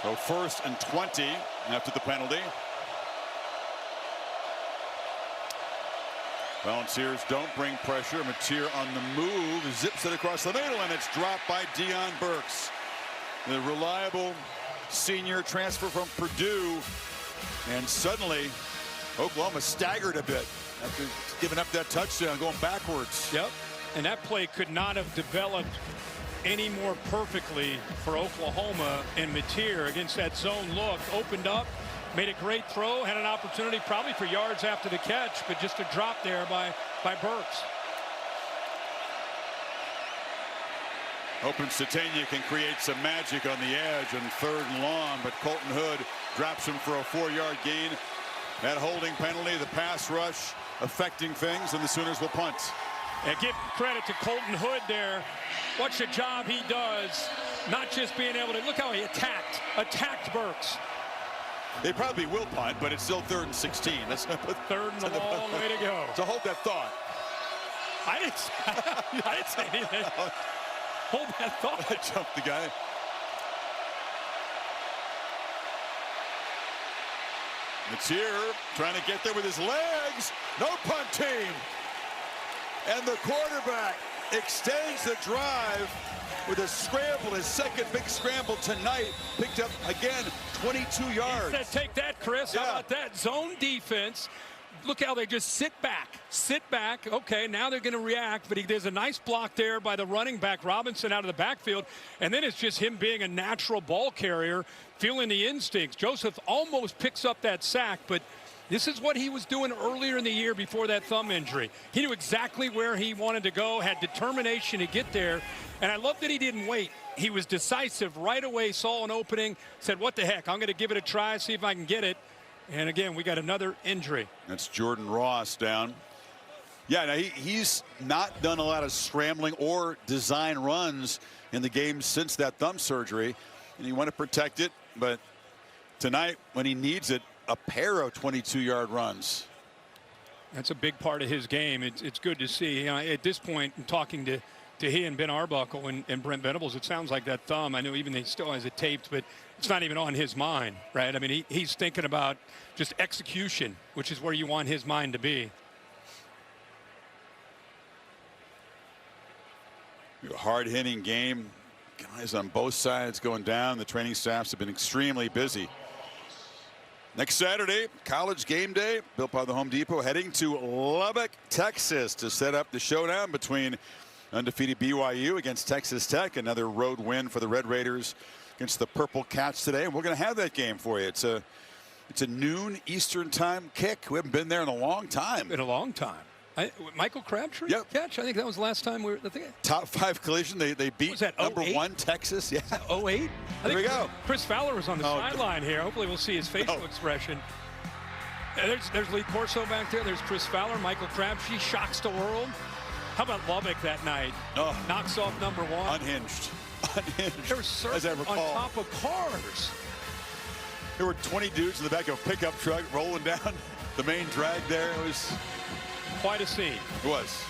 So 1st and 20 after the penalty. Volunteers don't bring pressure. Mateer on the move, zips it across the middle, and it's dropped by Deion Burks. The reliable senior transfer from Purdue. And suddenly, Oklahoma staggered a bit after giving up that touchdown, going backwards.
Yep. And that play could not have developed any more perfectly for Oklahoma. And Mateer against that zone look opened up, made a great throw, had an opportunity probably for yards after the catch, but just a drop there by Burks.
Hoping Satania can create some magic on the edge on 3rd and long, but Colton Hood drops him for a 4-yard gain. That holding penalty, the pass rush affecting things, and the Sooners will punt.
And give credit to Colton Hood there. Watch the job he does, not just being able to, look how he attacked Burks.
They probably will punt, but it's still 3rd and 16. That's
3rd and a long way to go.
So hold that thought.
I didn't say anything. Hold that thought.
I jumped the guy. Mateer trying to get there with his legs. No punt team. And the quarterback extends the drive with a scramble, his second big scramble tonight. Picked up, again, 22 yards.
He said, take that, Chris.
Yeah.
How about that? Zone defense. Look how they just sit back. Okay, now they're going to react, but there's a nice block there by the running back, Robinson, out of the backfield. And then it's just him being a natural ball carrier, feeling the instincts. Joseph almost picks up that sack, but this is what he was doing earlier in the year before that thumb injury. He knew exactly where he wanted to go, had determination to get there, and I love that he didn't wait. He was decisive right away, saw an opening, said, what the heck, I'm going to give it a try, see if I can get it. And again, we got another injury.
That's Jordan Ross down. Yeah, now he's not done a lot of scrambling or design runs in the game since that thumb surgery, and you want to protect it, but tonight, when he needs it, a pair of 22-yard runs.
That's a big part of his game. It's good to see. You know, at this point, in talking to he and Ben Arbuckle and Brent Venables, it sounds like that thumb, I know even he still has it taped, but it's not even on his mind, right? I mean, he's thinking about just execution, which is where you want his mind to be.
A hard-hitting game. Guys on both sides going down. The training staffs have been extremely busy. Next Saturday, college game day, built by the Home Depot, heading to Lubbock, Texas to set up the showdown between undefeated BYU against Texas Tech. Another road win for the Red Raiders against the Purple Cats today. And we're going to have that game for you. It's a noon Eastern time kick. We haven't been there in a long time.
In a long time. Michael Crabtree catch? I think that was the last time we were.
Top 5 collision. They beat number 1 Texas. Yeah.
08?
There we go.
Chris Fowler was on the sideline here. Hopefully we'll see his facial expression. There's Lee Corso back there. There's Chris Fowler. Michael Crabtree shocks the world. How about Lubbock that night? Knocks off number 1.
Unhinged.
They were surfing on top of cars.
There were 20 dudes in the back of a pickup truck rolling down the main drag there. It was
quite a scene.
It was.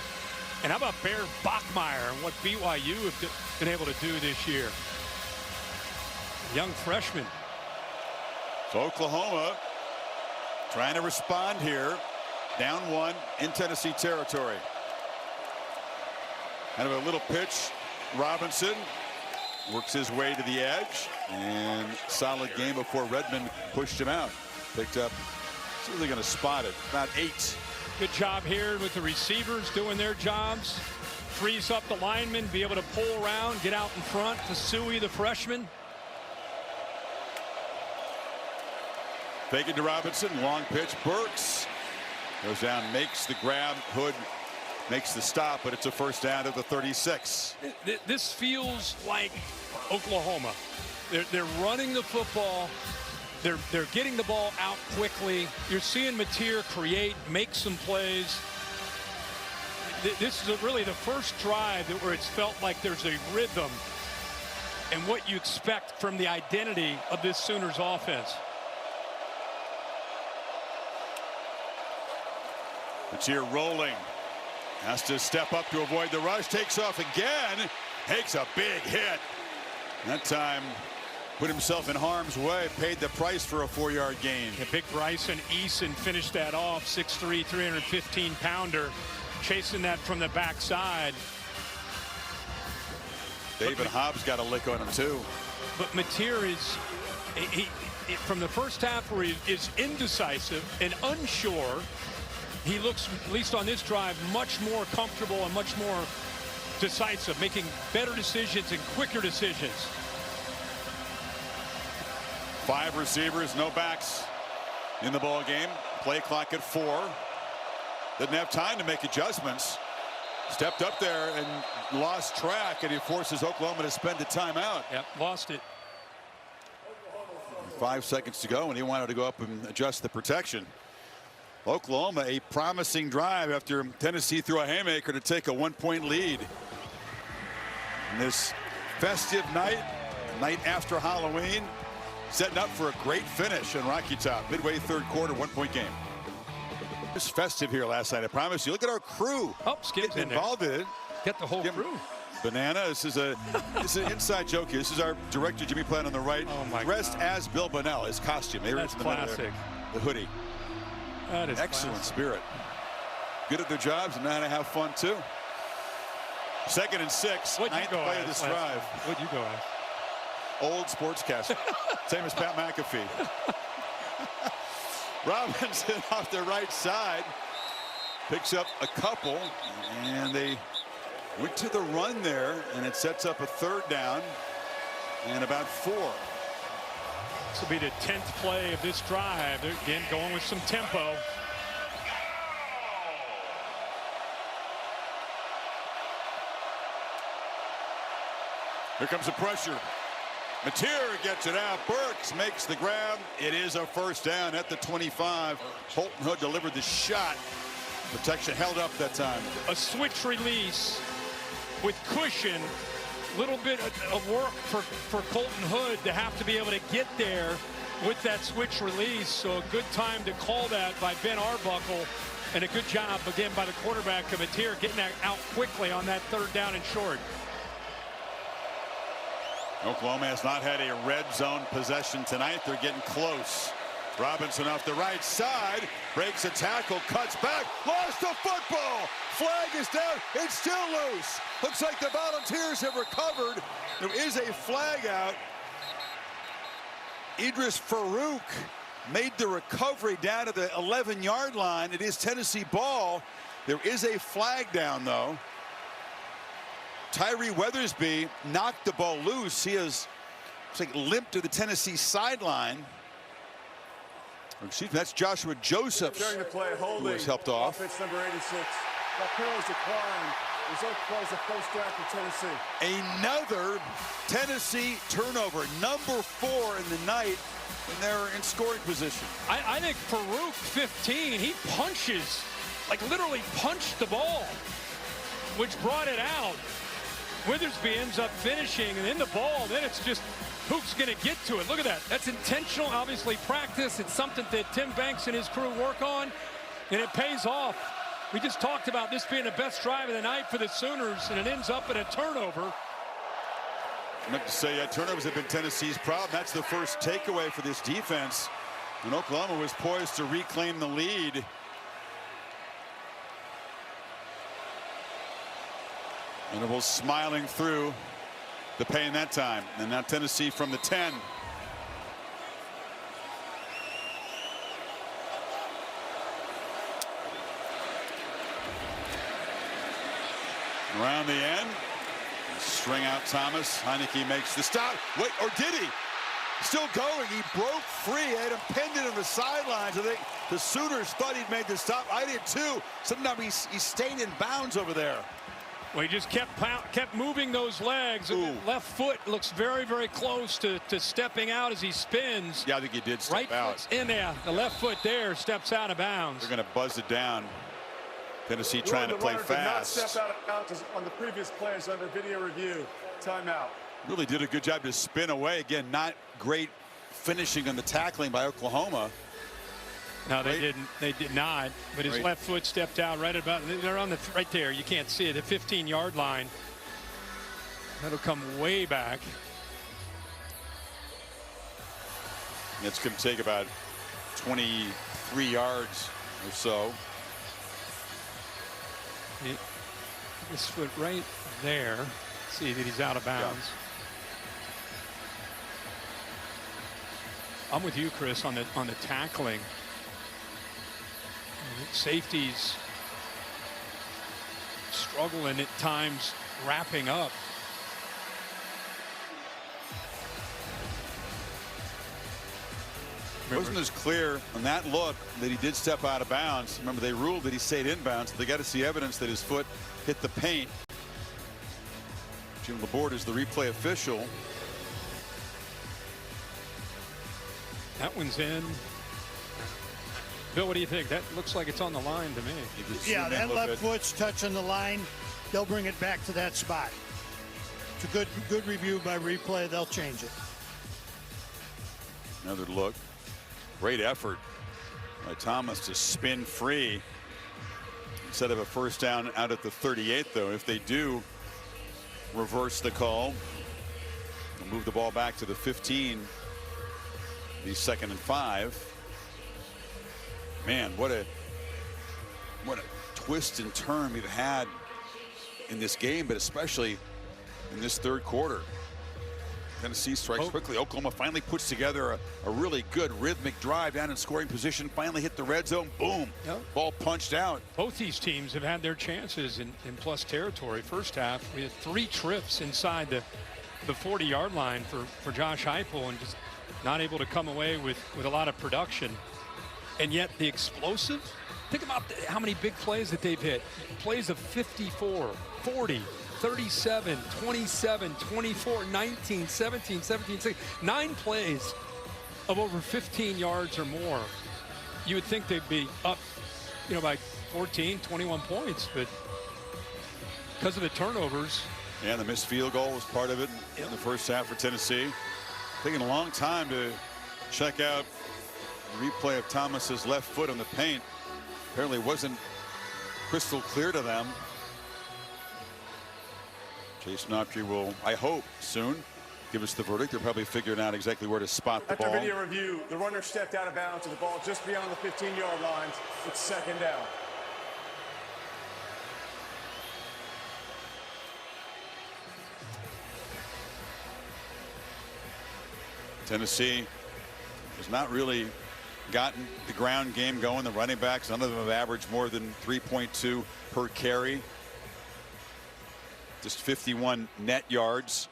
And how about Bear Bachmeier and what BYU have been able to do this year? Young freshman.
So Oklahoma trying to respond here. Down 1 in Tennessee territory. Kind of a little pitch. Robinson works his way to the edge. And solid game before Redmond pushed him out. Picked up. He's really going to spot it. About 8.
Good job here with the receivers doing their jobs. Frees up the linemen, be able to pull around, get out in front to Suey, the freshman.
Fake it to Robinson. Long pitch. Burks goes down, makes the grab. Hood makes the stop, but it's a first down at the 36.
This feels like Oklahoma. They're running the football. They're getting the ball out quickly. You're seeing Mateer create, make some plays. This is really the first drive where it's felt like there's a rhythm and what you expect from the identity of this Sooners offense.
Mateer rolling. Has to step up to avoid the rush. Takes off again. Takes a big hit. That time put himself in harm's way. Paid the price for a 4-yard gain.
Yeah, big Bryson Eason finished that off. 6'3", 315-pounder. Chasing that from the backside.
David Hobbs got a lick on him, too.
But Mateer is, from the first half where he is indecisive and unsure, he looks, at least on this drive, much more comfortable and much more decisive, making better decisions and quicker decisions.
5 receivers, no backs in the ball game. Play clock at 4. Didn't have time to make adjustments. Stepped up there and lost track, and he forces Oklahoma to spend a timeout.
Yep, lost it.
5 seconds to go, and he wanted to go up and adjust the protection. Oklahoma, a promising drive after Tennessee threw a haymaker to take a 1-point lead. And this festive night after Halloween, setting up for a great finish in Rocky Top. Midway third quarter, 1-point game. It was festive here last night, I promise you. Look at our crew.
Oh, Skip's
involved in it.
Got the whole crew.
Banana, this is an inside joke here. This is our director, Jimmy Platt, on the right.
Oh my
dressed
God.
as Bill Bonnell, his costume.
That's classic.
The hoodie.
That is
excellent
classic.
Spirit. Good at their jobs and know how to have fun, too. 2nd and 6. Ninth play of this drive.
What'd you go at?
Old sportscaster. Same as Pat McAfee. Robinson off the right side picks up a couple, and they went to the run there, and it sets up a 3rd down and about 4.
This will be the 10th play of this drive. They're again going with some tempo.
Here comes the pressure. Mateer gets it out. Burks makes the grab. It is a first down at the 25. Colton Hood delivered the shot. Protection held up that time.
A switch release with cushion. Little bit of work for Colton Hood to have to be able to get there with that switch release. So a good time to call that by Ben Arbuckle. And a good job again by the quarterback of Mateer getting that out quickly on that 3rd down and short.
Oklahoma has not had a red zone possession tonight. They're getting close. Robinson off the right side, breaks a tackle, cuts back, lost the football. Flag is down, it's still loose. Looks like the Volunteers have recovered. There is a flag out. Idris Farouk made the recovery down to the 11-yard line. It is Tennessee ball. There is a flag down, though. Tyree Weathersby knocked the ball loose. He has limped to the Tennessee sideline. Excuse me, that's Joshua Joseph.
During the play, holding.
Who was helped off.
Offense number 86. That Pearl's decline. Result was a first down for Tennessee.
Another Tennessee turnover, number 4 in the night, and they're in scoring position.
I think Farouk, 15, he punches, like literally punched the ball, which brought it out. Withersby ends up finishing, and in the ball, then it's just who's going to get to it. Look at that. That's intentional, obviously practice. It's something that Tim Banks and his crew work on, and it pays off. We just talked about this being the best drive of the night for the Sooners, and it ends up in a turnover.
I'd like to say turnovers have been Tennessee's problem. That's the first takeaway for this defense. And Oklahoma was poised to reclaim the lead. Venables smiling through the pain that time. And now Tennessee from the 10. Around the end. String out Thomas. Heineke makes the stop. Wait, or did he? Still going. He broke free. Had him pinned on the sidelines. I think The Sooners thought he'd made the stop. I did too. Somehow he stayed in bounds over there.
Well, he just kept moving those legs. Left foot looks very, very close to stepping out as he spins.
Yeah, I think he did step
right
out.
Foot's in there. The left foot there steps out of bounds.
They're going to buzz it down. Tennessee trying to play fast.
Did not step out of bounds on the previous plays under video review. Timeout.
Really did a good job to spin away. Again, not great finishing on the tackling by Oklahoma.
No, they didn't. They did not. But his left foot stepped out right about. They're on the right there. You can't see it. The 15-yard line. That'll come way back.
It's going to take about 23 yards or so.
His foot right there. See that he's out of bounds. Yeah. I'm with you, Chris, on the tackling. Safeties struggling at times wrapping up.
It wasn't as clear on that look that he did step out of bounds. Remember, they ruled that he stayed in bounds. They got to see evidence that his foot hit the paint. Jim Laborde is the replay official.
That one's in. Bill, what do you think? That looks like it's on the line to me.
Yeah, that left foot's touching the line. They'll bring it back to that spot. It's a good review by replay. They'll change it.
Another look. Great effort by Thomas to spin free instead of a first down out at the 38, though. If they do reverse the call and move the ball back to the 15, the 2nd and 5. Man, what a twist and turn we've had in this game, but especially in this third quarter. Tennessee strikes quickly. Oklahoma finally puts together a really good rhythmic drive down in scoring position. Finally hit the red zone. Boom. Yep. Ball punched out.
Both these teams have had their chances in plus territory. First half, we had 3 trips inside the 40-yard line for Josh Heupel, and just not able to come away with a lot of production. And yet the explosive, think about how many big plays that they've hit. Plays of 54, 40, 37, 27, 24, 19, 17, 17, 16. 9 plays of over 15 yards or more. You would think they'd be up, by 14, 21 points, but because of the turnovers.
Yeah, the missed field goal was part of it in the first half for Tennessee. Taking a long time to check out the replay of Thomas's left foot on the paint. Apparently wasn't crystal clear to them. Jason Autry will, I hope, soon give us the verdict. They're probably figuring out exactly where to spot the ball.
After video review, the runner stepped out of bounds to the ball just beyond the 15-yard lines. It's 2nd down.
Tennessee has not really gotten the ground game going. The running backs, none of them have averaged more than 3.2 per carry. Just 51 net yards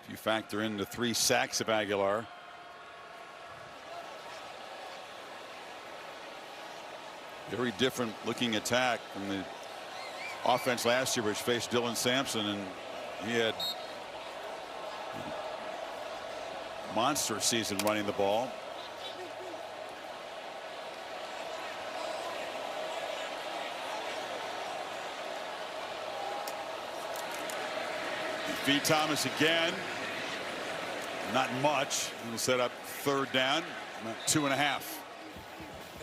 if you factor in the 3 sacks of Aguilar. Very different looking attack from the offense last year, which faced Dylan Sampson, and he had a monster season running the ball. Feed Thomas again. Not much. He'll set up 3rd down. 2.5.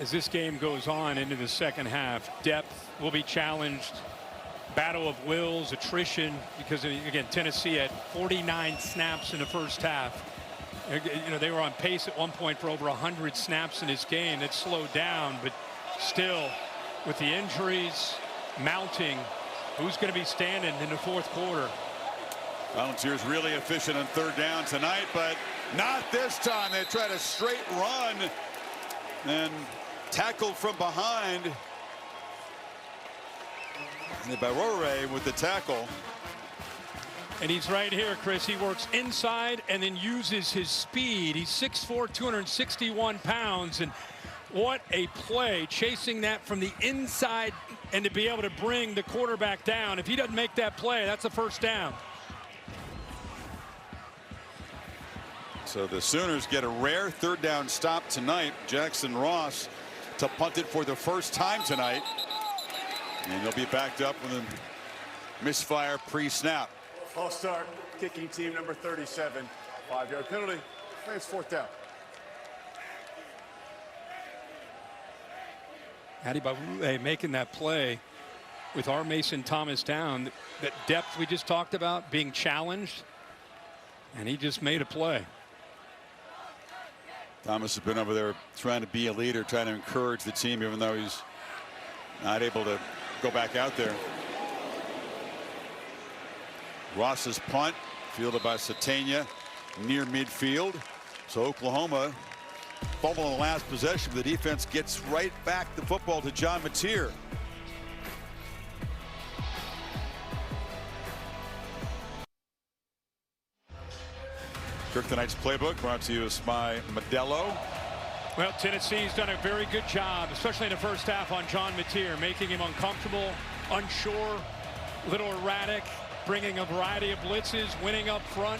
As this game goes on into the second half, depth will be challenged. Battle of wills, attrition, because again, Tennessee had 49 snaps in the first half. They were on pace at one point for over 100 snaps in this game. That slowed down, but still, with the injuries mounting, who's going to be standing in the 4th quarter?
Volunteers really efficient on 3rd down tonight, but not this time. They tried a straight run and tackled from behind. Barore with the tackle.
And he's right here, Chris. He works inside and then uses his speed. He's 6'4", 261 pounds, and What a play, chasing that from the inside and to be able to bring the quarterback down. If he doesn't make that play, that's a first down.
So the Sooners get a rare third down stop tonight. Jackson Ross to punt it for the first time tonight. And he'll be backed up with a misfire pre-snap.
False start, kicking team number 37. 5-yard penalty. It's fourth down.
Adibawule making that play with our Mason Thomas down. That depth we just talked about being challenged. And he just made a play.
Thomas has been over there trying to be a leader, trying to encourage the team, even though he's not able to go back out there. Ross's punt, fielded by Satania near midfield. So Oklahoma fumble in the last possession. The defense gets right back the football to John Mateer. Kirk tonight's playbook brought to you by Modelo.
Well, Tennessee's done a very good job, especially in the first half, on John Mateer, making him uncomfortable, unsure, a little erratic, bringing a variety of blitzes, winning up front,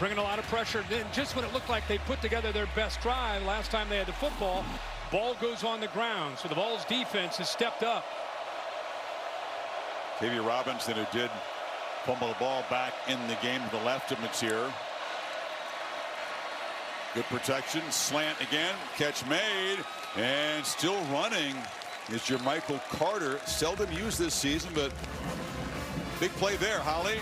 bringing a lot of pressure. Then just when it looked like they put together their best drive last time they had the football, ball goes on the ground. So the Vols defense has stepped up.
Tavia Robinson, who did fumble the ball back in the game to the left of Mateer. Good protection, slant again, catch made, and still running is Jermichael Carter. Seldom used this season, but big play there, Holly.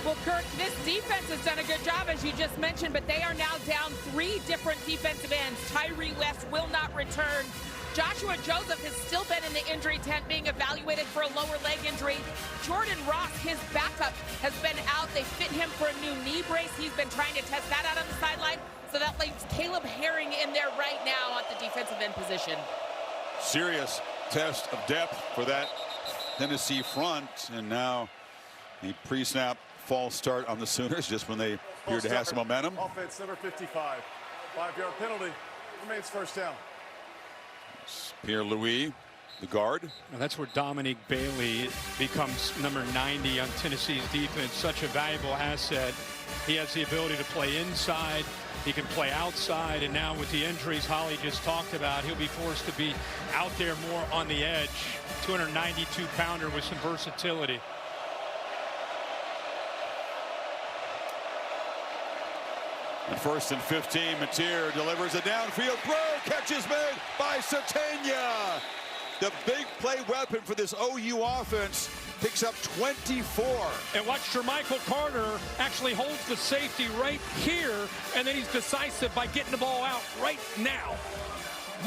Well, Kirk, this defense has done a good job, as you just mentioned, but they are now down 3 different defensive ends. Tyree West will not return. Joshua Joseph has still been in the injury tent, being evaluated for a lower leg injury. Jordan Ross, his backup, has been out. They fit him for a new knee brace. He's been trying to test that out on the sideline. So that leaves Caleb Herring in there right now at the defensive end position.
Serious test of depth for that Tennessee front. And now the pre-snap false start on the Sooners just when they appear to have some momentum.
Offense number 55. 5-yard penalty. Remains first down.
Pierre-Louis, the guard.
Now that's where Dominique Bailey becomes number 90 on Tennessee's defense. Such a valuable asset. He has the ability to play inside. He can play outside, and now with the injuries Holly just talked about, he'll be forced to be out there more on the edge. 292-pounder with some versatility.
And 1st and 15, Mateer delivers a downfield throw. Catch is made by Satania. The big play weapon for this OU offense picks up 24.
And watch Jermichael Carter actually holds the safety right here, and then he's decisive by getting the ball out right now.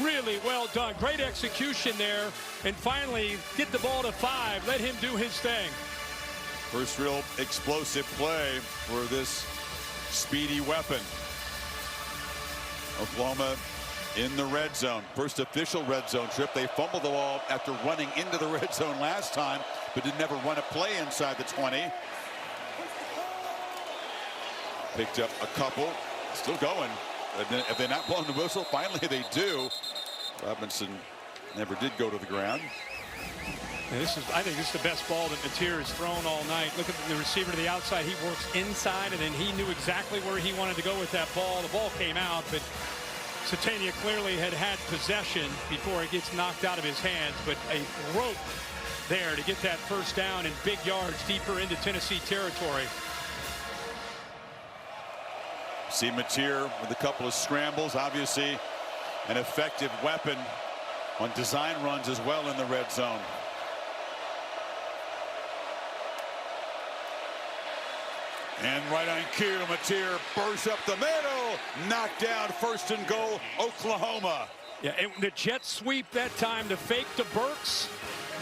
Really well done. Great execution there. And finally, get the ball to 5. Let him do his thing.
First real explosive play for this speedy weapon. Oklahoma in the red zone. First official red zone trip. They fumbled the ball after running into the red zone last time, but did never run a play inside the 20. Picked up a couple. Still going. If they're not blowing the whistle, finally they do. Robinson never did go to the ground.
And I think this is the best ball that Mateer has thrown all night. Look at the receiver to the outside. He works inside, and then he knew exactly where he wanted to go with that ball. The ball came out, but Satania clearly had possession before it gets knocked out of his hands. But a rope there to get that first down and big yards deeper into Tennessee territory.
See Mateer with a couple of scrambles. Obviously an effective weapon on design runs as well in the red zone. And right on cue, Mateer bursts up the middle, knocked down, 1st and goal, Oklahoma.
Yeah, and the jet sweep that time, the fake to Burks,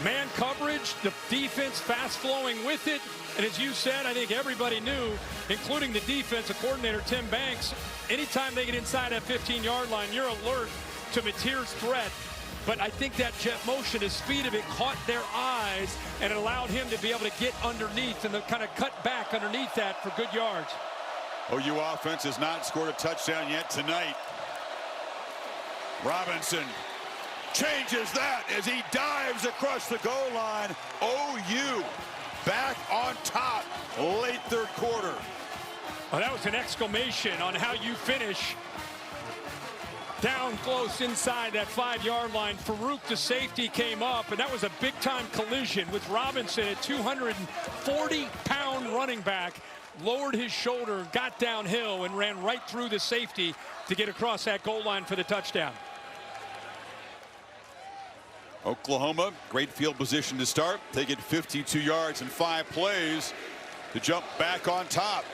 man coverage, the defense fast flowing with it. And as you said, I think everybody knew, including the defensive coordinator, Tim Banks, anytime they get inside that 15-yard line, you're alert to Mateer's threat. But I think that jet motion, the speed of it, caught their eyes, and it allowed him to be able to get underneath and to kind of cut back underneath that for good yards.
OU offense has not scored a touchdown yet tonight. Robinson changes that as he dives across the goal line. OU back on top late third quarter.
Well, that was an exclamation on how you finish down close inside that 5-yard line. Farouk, the safety, came up, and that was a big-time collision with Robinson, a 240-pound running back, lowered his shoulder, got downhill, and ran right through the safety to get across that goal line for the touchdown.
Oklahoma, great field position to start, taking 52 yards in 5 plays to jump back on top.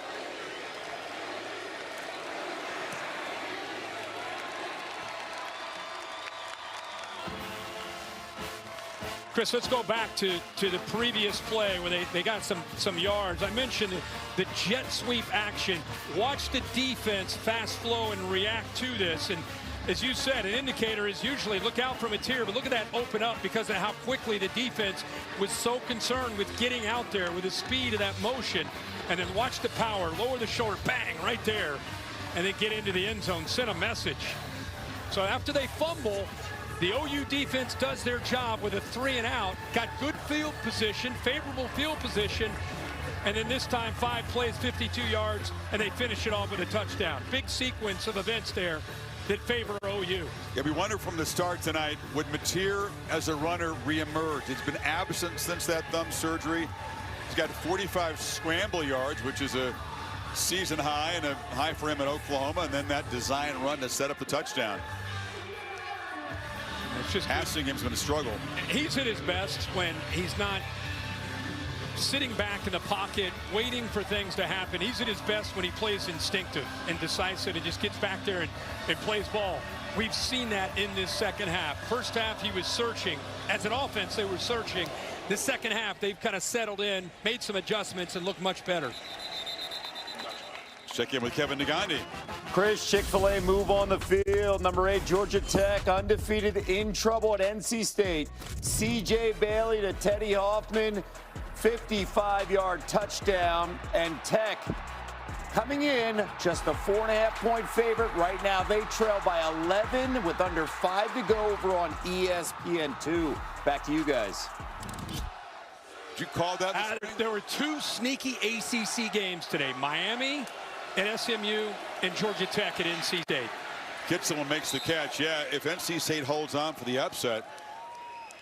Chris, let's go back to the previous play where they got some yards. I mentioned the jet sweep action. Watch the defense fast flow and react to this. And as you said, an indicator is usually look out for Mateer, but look at that open up because of how quickly the defense was so concerned with getting out there with the speed of that motion. And then watch the power, lower the shoulder, bang, right there, and then get into the end zone, send a message. So after they fumble, the OU defense does their job with a 3-and-out, got good field position, favorable field position, and then this time 5 plays, 52 yards, and they finish it off with a touchdown. Big sequence of events there that favor OU.
Yeah, we wondered from the start tonight, would Mateer as a runner reemerge? He's been absent since that thumb surgery. He's got 45 scramble yards, which is a season high and a high for him at Oklahoma, and then that design run to set up the touchdown.
It's just
passing him's been a struggle.
He's at his best when he's not sitting back in the pocket waiting for things to happen. He's at his best when he plays instinctive and decisive and just gets back there and plays ball. We've seen that in this second half. First half he was searching. As an offense they were searching. The second half they've kind of settled in, made some adjustments, and looked much better.
Check in with Kevin Negandhi.
Chris, Chick-fil-A move on the field. Number 8, Georgia Tech, undefeated, in trouble at NC State. C.J. Bailey to Teddy Hoffman, 55-yard touchdown. And Tech coming in just a 4.5-point favorite. Right now they trail by 11 with under 5 to go over on ESPN2. Back to you guys.
Did you call that?
There were 2 sneaky ACC games today. Miami and SMU and Georgia Tech at NC State.
Kitzel makes the catch. Yeah, if NC State holds on for the upset,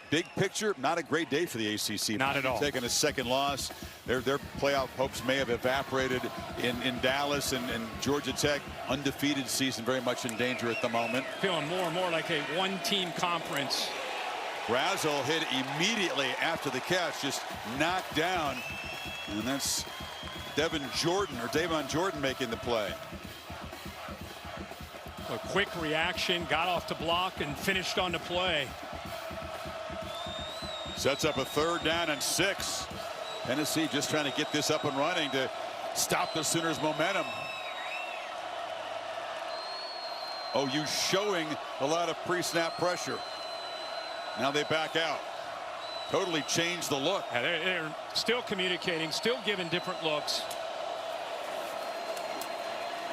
big picture, not a great day for the ACC.
Not at all.
Taking a second loss. Their playoff hopes may have evaporated in Dallas, and Georgia Tech, undefeated season, very much in danger at the moment.
Feeling more and more like a one-team conference.
Razzle hit immediately after the catch, just knocked down, and that's Davon Jordan making the play.
A quick reaction, got off the block and finished on the play.
Sets up a 3rd down and 6. Tennessee just trying to get this up and running to stop the Sooners' momentum. OU showing a lot of pre-snap pressure. Now they back out. Totally changed the look.
Yeah, they're still communicating, still giving different looks.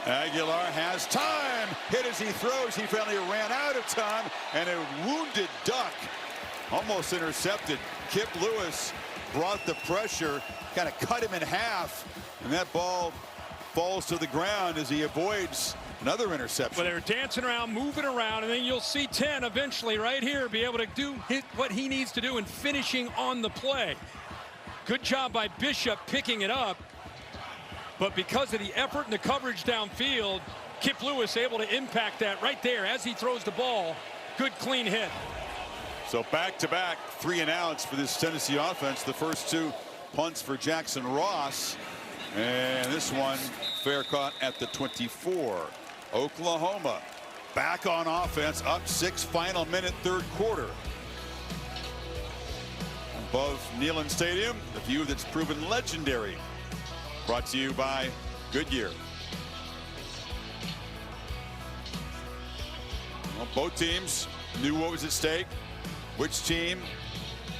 Aguilar has time. Hit as he throws. He finally ran out of time, and a wounded duck almost intercepted. Kip Lewis brought the pressure, kind of cut him in half, and that ball falls to the ground as he avoids another interception.
Well, they're dancing around, moving around, and then you'll see 10 eventually right here be able to do what he needs to do and finishing on the play. Good job by Bishop picking it up, but because of the effort and the coverage downfield, Kip Lewis able to impact that right there as he throws the ball. Good clean hit.
So back-to-back 3-and-outs for this Tennessee offense. The first 2 punts for Jackson Ross, and this one fair caught at the 24. Oklahoma back on offense, up 6, final minute, 3rd quarter. Above Neyland Stadium, the view that's proven legendary. Brought to you by Goodyear. Well, both teams knew what was at stake. Which team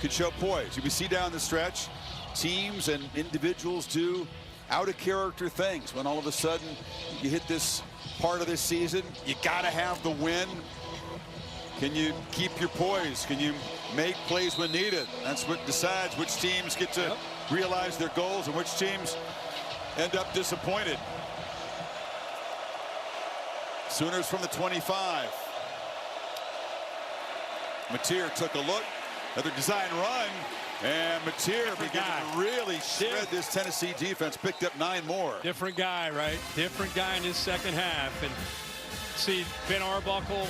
could show poise? You see down the stretch, teams and individuals do out-of-character things. When all of a sudden you hit this part of this season, you got to have the win. Can you keep your poise? Can you make plays when needed? That's what decides which teams get to realize their goals and which teams end up disappointed. Sooners from the 25. Mateer took a look. Another design run. And Mateer began to really shred this Tennessee defense. Picked up 9 more.
Different guy, right? Different guy in his second half. And see, Ben Arbuckle,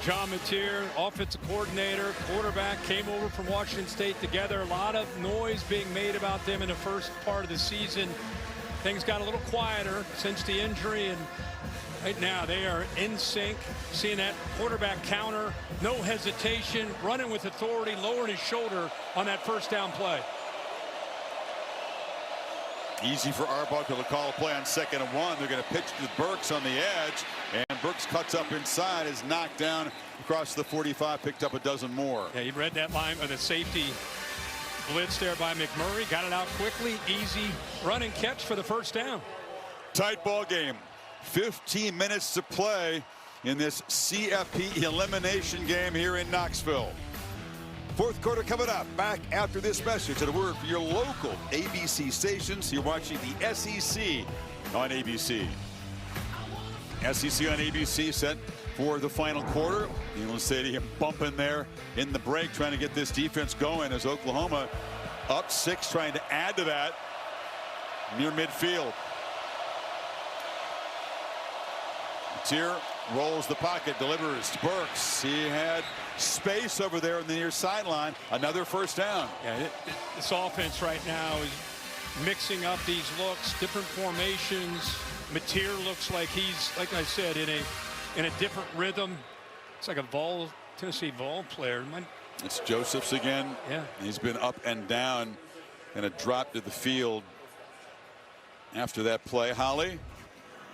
John Mateer, offensive coordinator, quarterback, came over from Washington State together. A lot of noise being made about them in the first part of the season. Things got a little quieter since the injury, and right now they are in sync. Seeing that quarterback counter, no hesitation, running with authority, lowering his shoulder on that first down play.
Easy for Arbuckle to call a play on 2nd and 1. They're going to pitch to Burks on the edge, and Burks cuts up inside, is knocked down across the 45, picked up a dozen more.
Yeah, you read that line of the safety blitz there by McMurray, got it out quickly, easy run and catch for the first down.
Tight ball game. 15 minutes to play in this CFP elimination game here in Knoxville. Fourth quarter coming up. Back after this message and a word for your local ABC stations. You're watching the SEC on ABC. SEC on ABC set for the final quarter. Neyland Stadium bumping there in the break, trying to get this defense going as Oklahoma up 6, trying to add to that near midfield. Mateer rolls the pocket, delivers to Burks. He had space over there on the near sideline. Another first down.
Yeah, this offense right now is mixing up these looks, different formations. Mateer looks like he's, like I said, in a different rhythm. It's like a Tennessee Vol player.
It's Josephs again.
Yeah.
He's been up and down and a drop to the field after that play. Holly?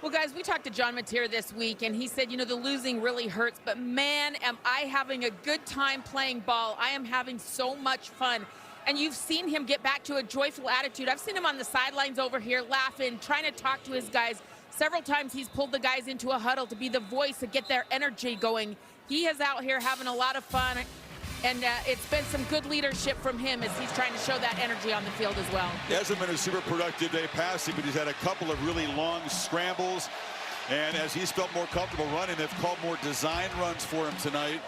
Well, guys, we talked to John Mateer this week, and he said, you know, the losing really hurts, but man, am I having a good time playing ball. I am having so much fun. And you've seen him get back to a joyful attitude. I've seen him on the sidelines over here laughing, trying to talk to his guys. Several times he's pulled the guys into a huddle to be the voice to get their energy going. He is out here having a lot of fun, and it's been some good leadership from him as he's trying to show that energy on the field as well.
It hasn't been a super productive day passing, but he's had a couple of really long scrambles. And as he's felt more comfortable running, they've called more design runs for him tonight.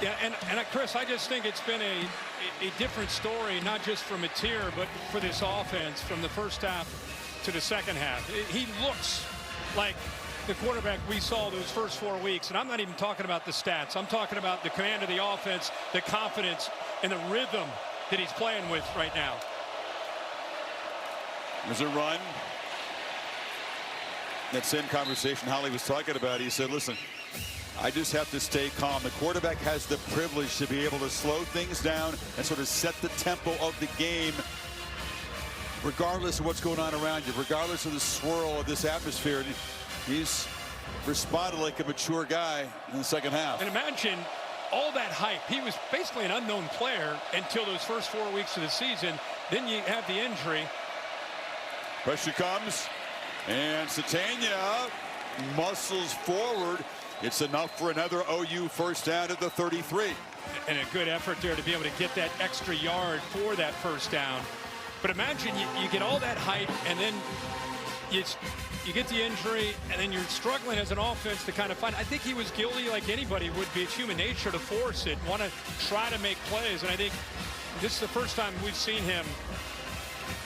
Yeah, and Chris, I just think it's been a different story, not just for Mateer, but for this offense from the first half to the second half. He looks like the quarterback we saw those first 4 weeks, and I'm not even talking about the stats. I'm talking about the command of the offense, the confidence, and the rhythm that he's playing with right now.
There's a run. That same conversation Holly was talking about. He said, listen, I just have to stay calm. The quarterback has the privilege to be able to slow things down and sort of set the tempo of the game regardless of what's going on around you, regardless of the swirl of this atmosphere. He's responded like a mature guy in the second half.
And imagine all that hype. He was basically an unknown player until those first 4 weeks of the season. Then you have the injury.
Pressure comes, and Satania muscles forward. It's enough for another OU first down at the 33.
And a good effort there to be able to get that extra yard for that first down. But imagine you get all that hype, and then you get the injury, and then you're struggling as an offense to kind of find. I think he was guilty like anybody would be. It's human nature to force it, want to try to make plays. And I think this is the first time we've seen him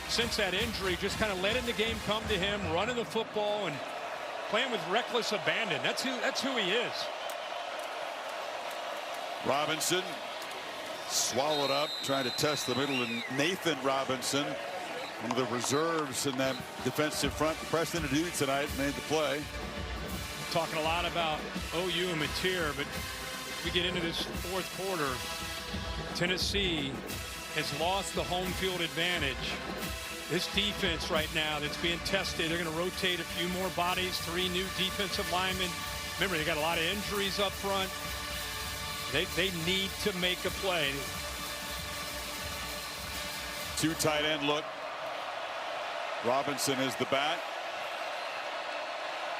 since that injury just kind of letting the game come to him, running the football and playing with reckless abandon. That's who he is.
Robinson swallowed up, trying to test the middle, and Nathan Robinson, one of the reserves in that defensive front, Preston Duty tonight, made the play.
Talking a lot about OU and Mateer, but we get into this fourth quarter. Tennessee has lost the home field advantage. This defense right now that's being tested, they're going to rotate a few more bodies, 3 new defensive linemen. Remember, they got a lot of injuries up front. They need to make a play.
2 tight end look. Robinson is the back.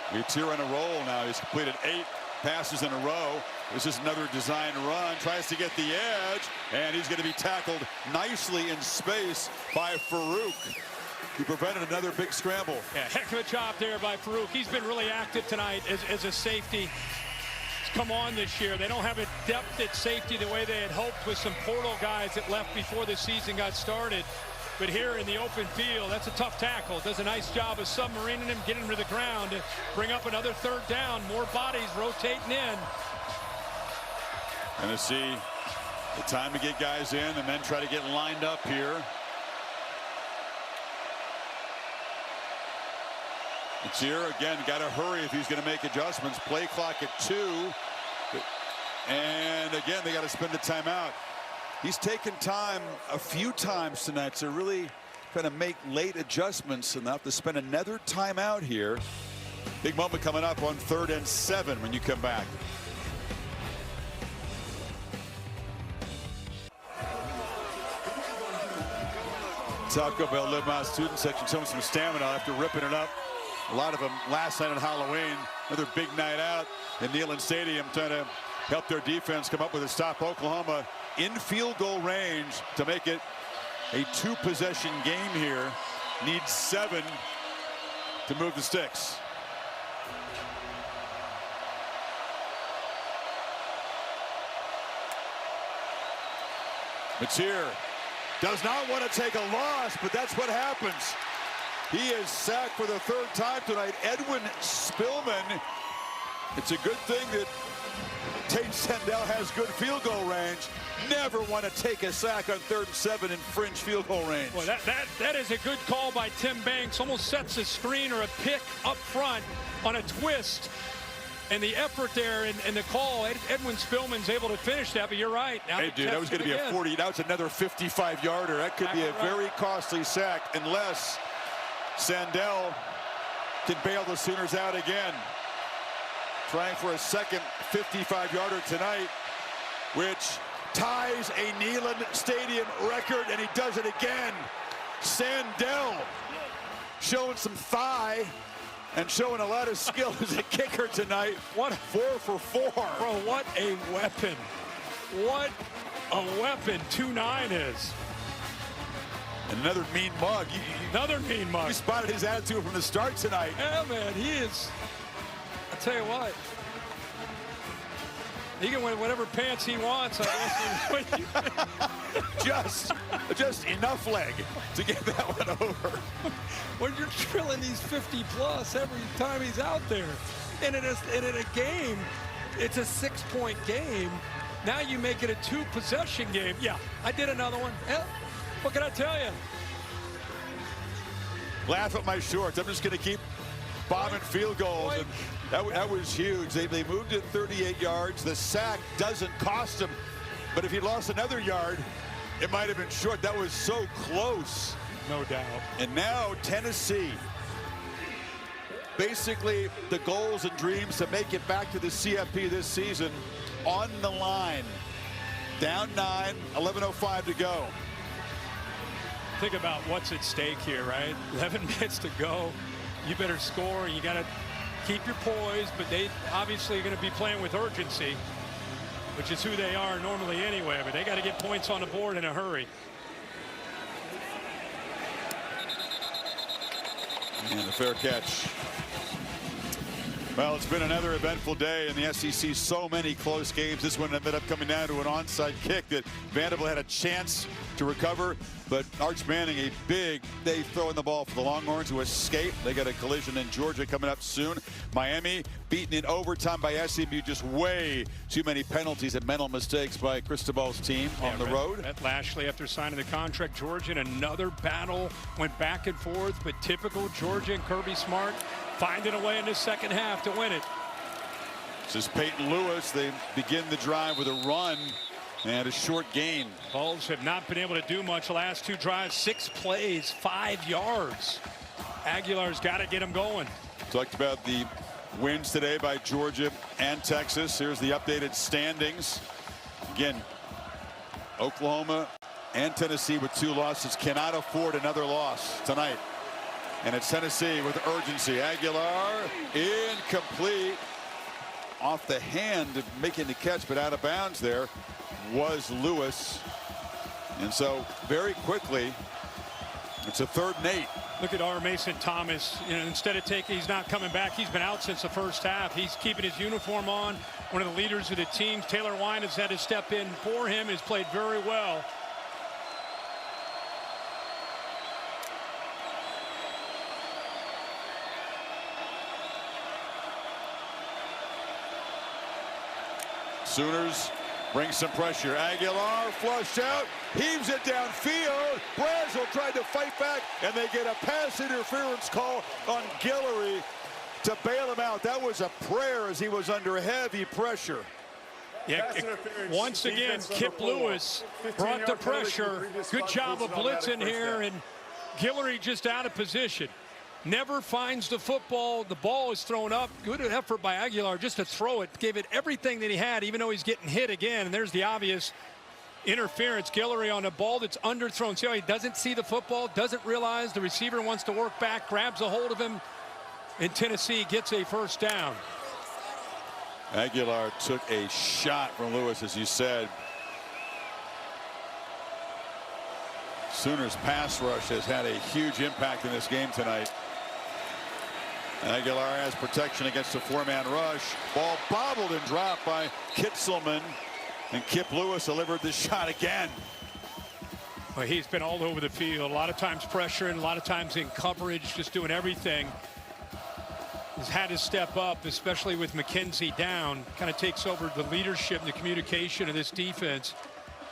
Mateer on a roll now. He's completed 8 passes in a row. This is another design run. Tries to get the edge, and he's going to be tackled nicely in space by Farouk. He prevented another big scramble.
Yeah, heck of a job there by Farouk. He's been really active tonight as a safety. He's come on this year. They don't have a depth at safety the way they had hoped with some portal guys that left before the season got started. But here in the open field, that's a tough tackle. Does a nice job of submarining him, getting him to the ground, to bring up another third down. More bodies rotating in.
Tennessee, the time to get guys in and then try to get lined up here. It's here again. Got to hurry if he's going to make adjustments. Play clock at 2. And again, they got to spend the timeout. He's taken time a few times tonight to really kind of make late adjustments, and they'll have to spend another timeout here. Big moment coming up on 3rd and 7 when you come back. Taco Bell Live student section showing some stamina after ripping it up. A lot of them last night on Halloween. Another big night out in Neyland Stadium, trying to help their defense come up with a stop. Oklahoma in field goal range to make it a 2-possession game here. Needs 7 to move the sticks. Mateer does not want to take a loss, but that's what happens. He is sacked for the 3rd time tonight. Edwin Spillman. It's a good thing that Tate Sendell has good field goal range. Never want to take a sack on 3rd and 7 in fringe field goal range.
Well, that is a good call by Tim Banks. Almost sets a screen or a pick up front on a twist. And the effort there and the call, Edwin Spillman's able to finish that, but you're right. Now
hey, dude, that was going to be a 40. Now it's another 55-yarder. That could be a very costly sack unless Sandell can bail the Sooners out again. Trying for a second 55-yarder tonight, which ties a Neyland Stadium record, and he does it again. Sandell showing some thigh and showing a lot of skill as a kicker tonight. What 4 for 4.
Bro, what a weapon. What a weapon 2-9 is.
And another mean mug.
Another mean mug.
You spotted his attitude from the start tonight.
Yeah, man, he is. I'll tell you what. He can wear whatever pants he wants, I
guess. just enough leg to get that one over.
When you're drilling these 50+ every time he's out there, and in a game, it's a 6-point game. Now you make it a 2-possession game. Yeah, I did another one. Yeah, what can I tell you?
Laugh at my shorts. I'm just going to keep bombing field goals. And that was huge. They moved it 38 yards. The sack doesn't cost them. But if he lost another yard, it might have been short. That was so close.
No doubt.
And now Tennessee. Basically, the goals and dreams to make it back to the CFP this season on the line. Down 9, 11:05 to go.
Think about what's at stake here, right? 11 minutes to go. You better score. You got to keep your poise, but they obviously are going to be playing with urgency, which is who they are normally anyway, but they got to get points on the board in a hurry.
And a fair catch. Well, it's been another eventful day in the SEC. So many close games. This one ended up coming down to an onside kick that Vanderbilt had a chance to recover. But Arch Manning, a big day throwing the ball for the Longhorns, who escaped. They got a collision in Georgia coming up soon. Miami beaten in overtime by SMU. Just way too many penalties and mental mistakes by Cristobal's team on the road.
At Lashley, after signing the contract, Georgia in another battle, went back and forth, but typical Georgia and Kirby Smart finding a way in the second half to win it.
This is Peyton Lewis. They begin the drive with a run and a short gain.
Bulls have not been able to do much the last 2 drives. 6 plays, 5 yards. Aguilar's got to get them going.
Talked about the wins today by Georgia and Texas. Here's the updated standings. Again, Oklahoma and Tennessee with 2 losses cannot afford another loss tonight. And it's Tennessee with urgency. Aguilar incomplete off the hand making the catch, but out of bounds there was Lewis. And so very quickly, it's a 3rd and 8.
Look at R. Mason Thomas. You know, instead of he's not coming back. He's been out since the first half. He's keeping his uniform on. One of the leaders of the team. Taylor Wine has had to step in for him. Has played very well.
Sooners bring some pressure. Aguilar flushed out, heaves it downfield. Brazel tried to fight back, and they get a pass interference call on Guillory to bail him out. That was a prayer as he was under heavy pressure.
Yeah, once again, Kip Lewis brought the pressure. Good job of blitzing here, and Guillory just out of position. Never finds the football. The ball is thrown up. Good effort by Aguilar just to throw it. Gave it everything that he had, even though he's getting hit again. And there's the obvious interference. Guillory on a ball that's underthrown. See how he doesn't see the football, doesn't realize the receiver wants to work back, grabs a hold of him, and Tennessee gets a 1st down.
Aguilar took a shot from Lewis, as you said. Sooners pass rush has had a huge impact in this game tonight. Aguilar has protection against a 4-man rush. Ball bobbled and dropped by Kitzelman. And Kip Lewis delivered the shot again.
Well, he's been all over the field. A lot of times pressuring, a lot of times in coverage, just doing everything. He's had to step up, especially with McKenzie down. Kind of takes over the leadership and the communication of this defense.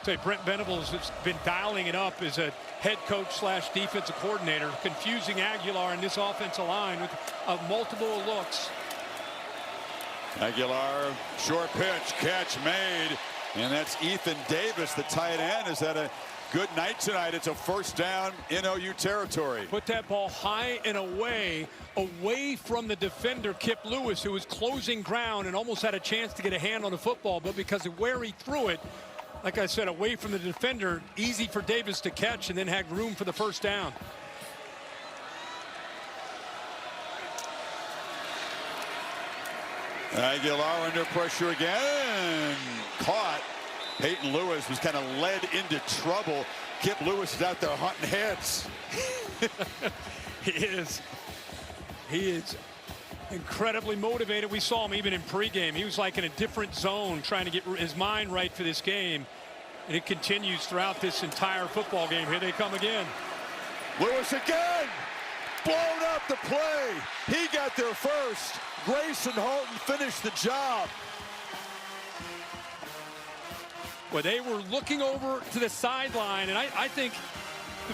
So Brent Venables has been dialing it up as a head coach / defensive coordinator, confusing Aguilar in this offensive line with multiple looks.
Aguilar, short pitch, catch made, and that's Ethan Davis, the tight end, has had a good night tonight. It's a 1st down in OU territory.
Put that ball high and away from the defender, Kip Lewis, who was closing ground and almost had a chance to get a hand on the football, but because of where he threw it, like I said, away from the defender, easy for Davis to catch and then had room for the 1st down.
Aguilar under pressure again. Caught. Peyton Lewis was kind of led into trouble. Kip Lewis is out there hunting heads.
He is incredibly motivated. We saw him even in pregame. He was like in a different zone trying to get his mind right for this game. And it continues throughout this entire football game. Here they come again.
Lewis again. Blown up the play. He got there first. Grayson Halton finished the job.
Well, they were looking over to the sideline, and I think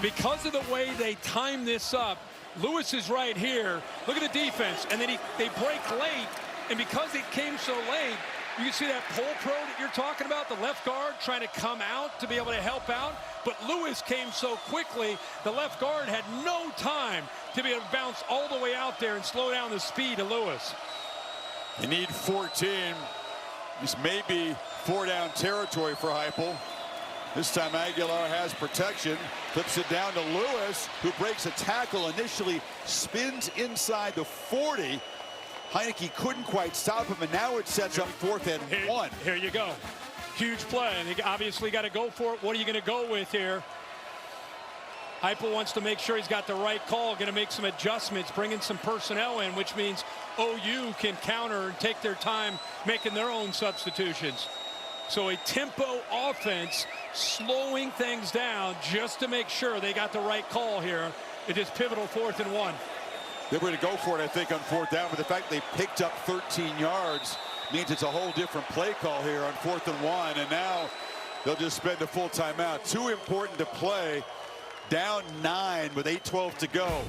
because of the way they timed this up, Lewis is right here. Look at the defense, and then they break late, and because it came so late, you can see that pole pro that you're talking about, the left guard trying to come out to be able to help out, but Lewis came so quickly, the left guard had no time to be able to bounce all the way out there and slow down the speed of Lewis.
You need 14. This may be 4-down territory for Heupel. This time Aguilar has protection, flips it down to Lewis, who breaks a tackle, initially spins inside the 40. Heineke couldn't quite stop him, and now it sets up 4th and 1.
Here you go. Huge play, and they obviously got to go for it. What are you going to go with here? Heupel wants to make sure he's got the right call, going to make some adjustments, bringing some personnel in, which means OU can counter and take their time making their own substitutions. So a tempo offense, slowing things down just to make sure they got the right call here. It is pivotal 4th and 1.
They were to go for it, I think, on 4th down, but the fact they picked up 13 yards means it's a whole different play call here on 4th and 1, and now they'll just spend a full timeout. Too important to play. Down 9 with 8:12 to go.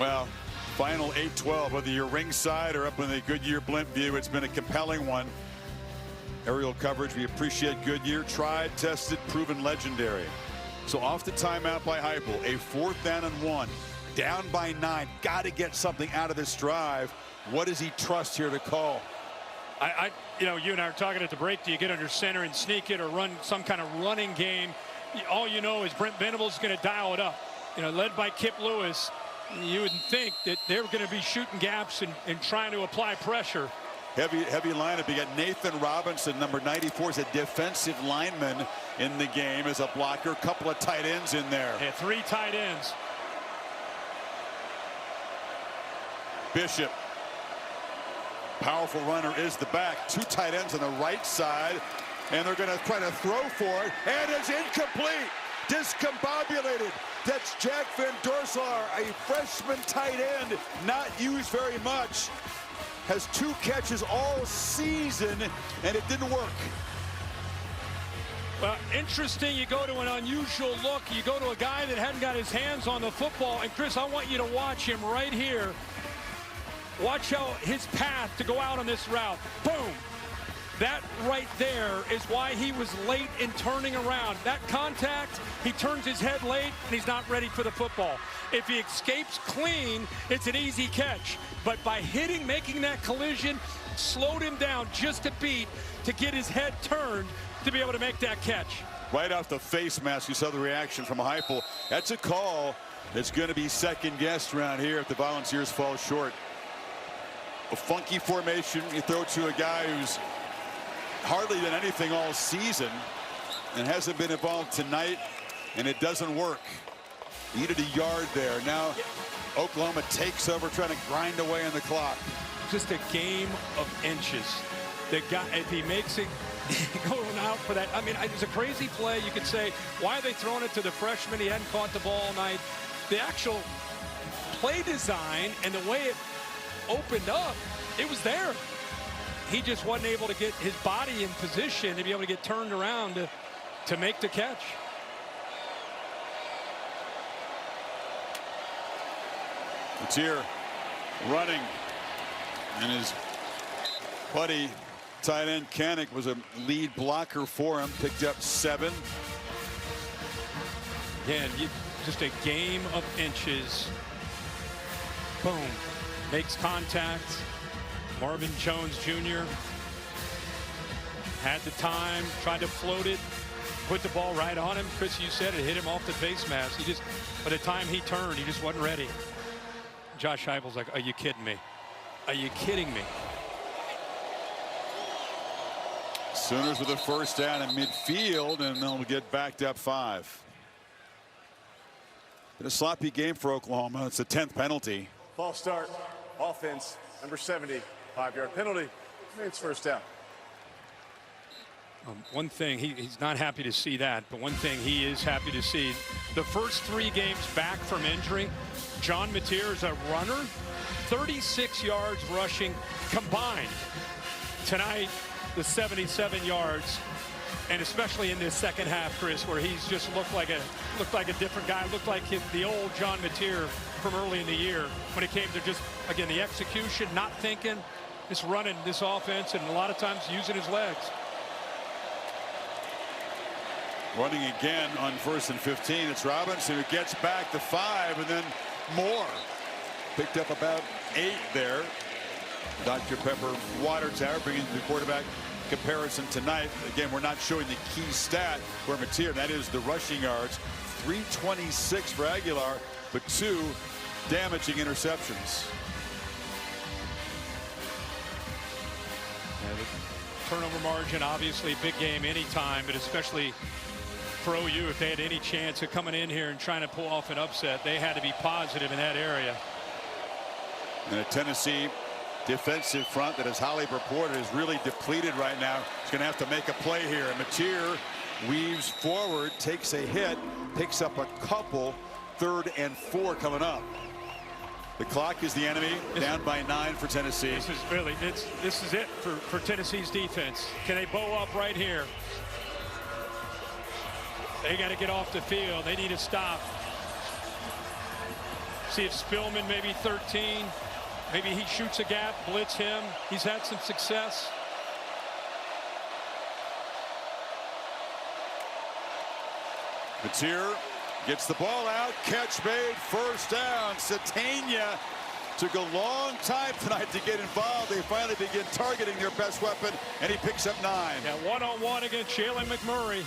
Well, final 8-12, whether you're ringside or up in the Goodyear blimp view, it's been a compelling one. Aerial coverage, we appreciate Goodyear. Tried, tested, proven legendary. So off the timeout by Heupel, a 4th down and 1. Down by 9, got to get something out of this drive. What does he trust here to call?
You know, you and I are talking at the break. Do you get under center and sneak it or run some kind of running game? All you know is Brent Venables is going to dial it up. You know, led by Kip Lewis, you would think that they're going to be shooting gaps and trying to apply pressure.
Heavy lineup. You got Nathan Robinson, number 94, is a defensive lineman in the game as a blocker. A couple of tight ends in there.
Yeah, 3 tight ends.
Bishop. Powerful runner is the back. 2 tight ends on the right side. And they're going to try to throw for it. And it's incomplete. Discombobulated. That's Jack Van Dorselaar, a freshman tight end, not used very much. Has 2 catches all season, and it didn't work.
Well, interesting. You go to an unusual look. You go to a guy that hadn't got his hands on the football. And, Chris, I want you to watch him right here. Watch how his path to go out on this route. Boom. That right there is why he was late in turning around. That contact, he turns his head late, and he's not ready for the football. If he escapes clean, it's an easy catch. But by hitting, making that collision, slowed him down just a beat to get his head turned to be able to make that catch.
Right off the face mask, you saw the reaction from Heupel. That's a call that's going to be second-guessed around here if the Volunteers fall short. A funky formation. You throw to a guy who's hardly done anything all season and hasn't been involved tonight, and it doesn't work. Needed a yard there. Now Oklahoma takes over, trying to grind away on the clock.
Just a game of inches. The guy, if he makes it going out for that, I mean, it's a crazy play. You could say, why are they throwing it to the freshman? He hadn't caught the ball all night. The actual play design and the way it opened up, it was there. He just wasn't able to get his body in position to be able to get turned around to make the catch.
It's here running, and his buddy tight end Kanak was a lead blocker for him, picked up 7.
Again, just a game of inches. Boom. Makes contact. Marvin Jones Jr. had the time, tried to float it, put the ball right on him. Chris, you said it hit him off the face mask. He just, by the time he turned, he just wasn't ready. Josh Heupel's like, are you kidding me? Are you kidding me?
Sooners with a first down in midfield, and they'll get backed up 5. Been a sloppy game for Oklahoma. It's the 10th penalty.
False start. Offense, number 70. 5-yard penalty. It's first down.
One thing, he's not happy to see that, but one thing he is happy to see, the first 3 games back from injury, John Mateer is a runner, 36 yards rushing combined. Tonight, the 77 yards, and especially in this second half, Chris, where he's just looked like a different guy, looked like the old John Mateer from early in the year when it came to just, again, the execution, not thinking, just running this offense, and a lot of times using his legs.
Running again on 1st and 15. It's Robinson who gets back to 5, and then more. Picked up about 8 there. Dr. Pepper Water Tower bringing the quarterback comparison tonight. Again, we're not showing the key stat for Mateer, and that is the rushing yards. 326 for Aguilar, but 2 damaging interceptions.
Yeah, the turnover margin, obviously big game anytime, but especially for OU, if they had any chance of coming in here and trying to pull off an upset, they had to be positive in that area.
And a Tennessee defensive front that, as Holly reported, is really depleted right now. He's going to have to make a play here. And Mateer weaves forward, takes a hit, picks up a couple. 3rd and 4 coming up. The clock is the enemy, down by 9 for Tennessee.
This is really, this is it for Tennessee's defense. Can they bow up right here? They got to get off the field. They need to stop. See if Spillman, maybe 13. Maybe he shoots a gap, blitz him. He's had some success.
Mateer gets the ball out. Catch made. First down. Satania Took a long time tonight to get involved. They finally begin targeting their best weapon, and he picks up 9.
Yeah, one-on-one against Jalen McMurray.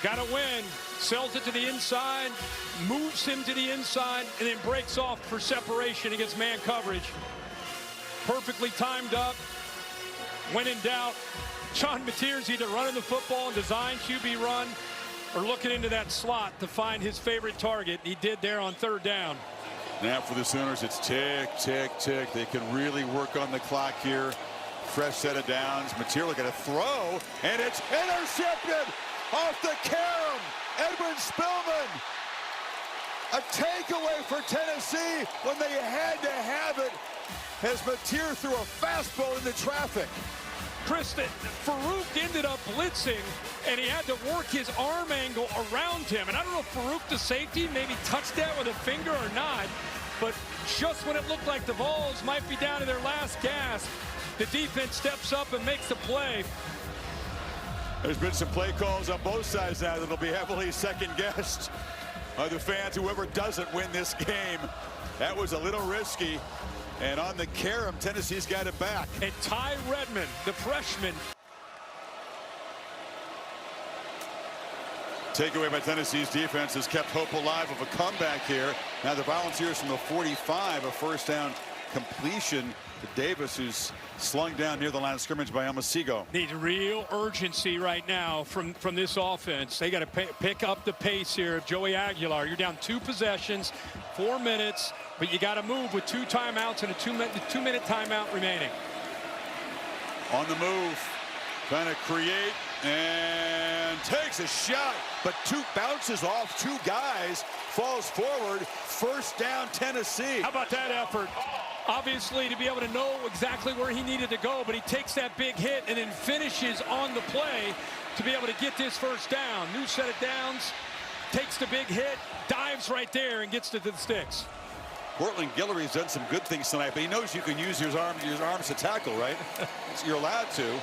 Got to win. Sells it to the inside, moves him to the inside, and then breaks off for separation against man coverage. Perfectly timed up. When in doubt, John Mateer's either running the football and design QB run or looking into that slot to find his favorite target. He did there on 3rd down.
Now for the Sooners, it's tick, tick, tick. They can really work on the clock here. Fresh set of downs. Mateer looking to throw, and it's intercepted off the carom. Edward Spillman. A takeaway for Tennessee when they had to have it as Mateer threw a fastball into traffic.
Chris, Farouk ended up blitzing, and he had to work his arm angle around him. And I don't know if Farouk, the safety, maybe touched that with a finger or not, but just when it looked like the Vols might be down to their last gasp, the defense steps up and makes the play.
There's been some play calls on both sides now that'll be heavily second-guessed by the fans, whoever doesn't win this game. That was a little risky. And on the carom, Tennessee's got it back.
And Ty Redmond, the freshman.
Takeaway by Tennessee's defense has kept hope alive of a comeback here. Now the Volunteers from the 45, a first down completion to Davis, who's slung down near the line of scrimmage by Omosigho.
Need real urgency right now from this offense. They got to pick up the pace here of Joey Aguilar. You're down 2 possessions, 4 minutes, but you got to move with 2 timeouts and a 2-minute timeout remaining.
On the move, trying to create, and takes a shot, but 2 bounces off 2 guys, falls forward. First down, Tennessee.
How about that effort? Obviously, to be able to know exactly where he needed to go, but he takes that big hit and then finishes on the play to be able to get this first down. New set of downs, takes the big hit, dives right there and gets to the sticks.
Cortland Guillory's done some good things tonight, but he knows you can use your arms to tackle, right? You're allowed to.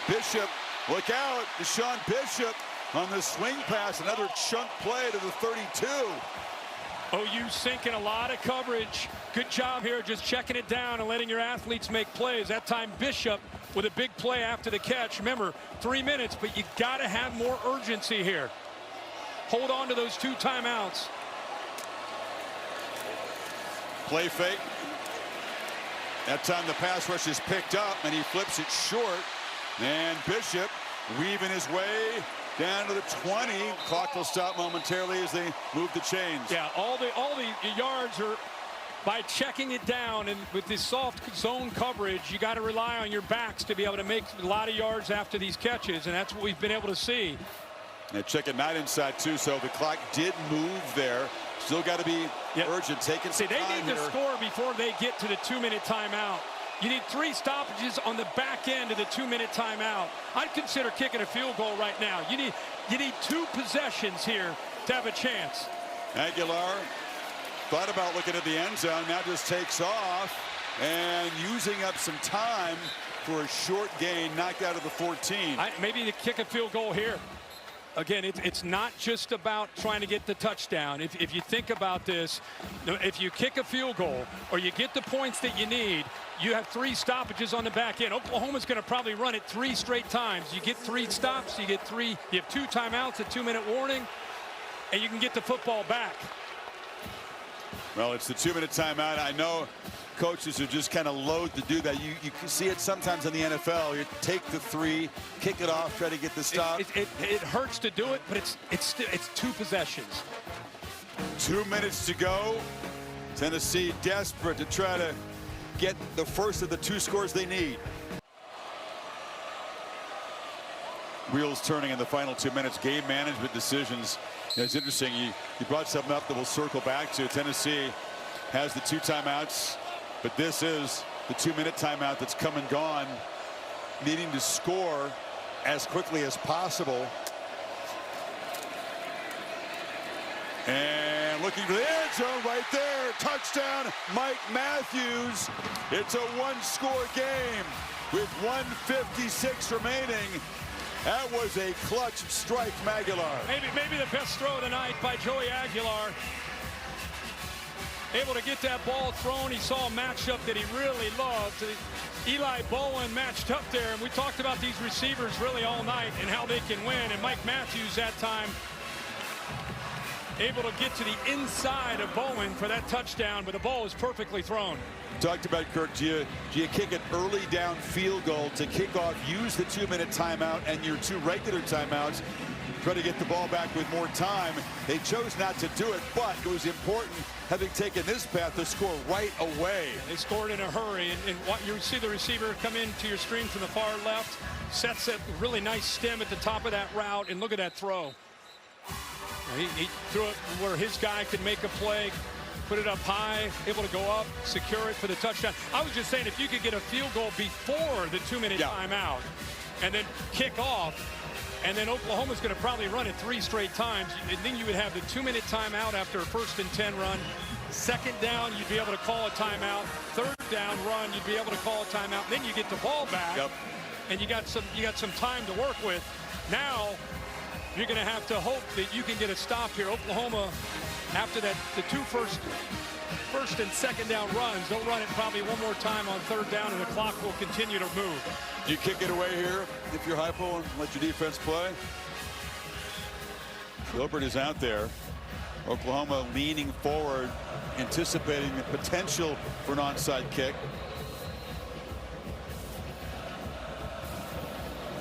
Bishop, look out. Deshaun Bishop on the swing pass, another chunk play to the 32.
OU sinking a lot of coverage. Good job here just checking it down and letting your athletes make plays. That time Bishop with a big play after the catch. Remember, 3 minutes, but you got to have more urgency here. Hold on to those 2 timeouts.
Play fake. That time the pass rush is picked up and he flips it short. And Bishop weaving his way down to the 20. Clock will stop momentarily as they move the chains.
Yeah, all the yards are by checking it down, and with this soft zone coverage, you got to rely on your backs to be able to make a lot of yards after these catches, and that's what we've been able to see.
And check it not inside too, so the clock did move there. Still got to be urgent, taking some time.
They need to score before they get to the 2-minute timeout. You need 3 stoppages on the back end of the 2-minute timeout. I'd consider kicking a field goal right now. You need 2 possessions here to have a chance.
Aguilar thought about looking at the end zone, now just takes off and using up some time for a short gain, knocked out of the 14.
Maybe to kick a field goal here. Again, it's not just about trying to get the touchdown. If you think about this, if you kick a field goal or you get the points that you need, you have 3 stoppages on the back end. Oklahoma's going to probably run it 3 straight times. You get 3 stops, you have 2 timeouts, a 2-minute warning, and you can get the football back.
Well, it's the 2-minute timeout. I know coaches are just kind of loath to do that. You can see it sometimes in the NFL. You take the 3, kick it off, try to get the stop.
It hurts to do it, but it's 2 possessions.
2 minutes to go. Tennessee desperate to try to get the first of the 2 scores they need. Wheels turning in the final 2 minutes. Game management decisions. It's interesting. You brought something up that we'll circle back to. Tennessee has the 2 timeouts, but this is the 2-minute timeout that's come and gone, needing to score as quickly as possible. And looking to the end zone right there. Touchdown, Mike Matthews. It's a 1-score game with 1:56 remaining. That was a clutch strike from Aguilar.
Maybe the best throw of the night by Joey Aguilar. able to get that ball thrown. He saw a matchup that he really loved. Eli Bowen matched up there, and we talked about these receivers really all night and how they can win. And Mike Matthews that time able to get to the inside of Bowen for that touchdown, but the ball was perfectly thrown.
Talked about, Kirk, do you kick an early down field goal to kick off, use the 2-minute timeout and your 2 regular timeouts, try to get the ball back with more time? They chose not to do it, but it was important, having taken this path, to score right away.
They scored in a hurry, and what you see the receiver come into your screen from the far left, sets that really nice stem at the top of that route, and look at that throw. He threw it where his guy could make a play, put it up high, able to go up, secure it for the touchdown. I was just saying, if you could get a field goal before the 2-minute timeout and then kick off, and then Oklahoma's going to probably run it 3 straight times, and then you would have the 2-minute timeout after a 1st and 10 run. 2nd down, you'd be able to call a timeout. 3rd down run, you'd be able to call a timeout. Then you get the ball back, and you got some time to work with. Now you're going to have to hope that you can get a stop here. Oklahoma, after that, the 2 first and 2nd down runs, they'll run it probably one more time on 3rd down, and the clock will continue to move.
Do you kick it away here if you're hypo and let your defense play? Gilbert is out there. Oklahoma leaning forward, anticipating the potential for an onside kick.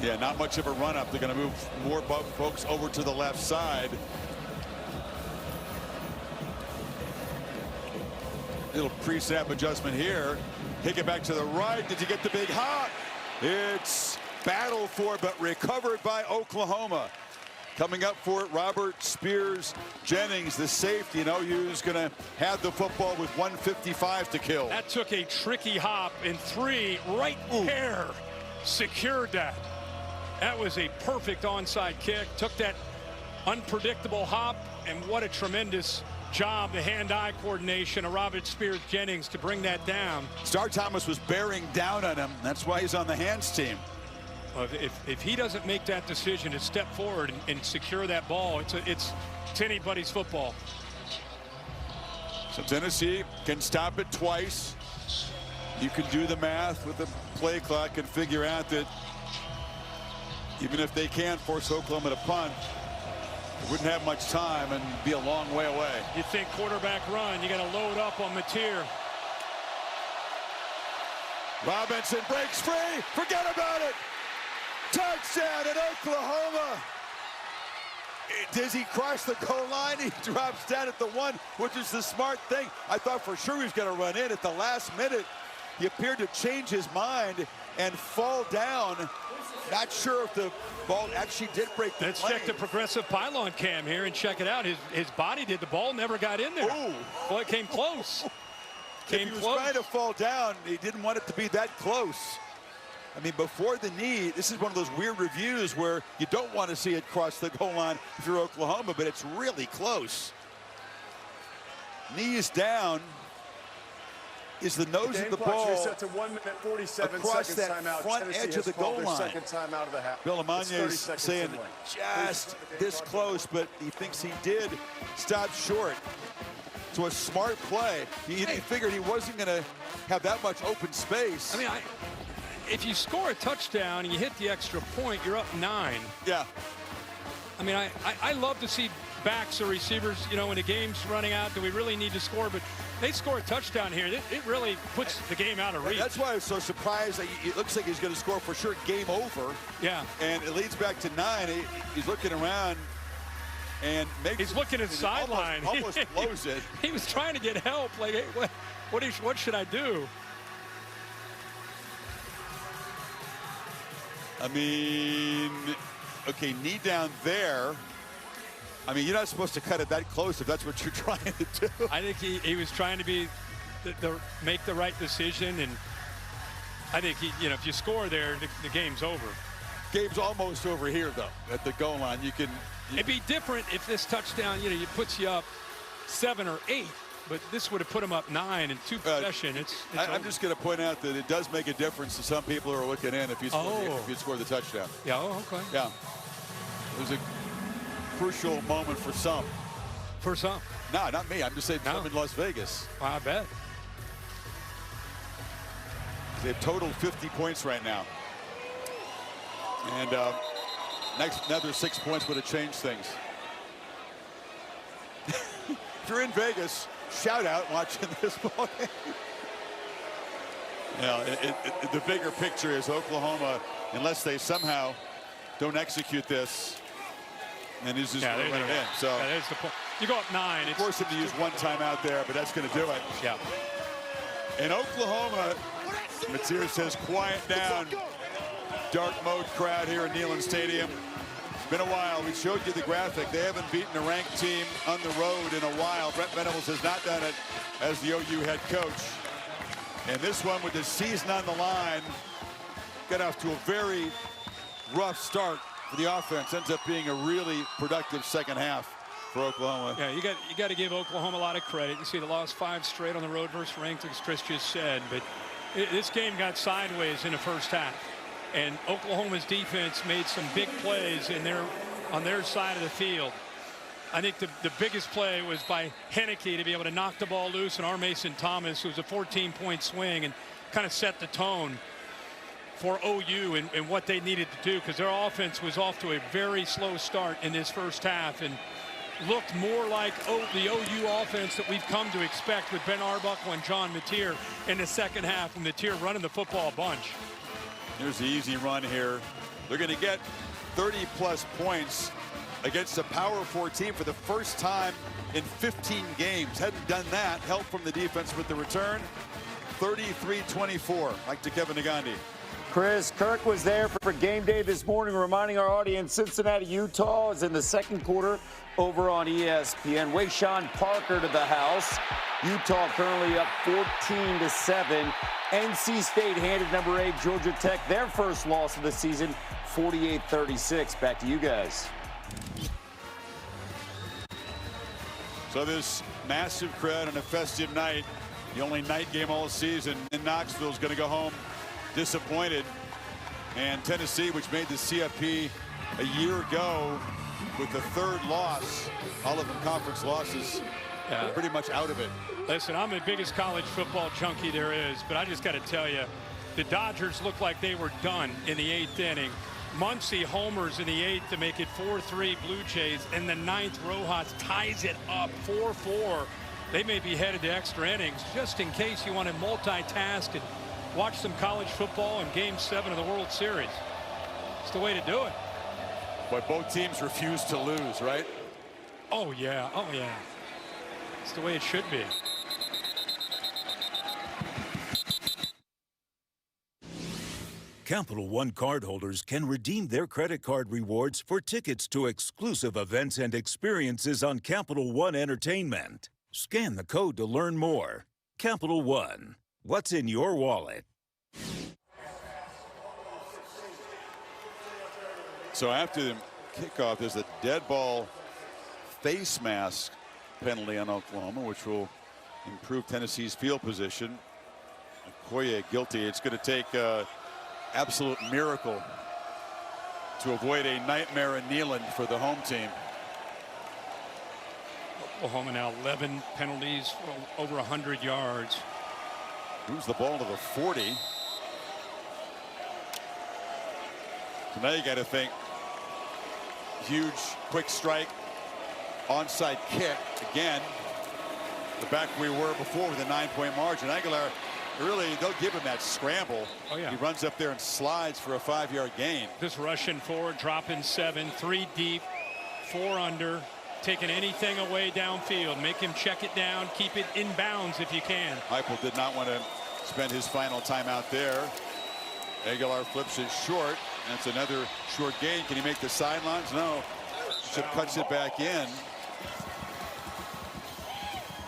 Yeah, not much of a run up. They're going to move more folks over to the left side. Little pre-snap adjustment here. Kick it back to the right. Did you get the big hop? It's battled for, but recovered by Oklahoma. Coming up for it, Robert Spears Jennings, the safety, and OU is going to have the football with 1:55 to kill.
That took a tricky hop, and 3 right there secured that. That was a perfect onside kick. Took that unpredictable hop, and what a tremendous job, the hand-eye coordination of Robert Spears Jennings to bring that down.
Star Thomas was bearing down on him. That's why he's on the hands team.
Well, if he doesn't make that decision to step forward and secure that ball, it's anybody's football.
So Tennessee can stop it twice. You can do the math with the play clock and figure out that even if they can't force Oklahoma to punt, they wouldn't have much time and be a long way away.
You think quarterback run, you got to load up on Mateer.
Robinson breaks free. Forget about it. Touchdown at Oklahoma. Does he cross the goal line? He drops down at the 1, which is the smart thing. I thought for sure he was going to run in at the last minute. He appeared to change his mind and fall down. Not sure if the ball actually did break the
Let's
plane.
check the progressive pylon cam here and check it out. His body did. The ball never got in there.
Ooh.
Well, it came close.
If he was trying to fall down, he didn't want it to be that close. I mean, before the knee, this is one of those weird reviews where you don't want to see it cross the goal line if you're Oklahoma, but it's really close. Knee is down. Is the nose of the ball
set to 1 minute 47
across
seconds
that
timeout.
front
Tennessee
edge of the goal line?
Second timeout of the half.
Bill Amania's saying just this close, but he thinks he did stop short. So a smart play. He figured he wasn't going to have that much open space.
I mean, if you score a touchdown and you hit the extra point, you're up 9.
Yeah.
I mean, I love to see backs or receivers, you know, when the game's running out, do we really need to score? But they score a touchdown here. It really puts the game out of reach.
That's why I was so surprised. It looks like he's going to score for sure. Game over.
Yeah.
And it leads back to 9. He's looking around and
he's looking at the sideline.
Almost blows it.
He was trying to get help. Like, hey, what should I do?
I mean, okay, knee down there. I mean, you're not supposed to cut it that close if that's what you're trying to do.
I think he was trying to be make the right decision, and I think if you score there, the game's over.
Game's almost over here though at the goal line.
It'd be different if this touchdown, it puts you up 7 or 8, but this would have put him up 9 in 2 possession.
I'm just going to point out that it does make a difference to some people who are looking in if you score the touchdown.
Yeah. Oh, okay.
Yeah. It was a crucial moment for some.
For some.
No, not me. I'm just saying some in Las Vegas.
I bet.
They've totaled 50 points right now. And another 6 points would have changed things. If you're in Vegas, shout out watching this ball game. The bigger picture is Oklahoma, unless they somehow don't execute this, and he's just running in. So
there's the point. You go up 9. It's
force him to use one timeout there, but that's going to do it.
Yeah.
In Oklahoma, Mateer says, quiet down. Dark mode crowd here at Neyland Stadium. It's been a while. We showed you the graphic. They haven't beaten a ranked team on the road in a while. Brent Venables has not done it as the OU head coach. And this one, with the season on the line, got off to a very rough start for the offense. Ends up being a really productive second half for Oklahoma.
Yeah, you got to give Oklahoma a lot of credit. You see, they lost 5 straight on the road versus ranked, as Chris just said. But this game got sideways in the first half. And Oklahoma's defense made some big plays on their side of the field. I think the biggest play was by Henneke to be able to knock the ball loose, and R. Mason Thomas, who was a 14-point swing, and kind of set the tone for OU and what they needed to do, because their offense was off to a very slow start in this first half and looked more like the OU offense that we've come to expect with Ben Arbuckle and John Mateer in the second half, and Mateer running the football a bunch.
Here's the easy run here. They're going to get 30-plus points against a Power 4 team for the first time in 15 games. Hadn't done that. Help from the defense with the return. 33-24, like to Kevin Negandhi.
Chris, Kirk was there for game day this morning, reminding our audience Cincinnati, Utah is in the second quarter over on ESPN. Wayshawn Parker to the house. Utah currently up 14-7. NC State handed number 8 Georgia Tech their first loss of the season, 48-36. Back to you guys.
So this massive crowd on a festive night, the only night game all season in Knoxville, is going to go home disappointed. And Tennessee, which made the CFP a year ago with the 3rd loss, all of them conference losses, pretty much out of it.
Listen, I'm the biggest college football junkie there is, but I just got to tell you, the Dodgers looked like they were done in the 8th inning. Muncy homers in the 8th to make it 4-3 Blue Jays. In the 9th, Rojas ties it up 4-4. They may be headed to extra innings, just in case you want to multitask and watch some college football in Game 7 of the World Series. It's the way to do it.
But both teams refuse to lose, right?
Oh, yeah. Oh, yeah. It's the way it should be.
Capital One cardholders can redeem their credit card rewards for tickets to exclusive events and experiences on Capital One Entertainment. Scan the code to learn more. Capital One. What's in your wallet?
So after the kickoff, there's a dead ball face mask penalty on Oklahoma, which will improve Tennessee's field position. Okoye guilty. It's going to take absolute miracle to avoid a nightmare in Neyland for the home team.
Oklahoma now 11 penalties for over 100 yards.
Moves the ball to the 40. So now you got to think huge quick strike, onside kick again. The back we were before with a 9-point margin. Aguilar, really, they'll give him that scramble.
Oh, yeah.
He runs up there and slides for a 5-yard gain.
Just rushing forward, dropping 7, 3 deep, 4 under, taking anything away downfield. Make him check it down, keep it in bounds if you can.
Heupel did not want to spend his final timeout there. Aguilar flips it short. That's another short gain. Can he make the sidelines? No. Chip cuts it back in.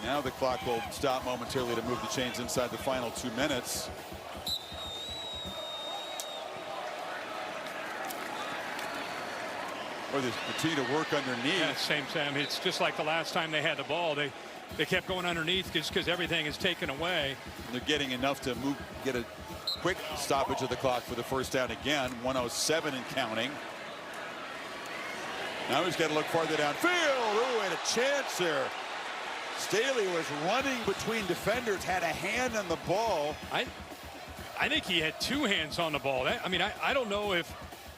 Now the clock will stop momentarily to move the chains inside the final 2 minutes. Or they continue to work underneath.
Yeah, same. It's just like the last time they had the ball. They kept going underneath just because everything is taken away.
They're getting enough to get a quick stoppage of the clock for the first down again. 1:07 and counting. Now he's got to look farther downfield. Ooh, and a chance there. Staley was running between defenders, had a hand on the ball.
I think he had two hands on the ball. I don't know if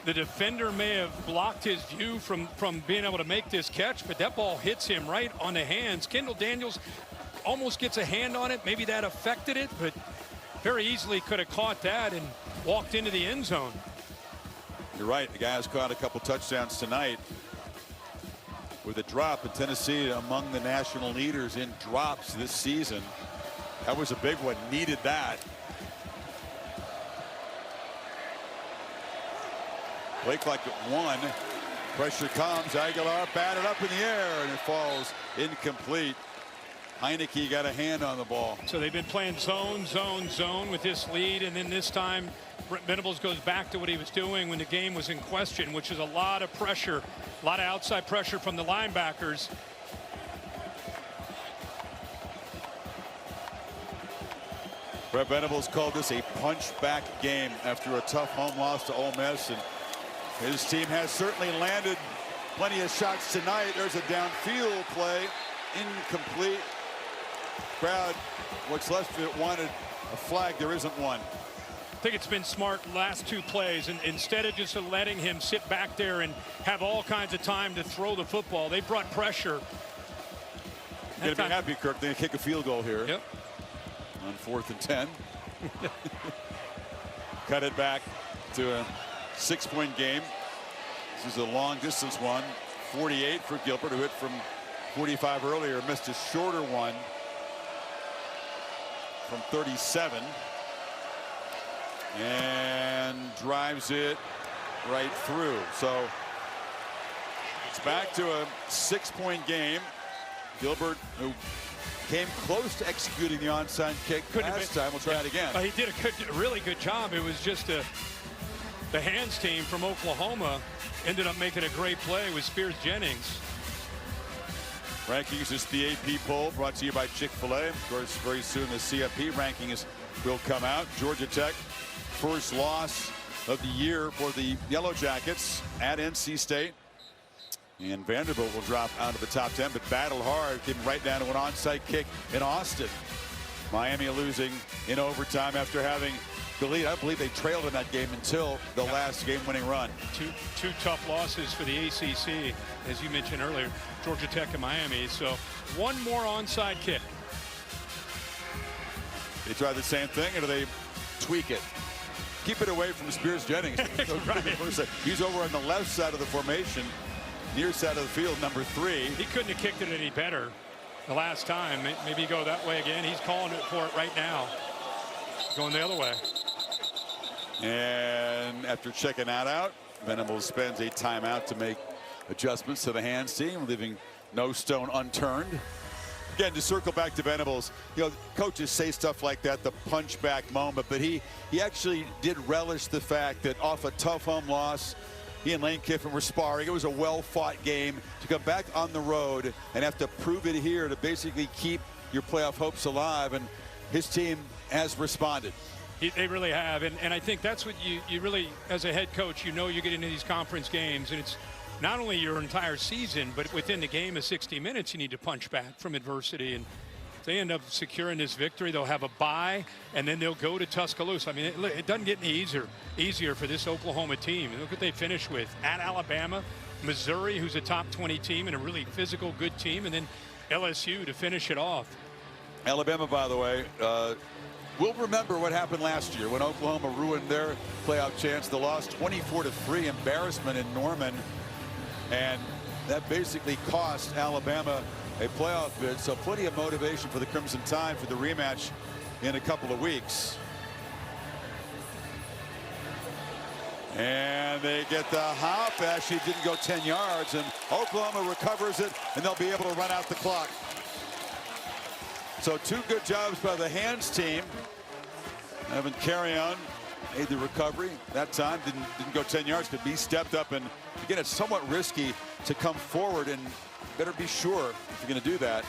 the defender may have blocked his view from being able to make this catch, but that ball hits him right on the hands. Kendall Daniels almost gets a hand on it. Maybe that affected it, but very easily could have caught that and walked into the end zone.
You're right. The guy's caught a couple touchdowns tonight with a drop. In Tennessee, among the national leaders in drops this season. That was a big one. Needed that. Blake like it one. Pressure comes. Aguilar batted up in the air, and it falls incomplete. Heineke got a hand on the ball.
So they've been playing zone, zone, zone with this lead, and then this time Brent Venables goes back to what he was doing when the game was in question, which is a lot of pressure, a lot of outside pressure from the linebackers.
Brent Venables called this a punch-back game after a tough home loss to Ole Miss, and his team has certainly landed plenty of shots tonight. There's a downfield play, incomplete. Crowd, what's left of it, wanted a flag. There isn't one.
I think it's been smart last two plays, and instead of just letting him sit back there and have all kinds of time to throw the football, they brought pressure.
You're gonna be happy, Kirk. They're gonna kick a field goal here.
Yep.
On 4th and 10. Cut it back to a 6-point game. This is a long distance one. 48 for Gilbert, who hit from 45 earlier, missed a shorter one from 37. And drives it right through. So it's back to a 6-point game. Gilbert, who came close to executing the onside kick last time. We'll try it again.
He did a really good job. It was just the hands team from Oklahoma ended up making a great play with Spears Jennings.
Rankings is the AP poll brought to you by Chick-fil-A. Of course, very soon the CFP rankings will come out. Georgia Tech, first loss of the year for the Yellow Jackets at NC State. And Vanderbilt will drop out of the top 10, but battled hard, came right down to an onside kick in Austin. Miami losing in overtime after having the lead. I believe they trailed in that game until the last game-winning run.
Two tough losses for the ACC, as you mentioned earlier, Georgia Tech and Miami. So one more onside kick.
They try the same thing, or do they tweak it? Keep it away from Spears Jennings.
Right.
He's over on the left side of the formation, near side of the field, number 3.
He couldn't have kicked it any better the last time. Maybe go that way again. He's calling it for it right now. Going the other way.
And after checking that out, Venables spends a timeout to make adjustments to the hands team, leaving no stone unturned. Again, to circle back to Venables, you know, coaches say stuff like that, the punch back moment, but he actually did relish the fact that off a tough home loss, he and Lane Kiffin were sparring. It was a well-fought game. To come back on the road and have to prove it here to basically keep your playoff hopes alive, and his team has responded.
They really have, and I think that's what you really, as a head coach, you know you get into these conference games, and it's not only your entire season, but within the game of 60 minutes, you need to punch back from adversity. And if they end up securing this victory, they'll have a bye, and then they'll go to Tuscaloosa. I mean, it doesn't get any easier for this Oklahoma team. Look what they finished with at Alabama, Missouri, who's a top 20 team and a really physical, good team, and then LSU to finish it off.
Alabama, by the way, we'll remember what happened last year when Oklahoma ruined their playoff chance. They lost 24-3, embarrassment in Norman, and that basically cost Alabama a playoff bid. So plenty of motivation for the Crimson Tide for the rematch in a couple of weeks. And they get the hop. Actually didn't go 10 yards, and Oklahoma recovers it, and they'll be able to run out the clock. So 2 good jobs by the hands team. Evan Carrion made the recovery that time. Didn't go 10 yards, but he stepped up, and again, it's somewhat risky to come forward, and better be sure if you're going to do that.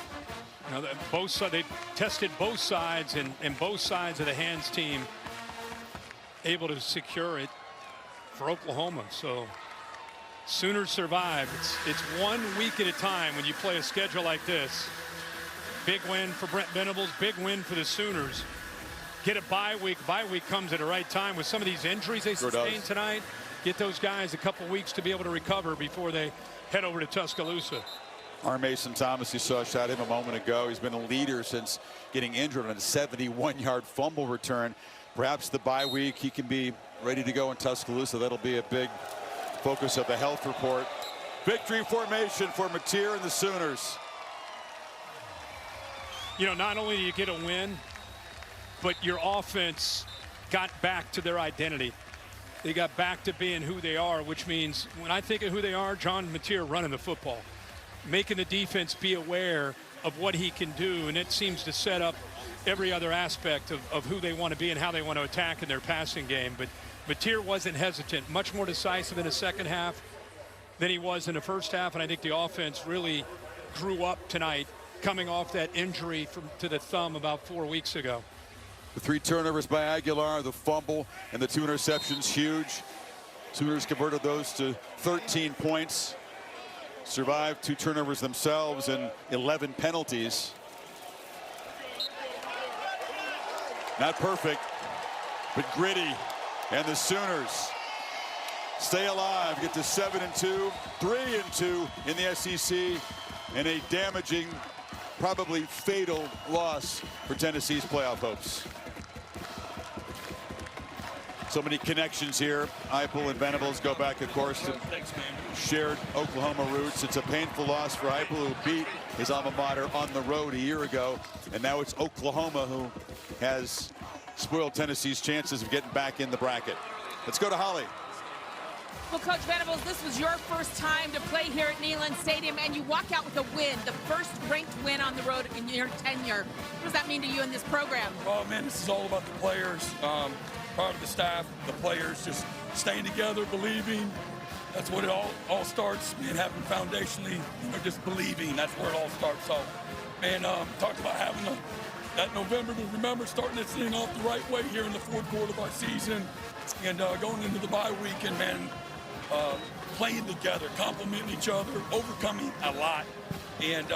You know, both sides, they tested both sides, and both sides of the hands team able to secure it for Oklahoma. So Sooners survive. It's 1 week at a time when you play a schedule like this. Big win for Brent Venables, big win for the Sooners. Get a bye week. Bye week comes at the right time with some of these injuries they sustained tonight. Get those guys a couple weeks to be able to recover before they head over to Tuscaloosa.
Our Mason Thomas, you saw, shot him a moment ago. He's been a leader since getting injured on a 71-yard fumble return. Perhaps the bye week he can be ready to go in Tuscaloosa. That'll be a big focus of the health report. Victory formation for Mateer and the Sooners.
You know, not only do you get a win, but your offense got back to their identity. They got back to being who they are, which means when I think of who they are, John Mateer running the football, making the defense be aware of what he can do, and it seems to set up every other aspect of who they want to be and how they want to attack in their passing game. But Mateer wasn't hesitant, much more decisive in the second half than he was in the first half, and I think the offense really grew up tonight, coming off that injury to the thumb about 4 weeks ago.
The 3 turnovers by Aguilar, the fumble, and the 2 interceptions, huge. Sooners converted those to 13 points. Survived 2 turnovers themselves and 11 penalties. Not perfect, but gritty. And the Sooners stay alive, get to 7-2, 3-2 in the SEC, and a damaging, probably fatal loss for Tennessee's playoff hopes. So many connections here. Heupel and Venables go back, of course, to shared Oklahoma roots. It's a painful loss for Heupel, who beat his alma mater on the road a year ago. And now it's Oklahoma who has spoiled Tennessee's chances of getting back in the bracket. Let's go to Holly.
Well, Coach Venables, this was your first time to play here at Neyland Stadium, and you walk out with a win, the first ranked win on the road in your tenure. What does that mean to you in this program?
Oh, man, this is all about the players, part of the staff, the players just staying together, believing. That's what it all starts, and having foundationally, just believing. That's where it all starts. So, man, talked about having that November to remember, starting this thing off the right way here in the 4th quarter of our season, and going into the bye week, and, man, playing together, complimenting each other, overcoming a lot, and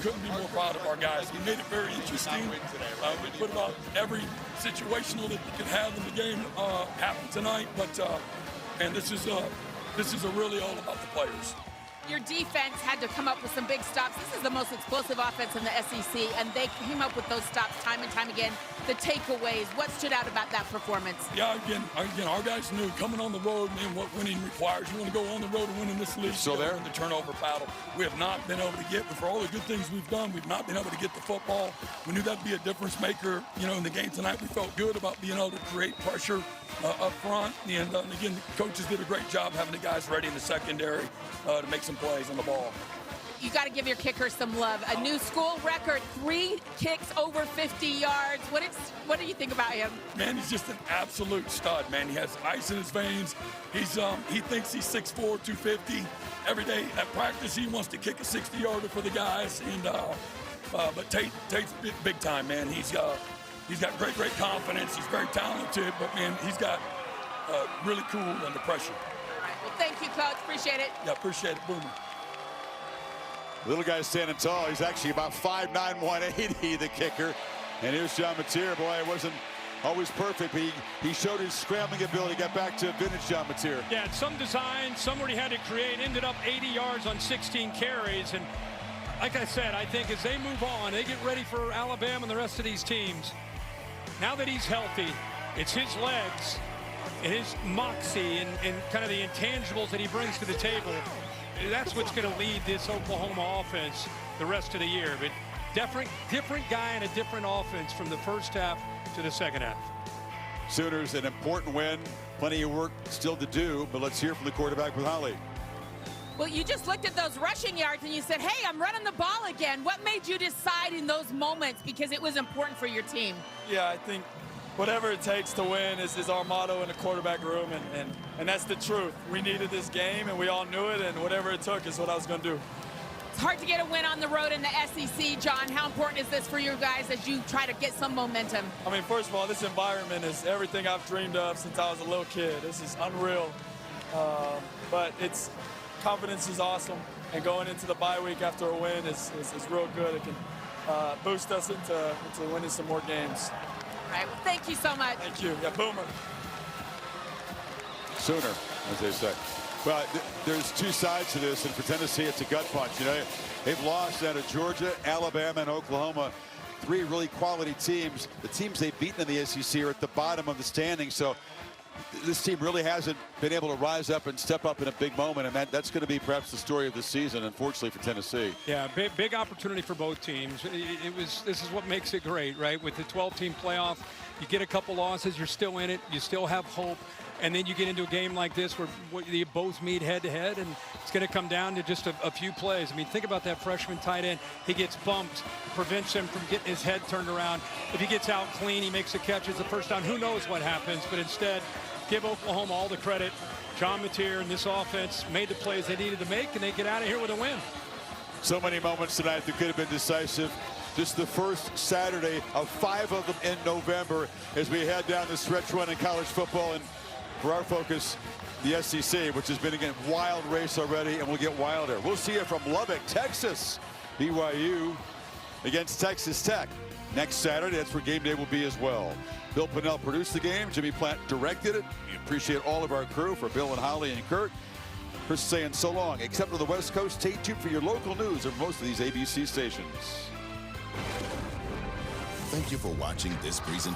couldn't be more proud of our guys. We made it very interesting. We put about every situational that you could have in the game happen tonight, but and this is really all about the players.
Your defense had to come up with some big stops. This is the most explosive offense in the SEC, and they came up with those stops time and time again. The takeaways, what stood out about that performance?
Yeah, again, our guys knew coming on the road, man, what winning requires. You want to go on the road and win in this league.
So there
in the turnover battle, we have not been able to get. For all the good things we've done, we've not been able to get the football. We knew that'd be a difference maker. In the game tonight, we felt good about being able to create pressure up front, and again, the coaches did a great job having the guys ready in the secondary to make some plays on the ball.
You got to give your kicker some love. A new school record, 3 kicks over 50 yards. What do you think about him?
Man, he's just an absolute stud, man. He has ice in his veins. He thinks he's 6'4", 250. Every day at practice, he wants to kick a 60-yarder for the guys. And but Tate's big time, man. He's got great confidence. He's very talented, but man, he's got really cool under pressure.
All right. Well, thank you, Coach. Appreciate it.
Yeah, appreciate it, Boomer.
Little guy standing tall. He's actually about 5'9", 180, the kicker. And here's John Mateer. Boy, it wasn't always perfect, but he showed his scrambling ability to get back to vintage John Mateer.
Yeah, some design, some where he had to create, ended up 80 yards on 16 carries. And like I said, I think as they move on, they get ready for Alabama and the rest of these teams. Now that he's healthy, it's his legs and his moxie and kind of the intangibles that he brings to the table. That's what's going to lead this Oklahoma offense the rest of the year. But different guy and a different offense from the first half to the second half.
Sooners, an important win. Plenty of work still to do, but let's hear from the quarterback with Holly.
Well, you just looked at those rushing yards and you said, hey, I'm running the ball again. What made you decide in those moments, because it was important for your team?
Yeah, I think whatever it takes to win is our motto in the quarterback room, and that's the truth. We needed this game, and we all knew it, and whatever it took is what I was going to do.
It's hard to get a win on the road in the SEC, John. How important is this for you guys as you try to get some momentum?
I mean, first of all, this environment is everything I've dreamed of since I was a little kid. This is unreal. But it's confidence is awesome, and going into the bye week after a win is real good. It can boost us into winning some more games.
All right, well, thank you so much.
Thank you. Yeah, Boomer.
Sooner, as they say. Well, there's two sides to this, and for Tennessee, it's a gut punch. You know, they've lost out of Georgia, Alabama, and Oklahoma. 3 really quality teams. The teams they've beaten in the SEC are at the bottom of the standing. So this team really hasn't been able to rise up and step up in a big moment, and that's going to be perhaps the story of the season, unfortunately, for Tennessee.
Yeah, big opportunity for both teams. This is what makes it great, right? With the 12-team playoff, you get a couple losses, you're still in it, you still have hope, and then you get into a game like this where you both meet head-to-head, and it's going to come down to just a few plays. I mean, think about that freshman tight end. He gets bumped, prevents him from getting his head turned around. If he gets out clean, he makes a catch as a first down. Who knows what happens, but instead, give Oklahoma all the credit. John Mateer and this offense made the plays they needed to make, and they get out of here with a win.
So many moments tonight that could have been decisive. Just the first Saturday of 5 of them in November as we head down the stretch run in college football. And for our focus, the SEC, which has been a wild race already, and will get wilder. We'll see you from Lubbock, Texas. BYU against Texas Tech next Saturday. That's where game day will be as well. Bill Pennell produced the game. Jimmy Platt directed it. We appreciate all of our crew. For Bill and Holly and Kurt, Chris saying so long. Except for the West Coast, stay tuned for your local news of most of these ABC stations.
Thank you for watching this presentation.